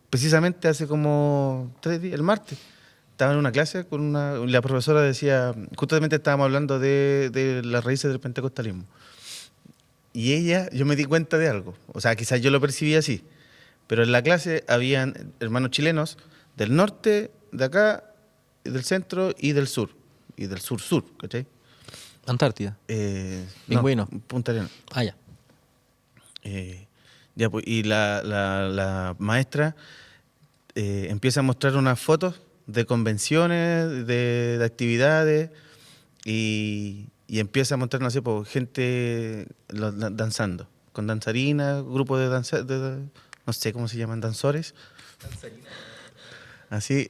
precisamente hace como 3 días, el martes, estaba en una clase con la profesora decía, justamente estábamos hablando de las raíces del pentecostalismo. Y yo me di cuenta de algo, o sea, quizás yo lo percibí así, pero en la clase habían hermanos chilenos del norte, de acá, del centro y del sur sur, ¿cachai? Antártida. No, Punta Arenas. Ah, ya. Ya, pues, y la maestra empieza a mostrar unas fotos de convenciones, de actividades, y empieza a mostrar, no sé, pues, gente danzando, con danzarinas, grupos de danza, no sé cómo se llaman, danzores. Así,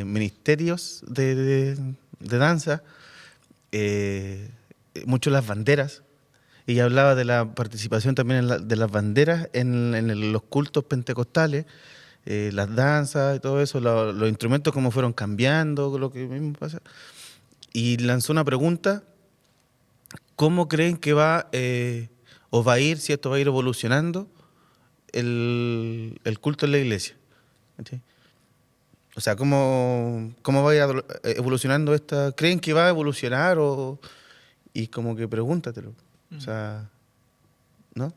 ministerios de danza, mucho las banderas. Ella hablaba de la participación también de las banderas en los cultos pentecostales, las danzas y todo eso, los instrumentos cómo fueron cambiando, lo que mismo pasa. Y lanzó una pregunta ¿cómo creen que va o va a ir, si esto va a ir evolucionando el culto en la iglesia? ¿Cachai? O sea, ¿cómo va a ir evolucionando esta? ¿Creen que va a evolucionar o...? Y como que pregúntatelo. O sea, ¿no?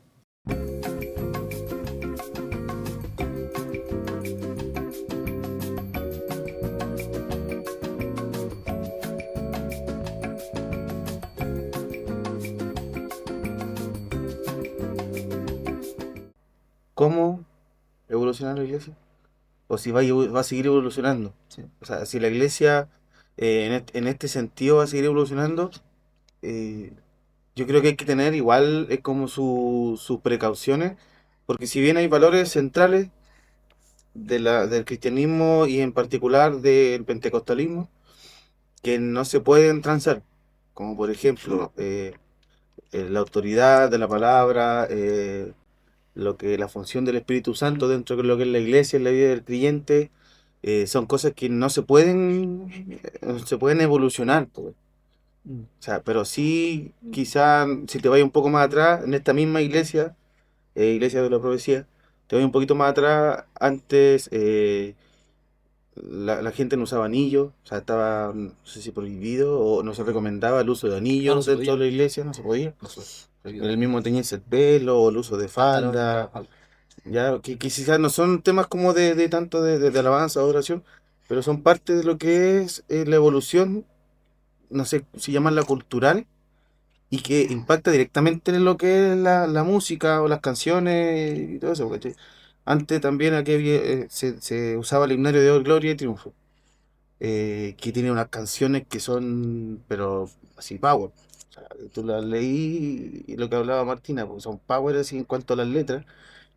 ¿Cómo evoluciona la iglesia? O si va a seguir evolucionando. ¿Sí? O sea, si la iglesia en este sentido va a seguir evolucionando, eh, yo creo que hay que tener igual como sus precauciones, porque si bien hay valores centrales del cristianismo y en particular del pentecostalismo que no se pueden transar, como por ejemplo la autoridad de la palabra, la función del Espíritu Santo dentro de lo que es la iglesia, en la vida del creyente, son cosas que no se pueden evolucionar, pues. O sea, pero sí, quizá si te vayas un poco más atrás, en esta misma iglesia, Iglesia de la Profecía, te voy un poquito más atrás, antes la gente no usaba anillos, o sea, estaba, no sé si prohibido o no se recomendaba el uso de No, anillos no se dentro podía. de la iglesia, no se podía. No sé. El mismo teñirse el pelo, o el uso de falda, ya, que quizás no son temas como de tanto de alabanza o adoración, pero son parte de lo que es la evolución, no sé si llamarla cultural, y que impacta directamente en lo que es la música o las canciones y todo eso, ¿cachai? Antes también aquí se usaba el himnario de Hoy, Gloria y Triunfo, que tiene unas canciones que son, pero así, power. O sea, tú las leí y lo que hablaba Martina, porque son power así en cuanto a las letras,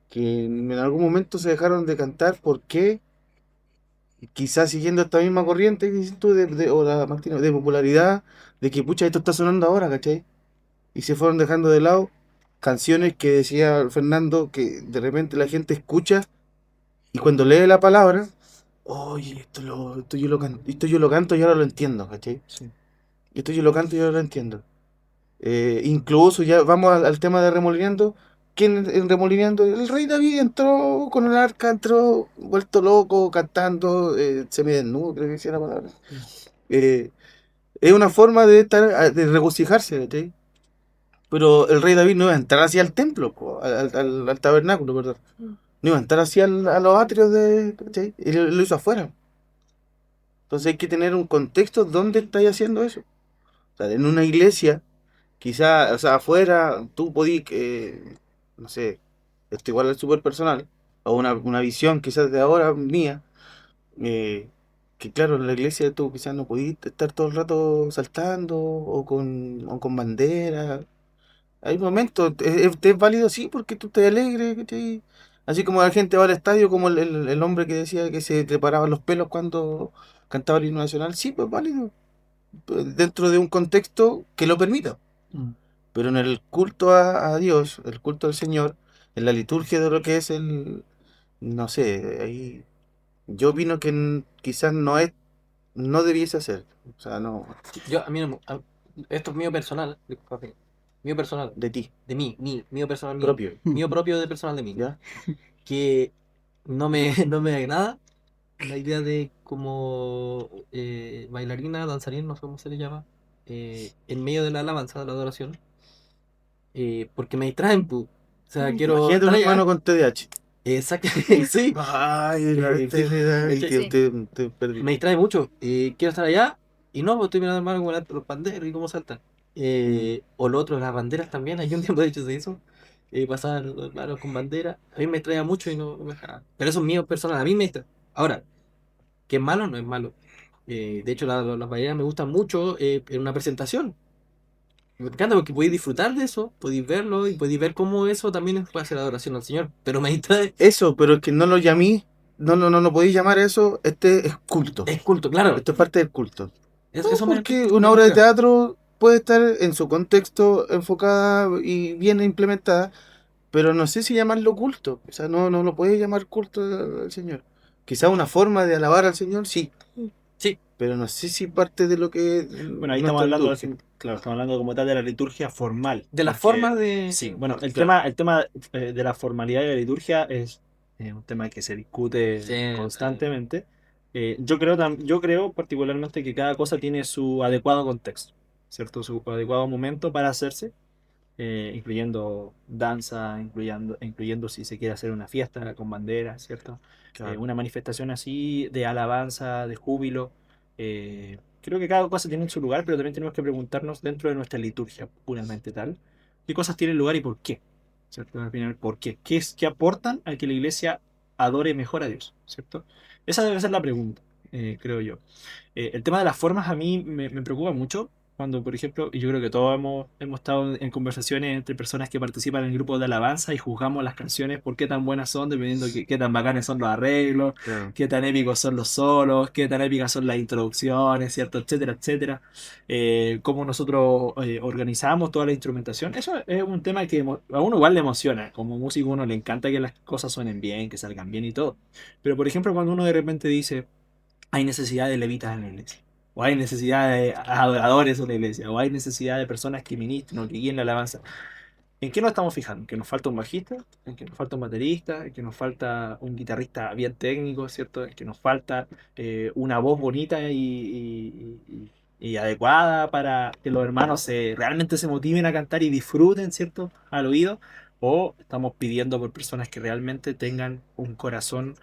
que en algún momento se dejaron de cantar porque quizás siguiendo esta misma corriente que dices tú, o la Martina, de popularidad, de que pucha, esto está sonando ahora, ¿cachai? Y se fueron dejando de lado canciones que decía Fernando que de repente la gente escucha y cuando lee la palabra, oye, esto yo lo canto y ahora lo entiendo, ¿cachai? Sí. Esto yo lo canto y ahora lo entiendo. Incluso ya vamos al tema de Remolineando. ¿Quién en Remolineando? El rey David entró con el arca, entró vuelto loco, cantando, semidesnudo, creo que decía la palabra. Eh, es una forma de estar, de regocijarse, ¿cachai? Pero el rey David no iba a entrar hacia el templo, po, al tabernáculo, perdón. No iba a entrar hacia a los atrios ¿cachai? Y lo hizo afuera. Entonces hay que tener un contexto donde estáis haciendo eso. O sea, en una iglesia, quizá, o sea, afuera, tú podías, no sé, esto igual es súper personal, o una visión quizás de ahora mía, eh, que claro, en la iglesia tú quizás no podías estar todo el rato saltando o con bandera. Hay momentos, es válido, sí, porque tú te alegres, ¿cachai? Así como la gente va al estadio, como el hombre que decía que se preparaba los pelos cuando cantaba el himno nacional, sí, pues válido, dentro de un contexto que lo permita. Pero en el culto a Dios, el culto al Señor, en la liturgia de lo que es no sé, ahí yo opino que quizás no debiese hacer, o sea, no, Yo, a mí, esto es mío personal, disculpa, mío personal, de ti, de mí, mío personal, propio, mío propio de personal de mí, ¿ya? que no me agrada la idea de como bailarina, danzarín, no sé cómo se le llama, en medio de la alabanza, de la adoración, porque me distraen, pu. O sea, quiero Imagínate estar un hermano allá. con TDAH. Exacto, sí. Ay, ¿Cachai? te perdí. Me distrae mucho. Quiero estar allá y no, pues estoy mirando hermano como los banderos y cómo saltan. O lo otro, las banderas también. Hay un tiempo de hecho se hizo. Pasaban los hermanos con bandera. A mí me distraía mucho y no me dejaba. Pero eso es mío personal. A mí me distrae. Ahora, que es malo, no es malo. De hecho, las banderas me gustan mucho en una presentación. Me encanta porque podéis disfrutar de eso, podéis verlo y podéis ver cómo eso también puede hacer adoración al Señor. Pero me distrae. Eso, pero es que no lo llamé, no podéis llamar eso, este es culto. Es culto, claro. Esto es parte del culto. No, Eso porque una obra de teatro puede estar en su contexto enfocada y bien implementada, pero no sé si llamarlo culto. O sea, no lo puedes llamar culto al Señor. Quizá una forma de alabar al Señor, sí. Sí. pero no sé si parte de lo que... Bueno, ahí estamos hablando, claro, estamos hablando como tal de la liturgia formal. De las Porque- formas de... Sí, bueno, Claro. el tema de la formalidad de la liturgia es un tema que se discute Sí, constantemente. Yo creo particularmente que cada cosa tiene su adecuado contexto, ¿cierto? Su adecuado momento para hacerse, incluyendo danza, incluyendo si se quiere hacer una fiesta con banderas, ¿cierto? Claro. Una manifestación así de alabanza, de júbilo. Creo que cada cosa tiene su lugar, pero también tenemos que preguntarnos dentro de nuestra liturgia puramente tal, qué cosas tienen lugar y por qué, ¿cierto? Al final, ¿por qué? ¿Qué aportan a que la iglesia adore mejor a Dios, ¿cierto? Esa debe ser la pregunta, creo yo. El tema de las formas a mí me preocupa mucho cuando, por ejemplo, y yo creo que todos hemos estado en conversaciones entre personas que participan en grupos de alabanza y juzgamos las canciones por qué tan buenas son, dependiendo de qué tan bacanes son los arreglos, Claro. qué tan épicos son los solos, qué tan épicas son las introducciones, ¿cierto? Etcétera, etcétera. Cómo nosotros organizamos toda la instrumentación. Eso es un tema que a uno igual le emociona. Como músico, a uno le encanta que las cosas suenen bien, que salgan bien y todo. Pero, por ejemplo, cuando uno de repente dice hay necesidad de levitas en la iglesia, o hay necesidad de adoradores en la iglesia, o hay necesidad de personas que ministren o que guíen la alabanza. ¿En qué nos estamos fijando? ¿En que nos falta un bajista? ¿En que nos falta un baterista? ¿En que nos falta un guitarrista bien técnico, ¿cierto? ¿En que nos falta una voz bonita y adecuada para que los hermanos realmente se motiven a cantar y disfruten, ¿cierto? Al oído. ¿O estamos pidiendo por personas que realmente tengan un corazón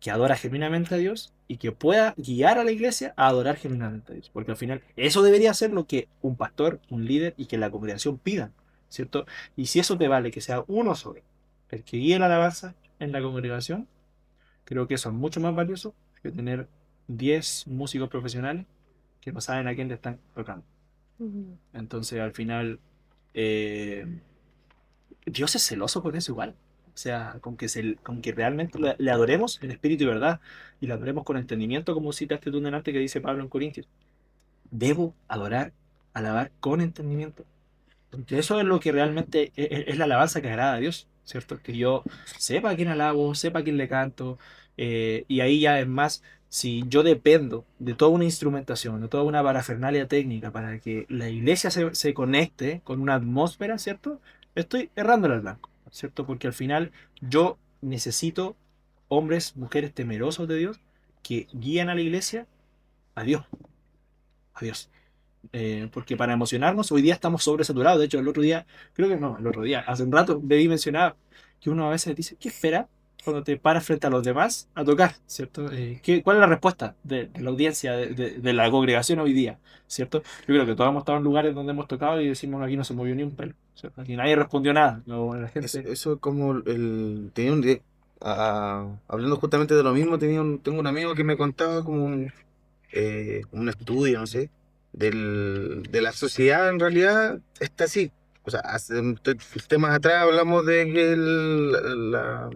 que adora genuinamente a Dios y que pueda guiar a la iglesia a adorar genuinamente a Dios? Porque al final eso debería ser lo que un pastor, un líder y que la congregación pidan, ¿cierto? Y si eso te vale que sea uno solo el que guíe la alabanza en la congregación, creo que eso es mucho más valioso que tener 10 músicos profesionales que no saben a quién le están tocando. Entonces, al final, eh, Dios es celoso por eso igual. O sea, con que realmente le adoremos en espíritu y verdad, y le adoremos con entendimiento, como citaste tú delante que dice Pablo en Corintios. Debo adorar, alabar con entendimiento. Porque eso es lo que realmente es la alabanza que agrada a Dios, ¿cierto? Que yo sepa a quién alabo, sepa a quién le canto, y ahí ya es más, si yo dependo de toda una instrumentación, de toda una parafernalia técnica para que la iglesia se conecte con una atmósfera, ¿cierto? Estoy errando al blanco, ¿cierto? Porque al final yo necesito hombres, mujeres temerosos de Dios que guían a la iglesia a Dios, a Dios. Porque para emocionarnos, hoy día estamos sobresaturados. De hecho, el otro día, creo que no, el otro día, hace un rato, debí mencionar que uno a veces dice, ¿qué espera cuando te paras frente a los demás a tocar? ¿Cierto? ¿Cuál es la respuesta de la audiencia, de la congregación hoy día? ¿Cierto? Yo creo que todos hemos estado en lugares donde hemos tocado y decimos, aquí no se movió ni un pelo, ¿cierto? Aquí nadie respondió nada. No, la gente... Eso es como el... Tenía hablando justamente de lo mismo, tengo un amigo que me contaba como un estudio, no sé, de la sociedad en realidad está así. O sea, hace temas atrás hablamos de que la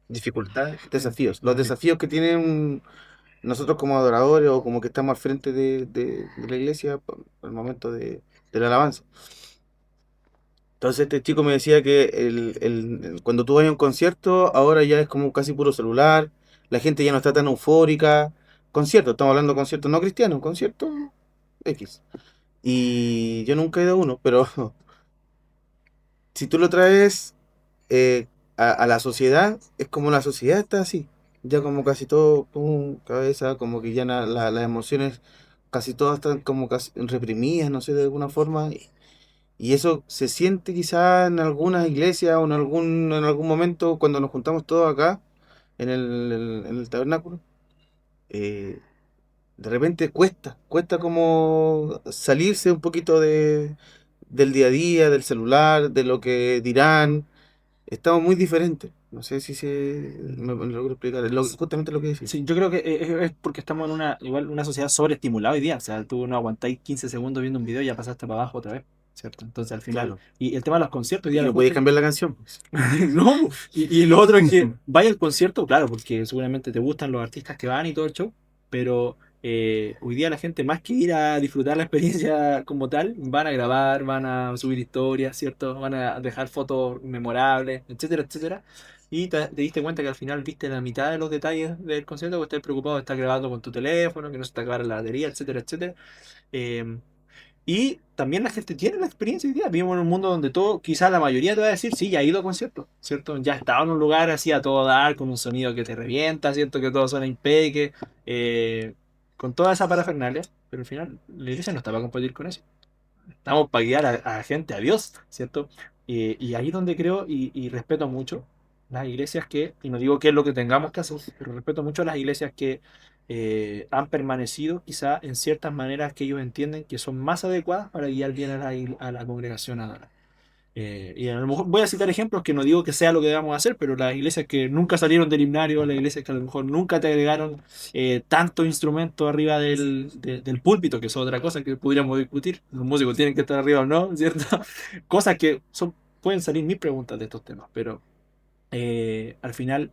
dificultades, desafíos, los desafíos que tienen nosotros como adoradores o como que estamos al frente de la iglesia por el momento de la alabanza. Entonces este chico me decía que cuando tú vas a un concierto, ahora ya es como casi puro celular, la gente ya no está tan eufórica. Concierto, estamos hablando de conciertos no cristianos, conciertos X. Y yo nunca he ido a uno, pero si tú lo traes a la sociedad, es como la sociedad está así. Ya como casi todo, pum, cabeza, como que ya las emociones casi todas están como casi reprimidas, no sé, de alguna forma. Y eso se siente quizá en algunas iglesias o en algún momento cuando nos juntamos todos acá en el tabernáculo. eh, de repente cuesta como salirse un poquito del día a día, del celular, de lo que dirán. Estamos muy diferentes. No sé si me logro explicar. Es justamente lo que decís. Sí, yo creo que es porque estamos en igual una sociedad sobreestimulada hoy día. O sea, tú no aguantáis 15 segundos viendo un video y ya pasaste para abajo otra vez, ¿cierto? Entonces al final, Claro. y el tema de los conciertos, hoy Y día la no podéis gente... cambiar la canción. No, y lo otro es que vaya al concierto, claro, porque seguramente te gustan los artistas que van y todo el show, pero hoy día la gente más que ir a disfrutar la experiencia como tal, van a grabar, van a subir historias, ¿cierto? Van a dejar fotos memorables, etcétera, etcétera. y te diste cuenta que al final viste la mitad de los detalles del concierto, porque estás preocupado de estar grabando con tu teléfono, que no se te acabe la batería, etcétera, etcétera. Eh, y también la gente tiene la experiencia hoy día. Vivimos en un mundo donde todo, quizás la mayoría te va a decir, sí, ya he ido a conciertos, ¿cierto? Ya he estado en un lugar así a todo dar, con un sonido que te revienta, ¿cierto? Que todo suena impeque, con toda esa parafernalia, pero al final la iglesia no está para competir con eso. Estamos para guiar a gente, a Dios, ¿cierto? Y ahí es donde creo y respeto mucho las iglesias que, y no digo que es lo que tengamos que hacer, pero respeto mucho a las iglesias que han permanecido quizá en ciertas maneras que ellos entienden que son más adecuadas para guiar bien a la congregación a adorar. Y a lo mejor voy a citar ejemplos que no digo que sea lo que debamos hacer, pero las iglesias que nunca salieron del himnario, las iglesias que a lo mejor nunca te agregaron tanto instrumento arriba del púlpito, que es otra cosa que pudiéramos discutir. Los músicos tienen que estar arriba o no, ¿cierto? Cosas que son, pueden salir mis preguntas de estos temas, pero al final,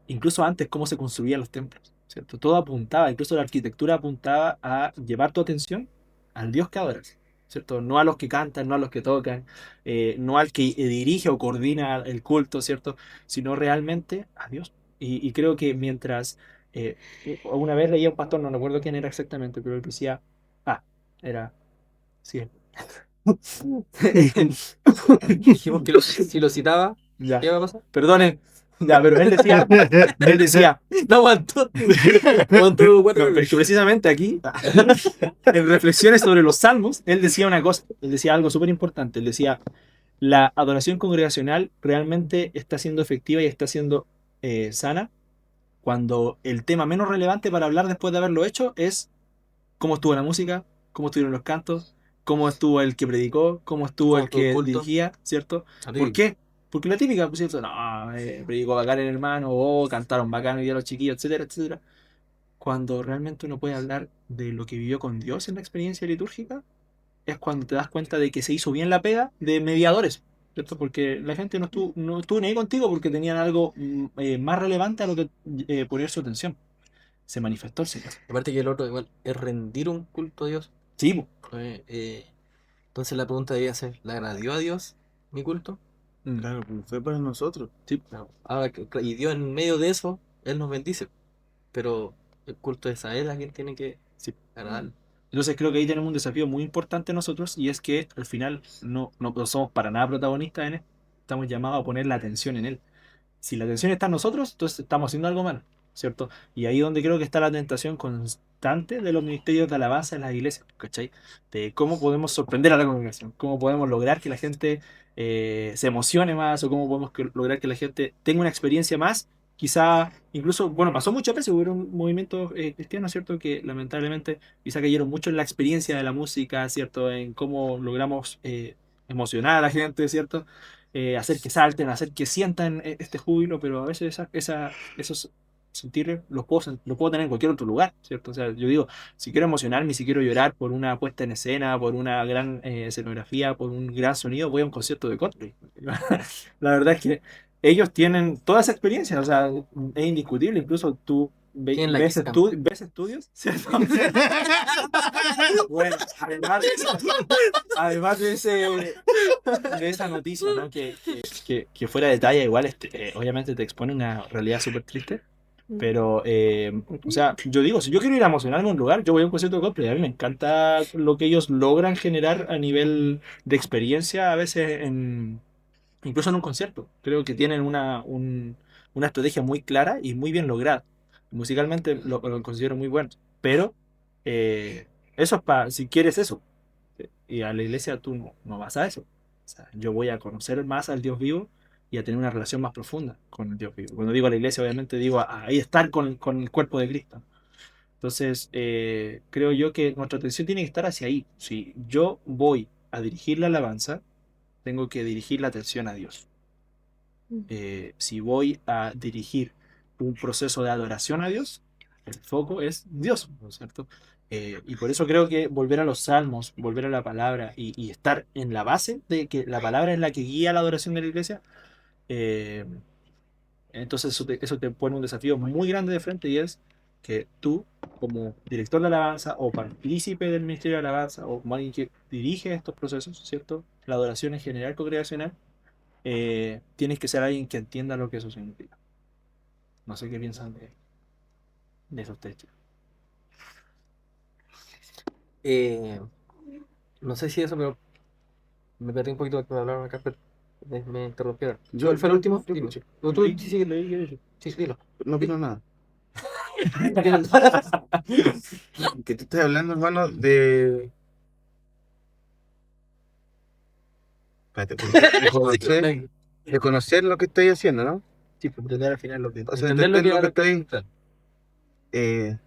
incluso antes, cómo se construían los templos, ¿cierto? Todo apuntaba, incluso la arquitectura apuntaba a llevar tu atención al Dios que adoras, ¿cierto? No a los que cantan, no a los que tocan, no al que dirige o coordina el culto, ¿cierto? Sino realmente a Dios. Y creo que mientras, eh, una vez leía a un pastor, no recuerdo quién era exactamente, pero él decía, era, sí, Dijimos que si lo citaba, ya. ¿qué iba a pasar? Perdonen. Ya, pero él decía, No aguantó. Aguantó 4 no, pero es que precisamente aquí, en reflexiones sobre los salmos, él decía una cosa, él decía algo súper importante, él decía, la adoración congregacional realmente está siendo efectiva y está siendo sana cuando el tema menos relevante para hablar después de haberlo hecho es cómo estuvo la música, cómo estuvieron los cantos, cómo estuvo el que predicó, cómo estuvo el que dirigía, ¿cierto? ¿Por qué? Porque la típica, pues, ¿cierto? No, predicó bacán el hermano, o cantaron bacán y a los chiquillos, etcétera, etcétera. Cuando realmente uno puede hablar de lo que vivió con Dios en la experiencia litúrgica, es cuando te das cuenta de que se hizo bien la pega de mediadores, ¿cierto? Porque la gente no estuvo ni ahí contigo porque tenían algo más relevante a lo que poner su atención. Se manifestó el Señor. Aparte que el otro igual es rendir un culto a Dios. Sí, po. Entonces la pregunta debía ser, ¿le agradó a Dios mi culto? Claro, pues fue para nosotros. Sí. Claro. Ahora, y Dios en medio de eso, Él nos bendice. Pero el culto es a Él a quien tiene que agradarle. Entonces creo que ahí tenemos un desafío muy importante nosotros y es que al final no somos para nada protagonistas en él. Estamos llamados a poner la atención en él. Si la atención está en nosotros, entonces estamos haciendo algo mal, ¿cierto? Y ahí donde creo que está la tentación constante de los ministerios de alabanza en las iglesias, ¿cachai? De cómo podemos sorprender a la congregación, cómo podemos lograr que la gente se emocione más o cómo podemos lograr que la gente tenga una experiencia más. Quizá, incluso, bueno, pasó muchas veces, hubo un movimiento cristiano, ¿cierto? Que lamentablemente quizá cayeron mucho en la experiencia de la música, ¿cierto? En cómo logramos emocionar a la gente, ¿cierto? Hacer que salten, hacer que sientan este júbilo, pero a veces esos sentires los puedo tener en cualquier otro lugar, ¿cierto? O sea, yo digo, si quiero emocionarme, si quiero llorar por una puesta en escena, por una gran escenografía, por un gran sonido, voy a un concierto de Coldplay. La verdad es que ellos tienen toda esa experiencia, o sea, es indiscutible, incluso tú ves estudios, ¿cierto? Bueno, además de esa noticia, ¿no? Que fuera de talla, igual obviamente te expone una realidad súper triste. Pero, o sea, yo digo, si yo quiero ir a emocionarme en un lugar, yo voy a un concierto de Coldplay. A mí me encanta lo que ellos logran generar a nivel de experiencia, a veces incluso en un concierto. Creo que tienen una estrategia muy clara y muy bien lograda. Musicalmente lo considero muy bueno. Pero eso es para, si quieres eso. Y a la iglesia tú no vas a eso. O sea, yo voy a conocer más al Dios vivo y a tener una relación más profunda con el Dios vivo. Cuando digo a la iglesia, obviamente digo a ahí estar con el cuerpo de Cristo. Entonces, creo yo que nuestra atención tiene que estar hacia ahí. Si yo voy a dirigir la alabanza, tengo que dirigir la atención a Dios. Si voy a dirigir un proceso de adoración a Dios, el foco es Dios, ¿no es cierto? Y por eso creo que volver a los salmos, volver a la palabra y estar en la base de que la palabra es la que guía la adoración de la iglesia, eh, entonces eso te pone un desafío muy grande de frente y es que tú, como director de alabanza o partícipe del ministerio de alabanza o como alguien que dirige estos procesos, ¿cierto? La adoración en general congregacional, tienes que ser alguien que entienda lo que eso significa. No sé qué piensan de esos tres chicos. Eh, no sé si eso, pero me perdí un poquito cuando hablaron acá, pero me interrumpieron. ¿Cuál fue el último? Yo Dilo. escuché. O tú, sí, sí, sí, dilo. No opino nada. Que tú estás hablando, hermano, de... Espérate, de conocer lo que estoy haciendo, ¿no? Sí, pues entender al final lo que... O sea, Entender lo entender lo que que estoy... eh,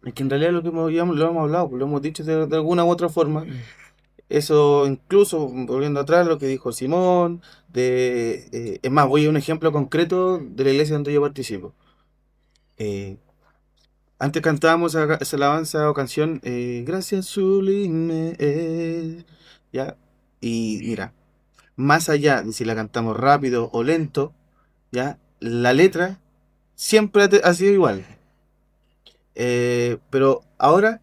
es que en realidad lo hemos hablado, pues, lo hemos dicho de alguna u otra forma. Eso incluso, volviendo atrás, lo que dijo Simón, es más, voy a un ejemplo concreto de la iglesia donde yo participo. Eh, Antes cantábamos esa alabanza o canción, Gracias sublime es, ¿ya? Y mira, más allá de si la cantamos rápido o lento, ¿ya? La letra siempre ha sido igual. Pero ahora,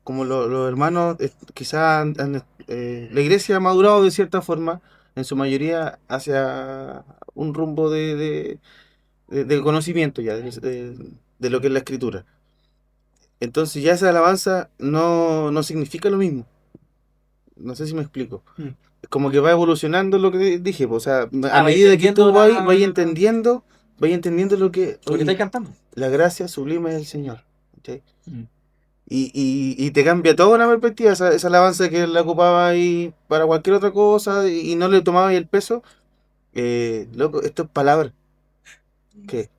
como los hermanos quizás la iglesia ha madurado de cierta forma, en su mayoría hacia un rumbo de conocimiento ya, de lo que es la escritura. Entonces ya esa alabanza no significa lo mismo. No sé si me explico. Mm. Es como que va evolucionando lo que dije, pues, o sea, a vais medida que entendiendo tú vas entendiendo lo que, lo que oye, estáis cantando. la gracia sublime del Señor. ¿Cachai? Mm. Y te cambia toda una perspectiva, esa alabanza que la ocupaba ahí para cualquier otra cosa y no le tomaba ahí el peso. Loco, esto es palabra.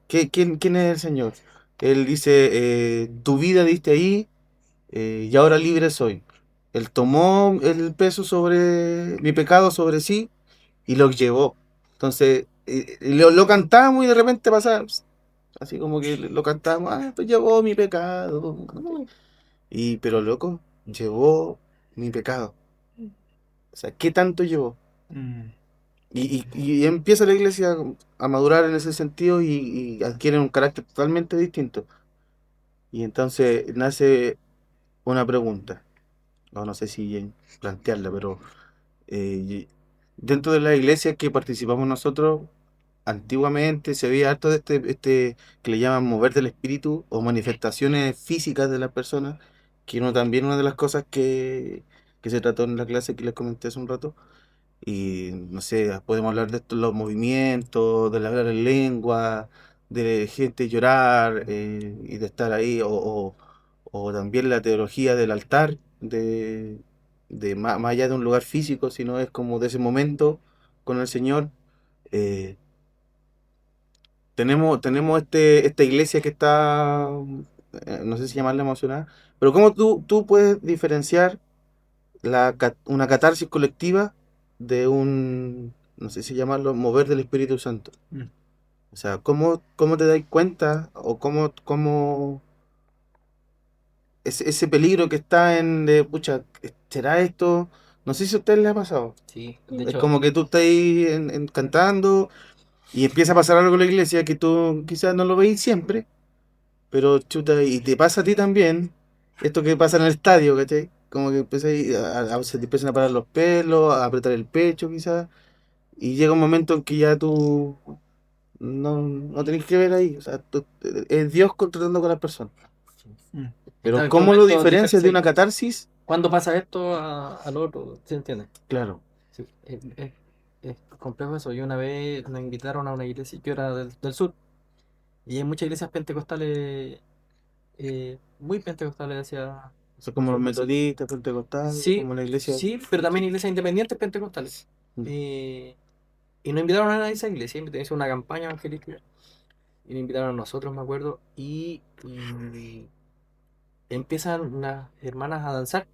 ¿Quién es el Señor? Él dice, tu vida diste ahí y ahora libre soy. Él tomó el peso sobre mi pecado sobre sí y lo llevó. Entonces, lo cantamos y de repente pasa, así como que lo cantamos, pues llevó mi pecado. Pero loco, llevó mi pecado. O sea, ¿qué tanto llevó? Mm. Y empieza la iglesia a madurar en ese sentido y adquiere un carácter totalmente distinto. Y entonces nace una pregunta, no sé si plantearla, pero dentro de la iglesia que participamos nosotros, antiguamente se veía harto de este que le llaman mover del espíritu o manifestaciones físicas de las personas, que también una de las cosas que se trató en la clase que les comenté hace un rato. Y no sé, podemos hablar de estos, los movimientos, de hablar en lengua, de gente llorar y de estar ahí, o también la teología del altar, más allá de un lugar físico, sino es como de ese momento con el Señor. Eh, tenemos esta iglesia que está, no sé si llamarla emocionada, pero ¿cómo tú puedes diferenciar una catarsis colectiva de no sé si llamarlo, mover del Espíritu Santo? Mm. O sea, ¿cómo te das cuenta o cómo ese peligro que está pucha, ¿será esto? No sé si a ustedes les ha pasado. Sí, de Es hecho, como que tú estás ahí cantando y empieza a pasar algo en la iglesia que tú quizás no lo veis siempre, pero chuta, y te pasa a ti también, esto que pasa en el estadio, ¿cachai? Como que se te empiezan a parar los pelos, a apretar el pecho quizás, y llega un momento en que ya tú no tenés que ver ahí, o sea, es Dios tratando con las personas. Mm. Pero ¿en qué ¿cómo lo momento diferencias de diferenciáis una catarsis? cuándo pasa esto al otro? ¿Se entiende? Claro. Sí, es complejo eso. Yo una vez nos invitaron a una iglesia, yo era del sur, y hay muchas iglesias pentecostales, muy pentecostales hacia... O sea, como los metodistas, pentecostales, Sí, como la iglesia. sí, pero también iglesias independientes pentecostales. Mm. Y nos invitaron a esa iglesia, hizo una campaña evangelística, y nos invitaron a nosotros, me acuerdo, y empiezan unas hermanas a danzar,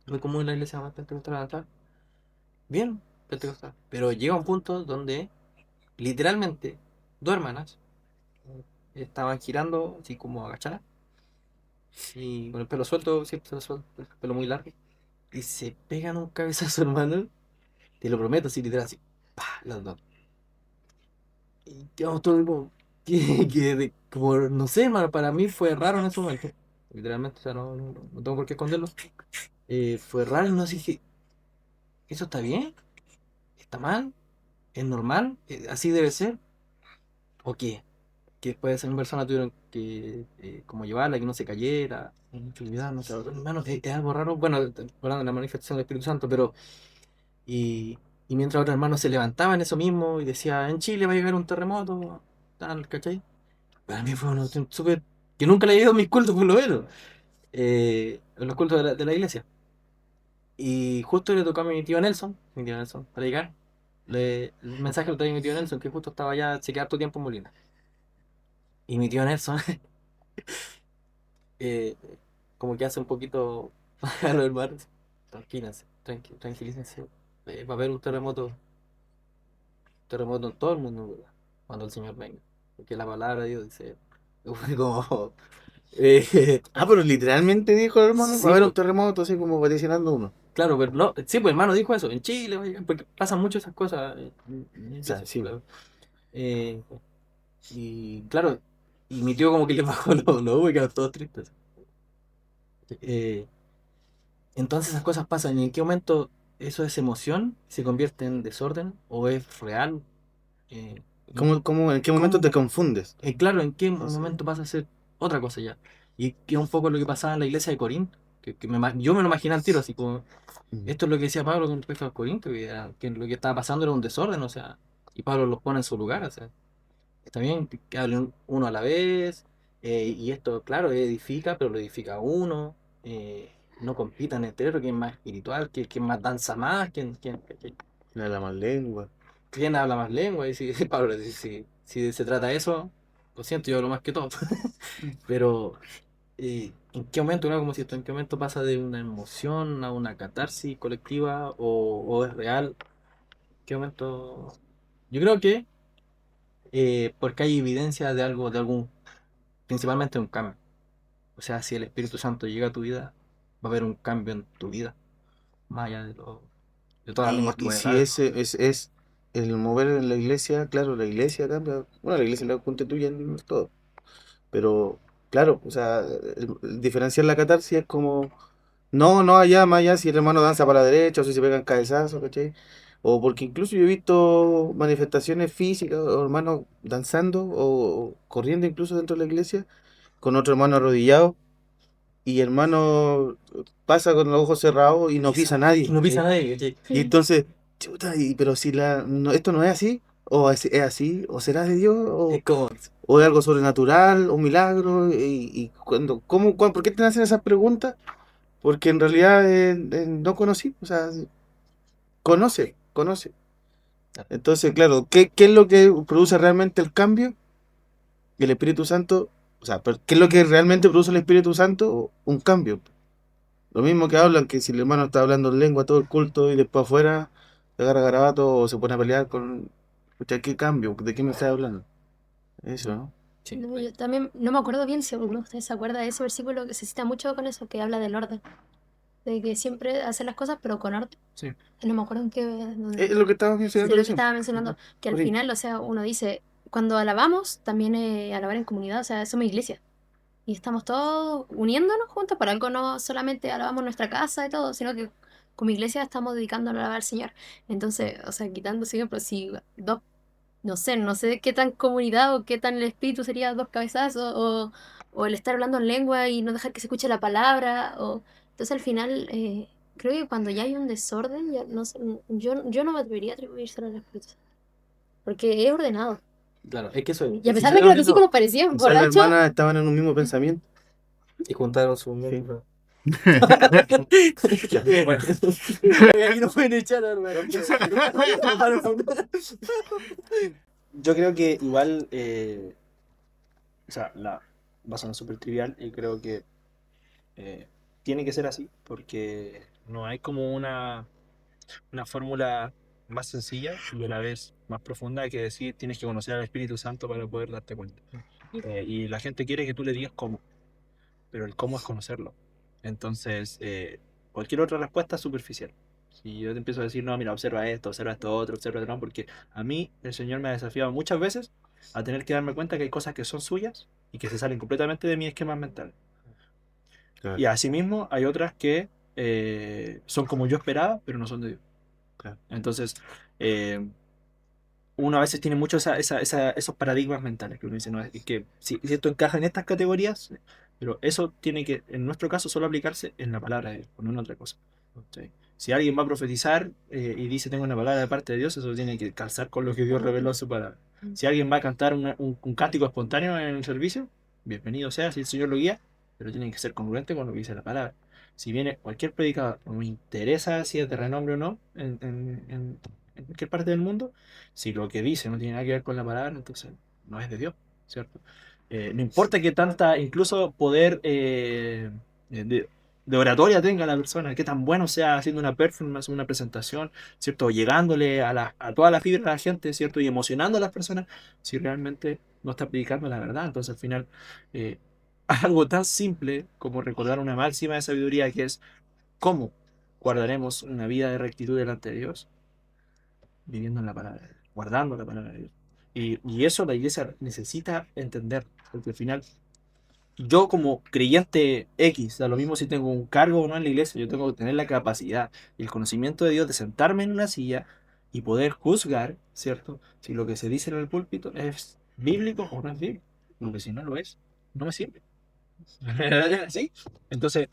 muy común en la iglesia más pentecostal a danzar, bien pentecostal, pero llega un punto donde literalmente dos hermanas estaban girando así como agachadas y con el pelo suelto, sí, el pelo muy largo, y se pegan un cabezazo, hermano, te lo prometo, así literal, así, ¡pah! Las dos. Y quedamos todos como, como, no sé, hermano, para mí fue raro en ese momento, literalmente, o sea, no tengo por qué esconderlo. Fue raro, no sé si eso está bien, está mal, ¿Es normal? ¿Así debe ser? ¿O qué? Que después de esa persona tuvieron que como llevarla, que no se cayera, mucho cuidado, no sé, hermano, es algo raro, bueno, hablando de la manifestación del Espíritu Santo, pero y, y mientras otros hermanos se levantaban eso mismo y decía, en Chile va a llegar un terremoto, tal, ¿cachai? Para mí fue una cuestión súper, que nunca le he ido a mis cultos por lo menos, en los cultos de la iglesia. Y justo le tocó a mi tío Nelson, para llegar. El mensaje lo traía mi tío Nelson, que justo estaba allá, se quedó harto tiempo en Molina. Y mi tío Nelson eh, como que hace un poquito a los hermanos. Tranquílense, tranquilícense. Va a haber un terremoto en todo el mundo, ¿verdad? Cuando el Señor venga. Porque la palabra de Dios dice, fue como, Pero literalmente dijo el hermano, sí, va a haber un pues, terremoto, así como vaticinando uno. claro, pero no, sí, pues hermano dijo eso, en Chile, oigan, porque pasan mucho esas cosas. O sea, sí. Claro. Eh, y claro, y mi tío como que le bajó los ojos y quedaron todos tristes. Eh, Entonces esas cosas pasan. ¿Y en qué momento eso es emoción? ¿Se convierte en desorden? ¿O es real? Eh, En qué momento te ¿Cómo? confundes? Claro, ¿en qué No sé. momento pasa a ser otra cosa ya? Y que es un poco lo que pasaba en la iglesia de Corinto. Yo me lo imaginé al tiro, así como, Mm. esto es lo que decía Pablo con respecto a Corinto, que lo que estaba pasando era un desorden, o sea, y Pablo los pone en su lugar, o sea, está bien que hablen uno a la vez, y esto, claro, edifica, pero lo edifica a uno, no compitan entre ellos, quién es más espiritual, quién más danza más, La más lengua. quién habla más lengua, y si, Pablo, si se trata de eso, lo siento, yo hablo más que todo, pero ¿en qué momento, ¿no? Como si esto, en qué momento pasa de una emoción a una catarsis colectiva o es real? ¿En qué momento? Yo creo que porque hay evidencia de algo, de algún, principalmente un cambio. O sea, si el Espíritu Santo llega a tu vida, va a haber un cambio en tu vida, más allá de todas las lenguas que Y puedes si hablar. es el mover en la iglesia, claro, la iglesia cambia. Bueno, la iglesia la constituye en todo. Pero, claro, o sea, el diferenciar la catarsis es como, no allá, más allá, si el hermano danza para la derecha o si se pegan cabezazos, ¿cachai? O porque incluso yo he visto manifestaciones físicas, o hermanos danzando o corriendo incluso dentro de la iglesia, con otro hermano arrodillado, y hermano pasa con los ojos cerrados y no pisa a Y nadie, no pisa a ¿cachai? nadie, ¿cachai? Y entonces, chuta, pero si esto no es así, o es así, o será de Dios, Es como, o es algo sobrenatural, un milagro, y ¿por qué te hacen esas preguntas? Porque en realidad no conocí, o sea, conoce. Entonces, claro, ¿qué es lo que produce realmente el cambio? El Espíritu Santo, o sea, ¿qué es lo que realmente produce el Espíritu Santo? Un cambio. Lo mismo que hablan, que si el hermano está hablando en lengua todo el culto y después afuera se agarra garabato o se pone a pelear con... Pucha, ¿qué cambio? ¿De qué me estás hablando? Eso, ¿no? sí, No, yo también no me acuerdo bien si alguno de ustedes se acuerda de ese versículo que se cita mucho con eso, que habla del orden, de que siempre hacer las cosas pero con orden. sí. No me acuerdo en qué, Es lo que estabas de mencionando lo que recién. estaba mencionando, que al Corín. final, o sea, uno dice, cuando alabamos, también alabar en comunidad, o sea, somos iglesia. Y estamos todos uniéndonos juntos, por algo no solamente alabamos nuestra casa y todo, sino que como iglesia estamos dedicándonos a alabar al Señor. Entonces, o sea, quitando, por ejemplo, si dos, no sé qué tan comunidad o qué tan el espíritu sería dos cabezazos, o el estar hablando en lengua y no dejar que se escuche la palabra, o entonces al final, creo que cuando ya hay un desorden, ya no sé, yo no me debería atribuírselo al espíritu, porque es ordenado. Claro, es que eso es. Y a Si pesar de que hicieron los eso discípulos parecían O sea, las borrachos, hermanas estaban en un mismo pensamiento. y juntaron sus Sí. miembros. Bueno, aquí no pueden echar, hermano. Yo creo que igual, o sea, va a sonar súper trivial y creo que tiene que ser así porque no hay como una fórmula más sencilla y a la vez más profunda que decir tienes que conocer al Espíritu Santo para poder darte cuenta. Y la gente quiere que tú le digas cómo, pero el cómo es conocerlo. Entonces, cualquier otra respuesta es superficial. Si yo te empiezo a decir, no, mira, observa esto otro, observa esto, no, porque a mí el Señor me ha desafiado muchas veces a tener que darme cuenta que hay cosas que son suyas y que se salen completamente de mi esquema mental. Claro, Y asimismo hay otras que son como yo esperaba, pero no son de Dios. claro. Entonces, eh, uno a veces tiene mucho esos paradigmas mentales que uno dice, no, es que si esto encaja en estas categorías, pero eso tiene que, en nuestro caso, solo aplicarse en la palabra de Dios, no en otra cosa. ¿Sí? Si alguien va a profetizar y dice tengo una palabra de parte de Dios, eso tiene que calzar con lo que Dios reveló en su palabra. Si alguien va a cantar un cántico espontáneo en el servicio, bienvenido sea si el Señor lo guía, pero tiene que ser congruente con lo que dice la palabra. Si viene cualquier predicador, no me interesa si es de renombre o no, en cualquier parte del mundo, si lo que dice no tiene nada que ver con la palabra, entonces no es de Dios, ¿cierto? No importa que tanta, incluso poder de, de oratoria tenga la persona, qué tan bueno sea haciendo una performance, una presentación, ¿cierto? Llegándole a toda la fibra de la gente, ¿cierto? Y emocionando a las personas, si realmente no está predicando la verdad. Entonces al final, eh, algo tan simple como recordar una máxima de sabiduría que es cómo guardaremos una vida de rectitud delante de Dios, viviendo en la palabra de Dios, guardando la palabra de Dios. Y eso la iglesia necesita entender, porque al final yo como creyente X, da lo mismo si tengo un cargo o no en la iglesia, yo tengo que tener la capacidad y el conocimiento de Dios de sentarme en una silla y poder juzgar, ¿cierto? Si lo que se dice en el púlpito es bíblico o no es bíblico, porque si no lo es, no me sirve. ¿Sí? Entonces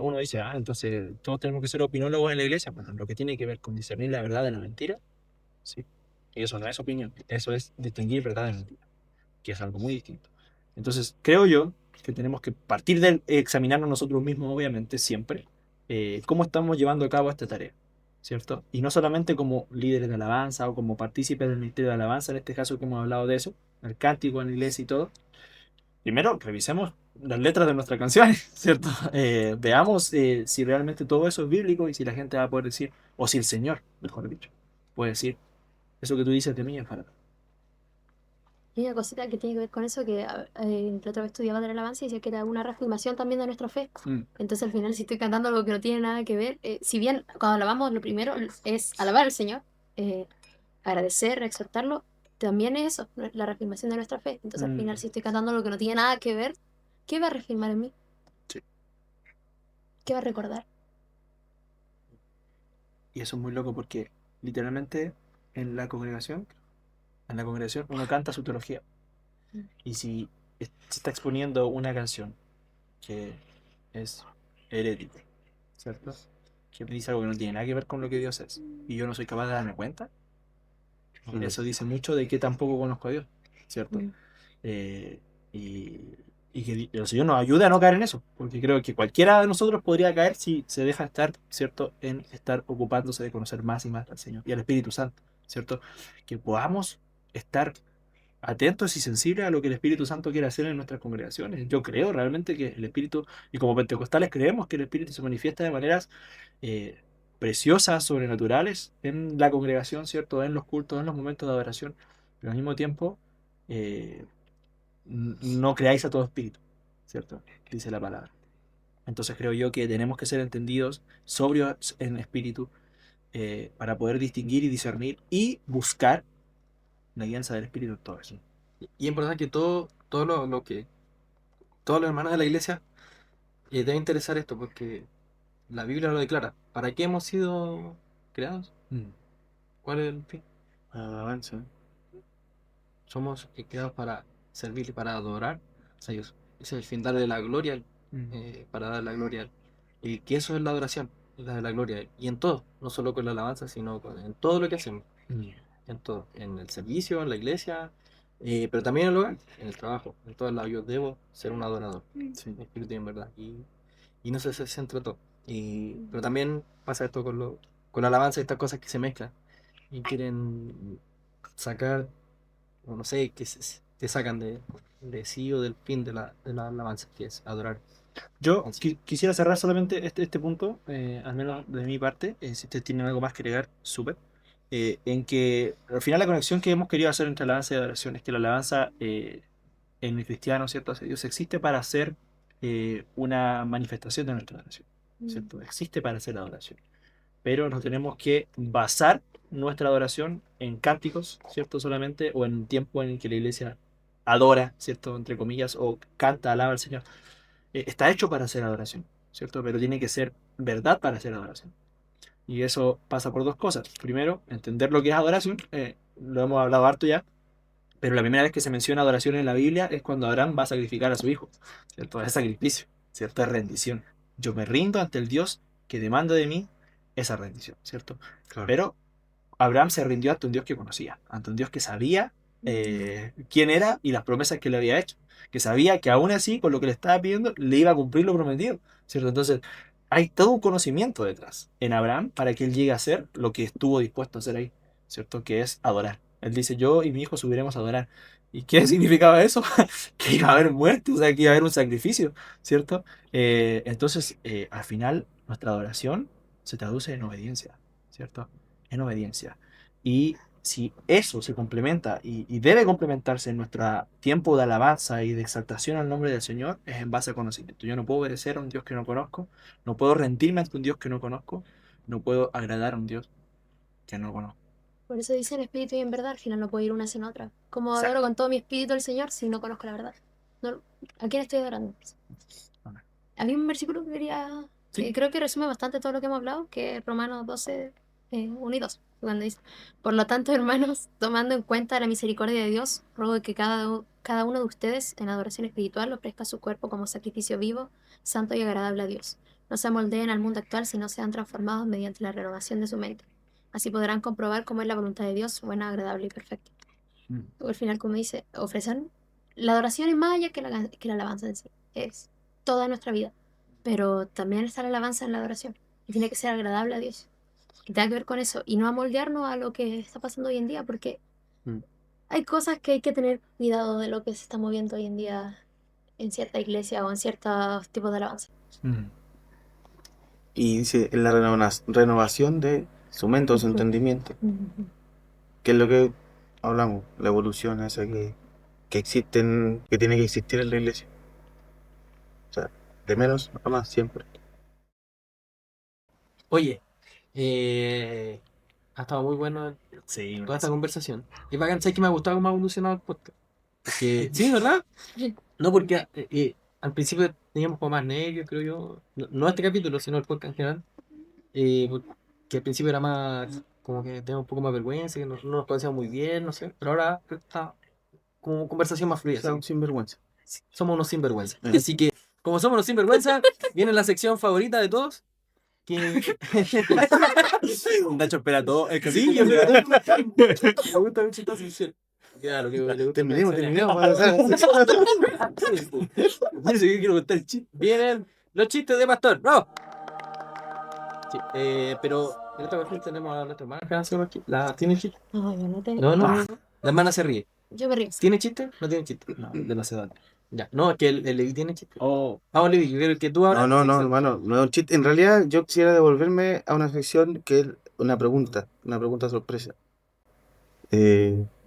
uno dice, entonces todos tenemos que ser opinólogos en la iglesia. Bueno, lo que tiene que ver con discernir la verdad de la mentira, sí. Y eso no es opinión, eso es distinguir verdad de mentira, que es algo muy distinto. Entonces, creo yo que tenemos que partir de examinarnos nosotros mismos, obviamente, siempre, cómo estamos llevando a cabo esta tarea, ¿cierto? Y no solamente como líderes de alabanza o como partícipes del ministerio de alabanza, en este caso que hemos hablado de eso, el cántico en la iglesia y todo. Primero, revisemos las letras de nuestras canciones, ¿cierto? Veamos si realmente todo eso es bíblico y si la gente va a poder decir, o si el Señor, mejor dicho, puede decir, eso que tú dices de mí es para... Y una cosita que tiene que ver con eso, que la otra vez estudiaba de la alabanza y decía que era una reafirmación también de nuestra fe. Entonces al final si estoy cantando algo que no tiene nada que ver, si bien cuando alabamos lo primero es alabar al Señor, agradecer, exaltarlo, también es eso, la reafirmación de nuestra fe. Entonces al final si estoy cantando algo que no tiene nada que ver, ¿qué va a reafirmar en mí? Sí. ¿Qué va a recordar? Y eso es muy loco porque literalmente en la congregación uno canta su teología. Y si se está exponiendo una canción que es herética, ¿cierto? Que me dice algo que no tiene nada que ver con lo que Dios es, y yo no soy capaz de darme cuenta, eso dice mucho de que tampoco conozco a Dios, ¿cierto? Eh, y, y que el Señor nos ayude a no caer en eso, porque creo que cualquiera de nosotros podría caer si se deja estar, ¿cierto? En estar ocupándose de conocer más y más al Señor y al Espíritu Santo, ¿cierto? Que podamos estar atentos y sensibles a lo que el Espíritu Santo quiere hacer en nuestras congregaciones. Yo creo realmente que el Espíritu, y como pentecostales creemos que el Espíritu se manifiesta de maneras eh, preciosas, sobrenaturales en la congregación, ¿cierto? En los cultos, en los momentos de adoración, pero al mismo tiempo eh, no creáis a todo espíritu, ¿cierto? Dice la palabra. Entonces creo yo que tenemos que ser entendidos, sobrios en espíritu, para poder distinguir y discernir y buscar la guianza del Espíritu en todo eso. Y es importante que todos los hermanos de la iglesia deben interesar esto, porque la Biblia lo declara. ¿Para qué hemos sido creados? ¿Cuál es el fin? Alabanza. Somos creados para servir y para adorar a Dios. Ese es el fin, darle la gloria, para dar la gloria a Él. Y que eso es la adoración, es la de la gloria a Él. Y en todo, no solo con la alabanza, sino en todo lo que hacemos. En todo, en el servicio, en la iglesia, pero también en el hogar, en el trabajo, en todos lados. Yo debo ser un adorador, en espíritu y en verdad. Y no sé, se centra todo. Pero también pasa esto con la alabanza y estas cosas que se mezclan y quieren sacar, o no sé, te sacan de sí o del fin de la alabanza, que es adorar. Yo quisiera cerrar solamente este punto, al menos de mi parte, si ustedes tienen algo más que agregar, súper, en que al final la conexión que hemos querido hacer entre alabanza y adoración es que la alabanza en el cristiano, ¿cierto? Hacia Dios existe para ser una manifestación de nuestra adoración, ¿cierto? Existe para hacer adoración, pero nos tenemos que basar nuestra adoración en cánticos, ¿cierto? Solamente, o en tiempo en el que la iglesia adora, ¿cierto? Entre comillas, o canta, alaba al Señor. Está hecho para hacer adoración, ¿cierto? Pero tiene que ser verdad para hacer adoración. Y eso pasa por dos cosas. Primero, entender lo que es adoración, lo hemos hablado harto ya, pero la primera vez que se menciona adoración en la Biblia es cuando Abraham va a sacrificar a su hijo, ¿cierto? Es sacrificio, ¿cierto? Es rendición. Yo me rindo ante el Dios que demanda de mí esa rendición, ¿cierto? Claro. Pero Abraham se rindió ante un Dios que conocía, ante un Dios que sabía quién era y las promesas que le había hecho, que sabía que aún así, con lo que le estaba pidiendo, le iba a cumplir lo prometido, ¿cierto? Entonces, hay todo un conocimiento detrás en Abraham para que él llegue a hacer lo que estuvo dispuesto a hacer ahí, ¿cierto? Que es adorar. Él dice, yo y mi hijo subiremos a adorar. ¿Y qué significaba eso? Que iba a haber muerte, o sea, que iba a haber un sacrificio, ¿cierto? Entonces, al final, nuestra adoración se traduce en obediencia, ¿cierto? En obediencia. Y si eso se complementa y debe complementarse en nuestro tiempo de alabanza y de exaltación al nombre del Señor, es en base a conocimiento. Yo no puedo obedecer a un Dios que no conozco, no puedo rendirme ante un Dios que no conozco, no puedo agradar a un Dios que no conozco. Por eso dicen espíritu y en verdad, al final no puedo ir una sin otra. Como Exacto. adoro con todo mi espíritu al Señor si no conozco la verdad? No, ¿a quién estoy adorando? Amén. Había un versículo que quería, Sí. que creo que resume bastante todo lo que hemos hablado, que es Romanos 12, 1 y 2, cuando dice, por lo tanto, hermanos, tomando en cuenta la misericordia de Dios, ruego que cada uno de ustedes en adoración espiritual ofrezca su cuerpo como sacrificio vivo, santo y agradable a Dios. No se amoldeen al mundo actual, sino sean transformados mediante la renovación de su mente. Así podrán comprobar cómo es la voluntad de Dios, buena, agradable y perfecta. Mm. Al final, como dice, ofrecer la adoración es más allá que la alabanza en sí, es toda nuestra vida, pero también está la alabanza en la adoración y tiene que ser agradable a Dios, que tenga que ver con eso y no amoldearnos a lo que está pasando hoy en día, porque Mm. hay cosas que hay que tener cuidado de lo que se está moviendo hoy en día en cierta iglesia o en ciertos tipos de alabanza. Mm. Y dice, en la renovación de su mente o su entendimiento, que es lo que hablamos, la evolución esa que existen, que tiene que existir en la iglesia. O sea, de menos a más siempre. Oye, ha estado muy bueno Sí, toda esta conversación. Y bacán, ¿sabes que me ha gustado cómo ha evolucionado el podcast? Porque, sí, ¿verdad? No, porque al principio teníamos como más nervios, creo yo. No, no este capítulo, sino el podcast en general. Que al principio era más, como que teníamos un poco más vergüenza, que no nos conocíamos muy bien, no sé. Pero ahora está como conversación más fluida. O sea, así. sin vergüenza. Somos unos sinvergüenza. Así que, como somos unos sinvergüenza, viene la sección favorita de todos. Que... Nacho espera todo. El Sí, yo creo que me gusta mucho esta sección. Claro, que me gusta. Terminemos. Parece que quiero contar el chiste. Vienen los chistes de Pastor. ¡No! Sí, pero en esta ocasión tenemos a nuestra hermana que hace aquí. ¿Tiene chiste? No, yo no tengo. No. La hermana se ríe. Yo me río. ¿Tiene chiste? No tiene chiste. No, de la sedad. Ya. No, es que el Levi tiene chiste. Oh, Vamos, Levi, yo quiero que tú ahora. No, hermano, no es un chiste. En realidad, yo quisiera devolverme a una sección que es una pregunta sorpresa.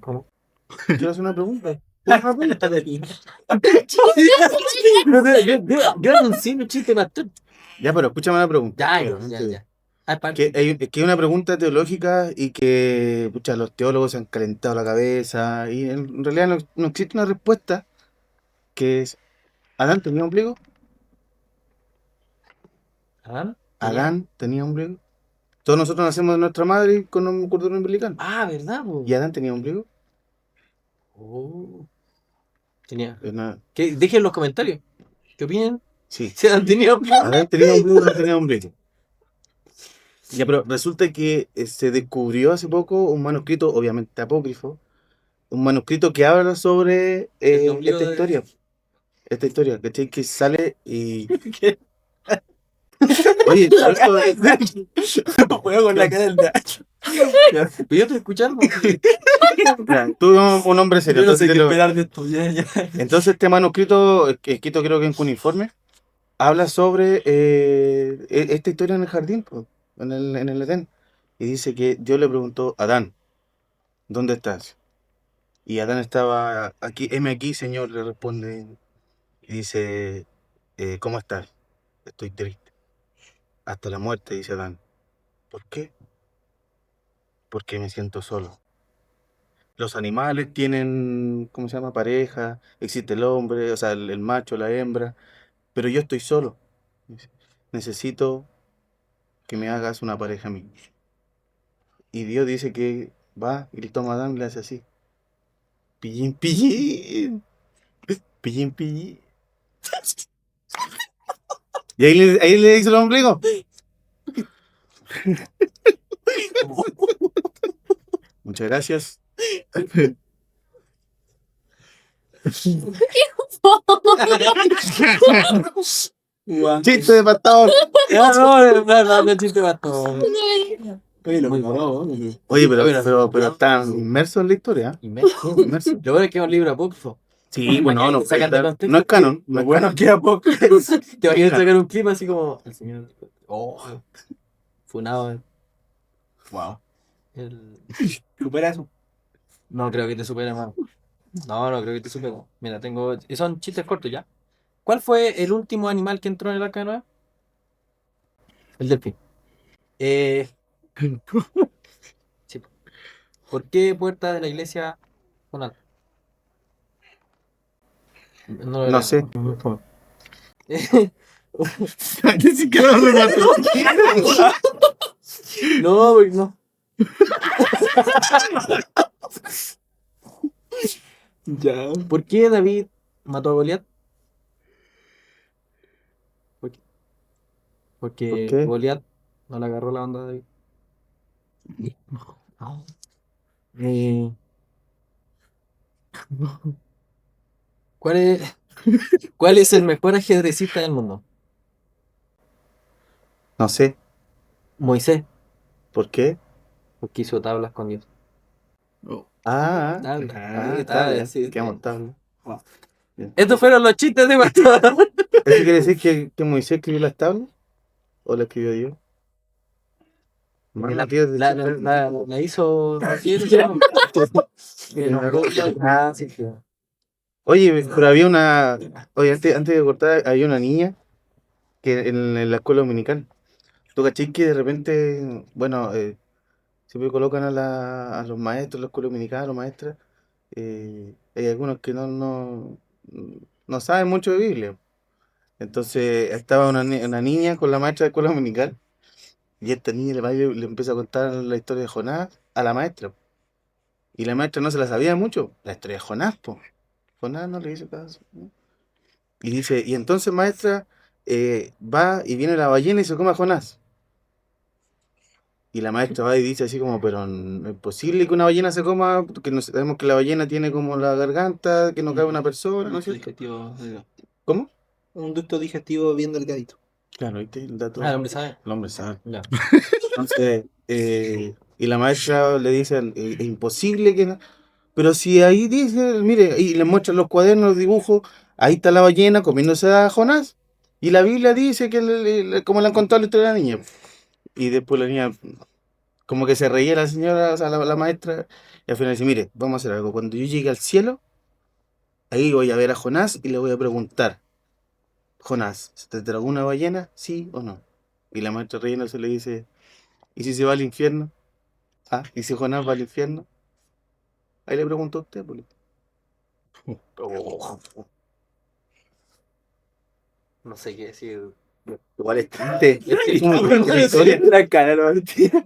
¿Cómo? Quiero hacer una pregunta. Yo anuncié un chiste, Pastor. Ya, pero escúchame la pregunta. Ya. Ah, Que es una pregunta teológica y que pucha, los teólogos se han calentado la cabeza y en realidad no existe una respuesta que es ¿Adán tenía ombligo? ¿Adán tenía ombligo? Todos nosotros nacemos de nuestra madre con un cordón umbilical. Ah, ¿verdad? Po? ¿Y Adán tenía ombligo? Oh. Tenía. Nada. Dejen en los comentarios. ¿Qué opinan? Sí. Si han tenido. Adán tenía ombligo o no tenía ombligo. Ya, pero resulta que se descubrió hace poco un manuscrito, obviamente apócrifo, un manuscrito que habla sobre El ombligo esta de- historia. Esta historia, ¿cachai? Que sale y. ¿Qué? Oye, juego con la cara del Nacho. Pero yo estoy escuchando. ya, tú un hombre serio. Yo no sé Entonces, qué esperar de esto. Ya. entonces este manuscrito, escrito creo que en cuneiforme, habla sobre esta historia en el jardín, pues, en el Edén. Y dice que Dios le preguntó, Adán, ¿dónde estás? Y Adán estaba aquí, heme aquí, Señor, le responde. Y dice, ¿cómo estás? Estoy triste. Hasta la muerte, dice Adán. ¿Por qué? Porque me siento solo. Los animales tienen, ¿cómo se llama? Pareja, existe el hombre, o sea, el macho, la hembra, pero yo estoy solo. Dice, necesito que me hagas una pareja a mí. Y Dios dice que va y le toma a Adam y le hace así. Pillín, pillín. Pillín, pillín. Y ahí le dice el ombligo. Muchas gracias. Chiste de pastor. No, chiste bastón. Oye, pero están inmersos en la historia. Inmerso. Inmersos. Lo bueno es que es un libro apócrifo. Sí, bueno, no, Sacan de contexto. no es canon. No Lo es bueno canon. es que apócrifo. Te imaginas sacar un clip así como. El señor. Oh. Funado. Wow. Supera eso. No creo que te supere, hermano. No creo que te supere. Mira, tengo. Son chistes cortos ya. ¿Cuál fue el último animal que entró en el Arca de Noé? El delfín. Sí. ¿Por qué puerta de la iglesia con alto? No, No sé. Ni siquiera lo remató. No, no. Ya. ¿Por qué David mató a Goliat? Porque ¿Por qué? Goliat no le agarró la onda a David. Eh, ¿Cuál es el mejor ajedrecista del mundo? No sé. Moisés, ¿Por qué? porque hizo tablas con Dios. Tabla. Sí. Quedamos tabla. Estos fueron los chistes de Pastor. ¿Eso quiere decir que Moisés escribió las tablas? ¿O la escribió Dios? Mano, tío, La hizo. Oye, pero había una. Oye, antes de cortar, había una niña que en la escuela dominical. ¿Tú cachai que de repente, bueno, siempre colocan a los maestros, en la escuela dominical, a los maestras? Hay algunos que no saben mucho de Biblia. Entonces estaba una niña con la maestra de escuela dominical y esta niña le empieza a contar la historia de Jonás a la maestra. Y la maestra no se la sabía mucho, la historia de Jonás, po. Jonás no le hizo caso, ¿no? Y dice, y entonces maestra, va y viene la ballena y se come a Jonás. Y la maestra va y dice así como, pero no es posible que una ballena se coma, porque no sabemos que la ballena tiene como la garganta, que no cabe una persona, ¿no es cierto? ¿Cómo? Un ducto digestivo bien delgadito. Claro, ¿viste? El dato. El hombre sabe. El hombre sabe. Ya. Entonces, y la maestra le dice, es imposible que no. Pero si ahí dice, mire, y le muestran los cuadernos, los dibujos, ahí está la ballena comiéndose a Jonás. Y la Biblia dice que como le han contado la historia de la niña. Y después la niña, como que se reía la señora, o sea, la maestra, y al final dice, mire, vamos a hacer algo. Cuando yo llegue al cielo, ahí voy a ver a Jonás y le voy a preguntar, Jonás, ¿se te tragó una ballena? ¿Sí o no? Y la maestra riéndose le dice, ¿y si se va al infierno? Ah, ¿y si Jonás va al infierno? Ahí le preguntó a usted, pues. No sé qué decir. Igual es triste. Es como La historia. la cara, no, mentira.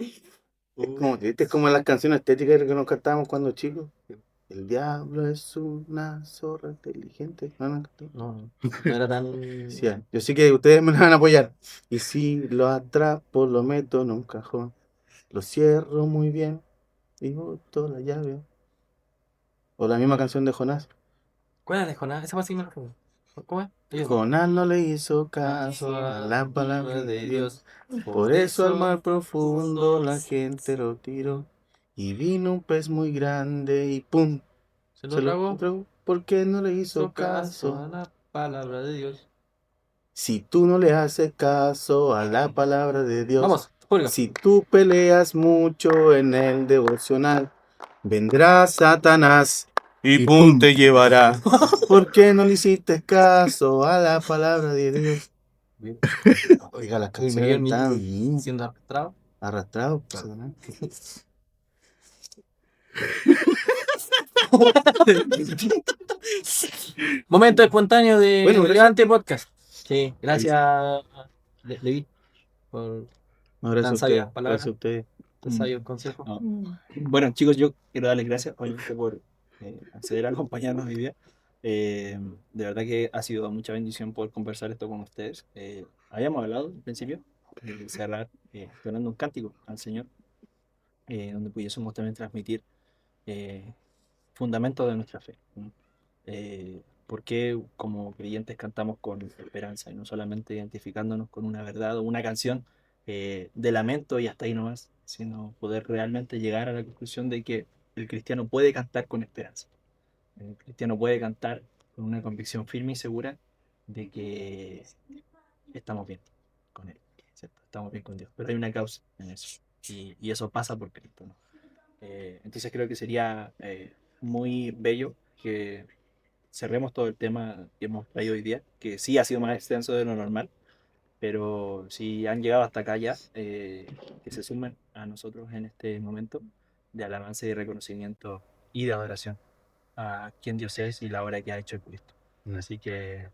Es como triste, es como las canciones estéticas que nos cantábamos cuando chicos. El diablo es una zorra inteligente. No era tan. Sí, yo sé que ustedes me van a apoyar. Y si lo atrapo, lo meto en un cajón. Lo cierro muy bien y boto la llave. O la misma canción de Jonás. ¿Cuál es de Jonás? Esa fue no. ¿Cómo es? Jonás no le hizo caso a la palabra de Dios. Por eso al mar profundo la gente lo tiró. Y vino un pez muy grande y ¡pum! Se lo tragó. tragó. ¿Por qué no le hizo Hizo caso a caso? la palabra de Dios. Si tú no le haces caso a la palabra de Dios. Vamos, Julio. Si tú peleas mucho en el devocional, vendrá Satanás y ¡pum! Te llevará. ¿Por qué no le hiciste caso a la palabra de Dios? Oiga, las canciones están Siendo arrastrado. arrastrados. Momento espontáneo de Bueno, gracias. Relevante Podcast. Sí, gracias, Levi, por No, gracias a tan sabias ustedes. palabras. Gracias a ustedes. Te sabio el consejo. No. Mm. Bueno, chicos, yo quiero darles gracias obviamente por acceder a acompañarnos hoy día. De verdad que ha sido mucha bendición poder conversar esto con ustedes. Habíamos hablado al principio de cerrar donando un cántico al Señor, donde pudiésemos también transmitir fundamentos de nuestra fe, ¿no? Porque como creyentes cantamos con esperanza y no solamente identificándonos con una verdad o una canción de lamento y hasta ahí nomás, sino poder realmente llegar a la conclusión de que el cristiano puede cantar con esperanza. El cristiano puede cantar con una convicción firme y segura de que estamos bien con Él, ¿cierto? Estamos bien con Dios, pero hay una causa en eso y eso pasa por Cristo, ¿no? Entonces creo que sería muy bello que cerremos todo el tema que hemos traído hoy día, que sí ha sido más extenso de lo normal, pero si han llegado hasta acá ya, que se sumen a nosotros en este momento de alabanza y reconocimiento y de adoración a quien Dios es y la obra que ha hecho en Cristo. Así que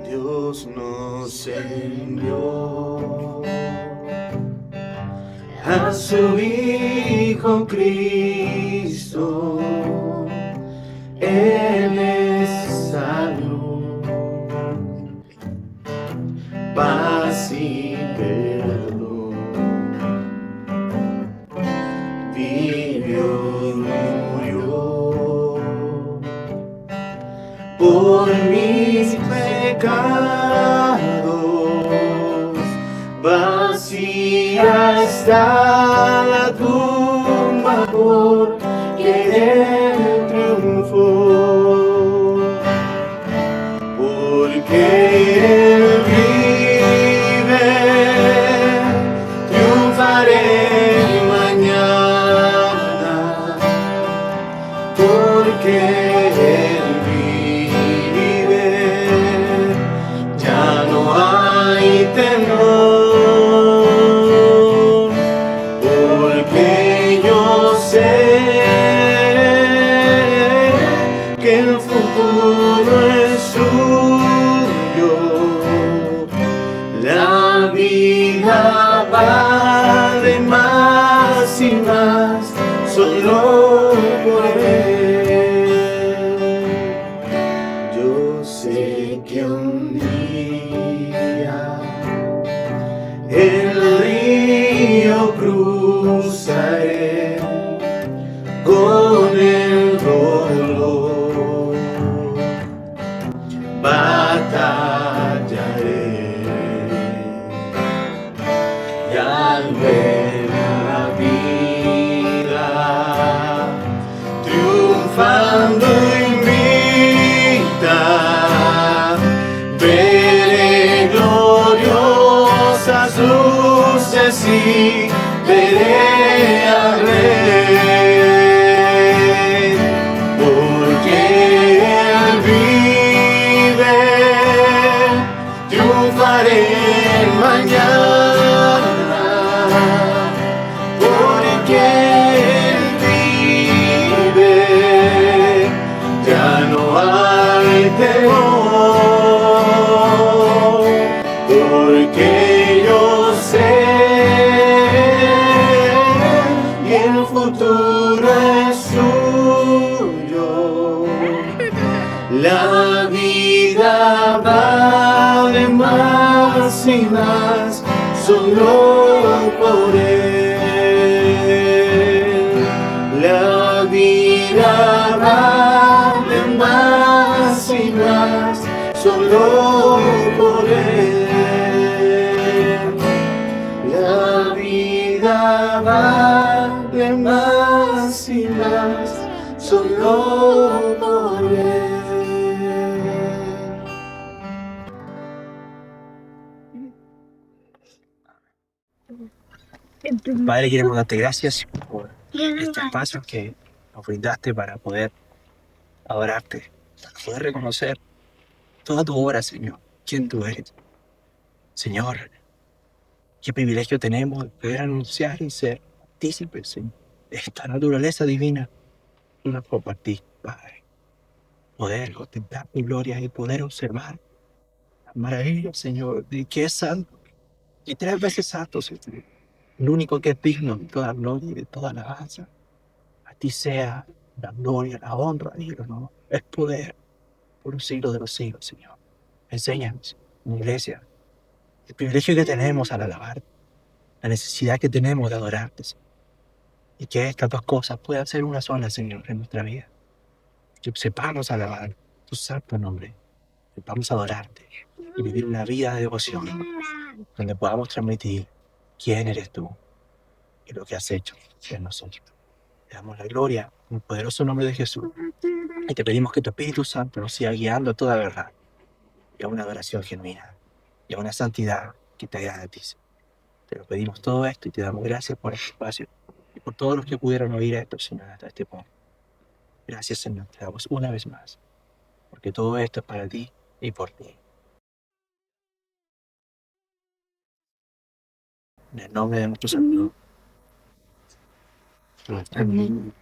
Dios nos envió a su Hijo Cristo. Él es salud, paz y perdón. Vivió y murió por mis pecados. Vacía está la tumba porque Él triunfó. Porque Él vive, triunfaré mañana. Porque Él vive, ya no hay temor. Porque yo sé que el futuro es suyo. La vida vale más y más solo por Él. Yo sé que un día el río cruzaré con el dolor, batallaré y al ver la vida triunfando invicta, veré gloriosas luces y veré al Rey. Porque Él vive, triunfaré mañana. Porque Él vive, ya no hay temor. Porque yo sé y el futuro es suyo. La vida vale más y más solo por Él. La vida vale más y más solo por Él. La vida vale más y más solo por Él. Padre, queremos darte gracias por este espacio que nos brindaste para poder adorarte, para poder reconocer toda tu obra, Señor, quién tú eres. Señor, qué privilegio tenemos de poder anunciar y ser partícipes, Señor, de esta naturaleza divina que nos compartís, Padre. poder contemplar tu gloria y poder observar las maravillas, Señor, de que es santo y 3 veces santo, Señor. El único que es digno de toda gloria y de toda alabanza. A ti sea la gloria, la honra y el honor, el poder por los siglos de los siglos, Señor. Enséñanos, en la iglesia, el privilegio que tenemos al alabarte, la necesidad que tenemos de adorarte, Señor. Y que estas dos cosas puedan ser una sola, Señor, en nuestra vida. Que sepamos alabar tu santo nombre, sepamos adorarte y vivir una vida de devoción donde podamos transmitir quién eres tú y lo que has hecho en nosotros. Te damos la gloria en el poderoso nombre de Jesús y te pedimos que tu Espíritu Santo nos siga guiando a toda verdad y a una adoración genuina y a una santidad que te agrade a ti. Te lo pedimos todo esto y te damos gracias por este espacio y por todos los que pudieron oír esto, Señor, hasta este punto. Gracias, Señor, te damos una vez más, porque todo esto es para ti y por ti. En el nombre de nuestro Señor. Amén.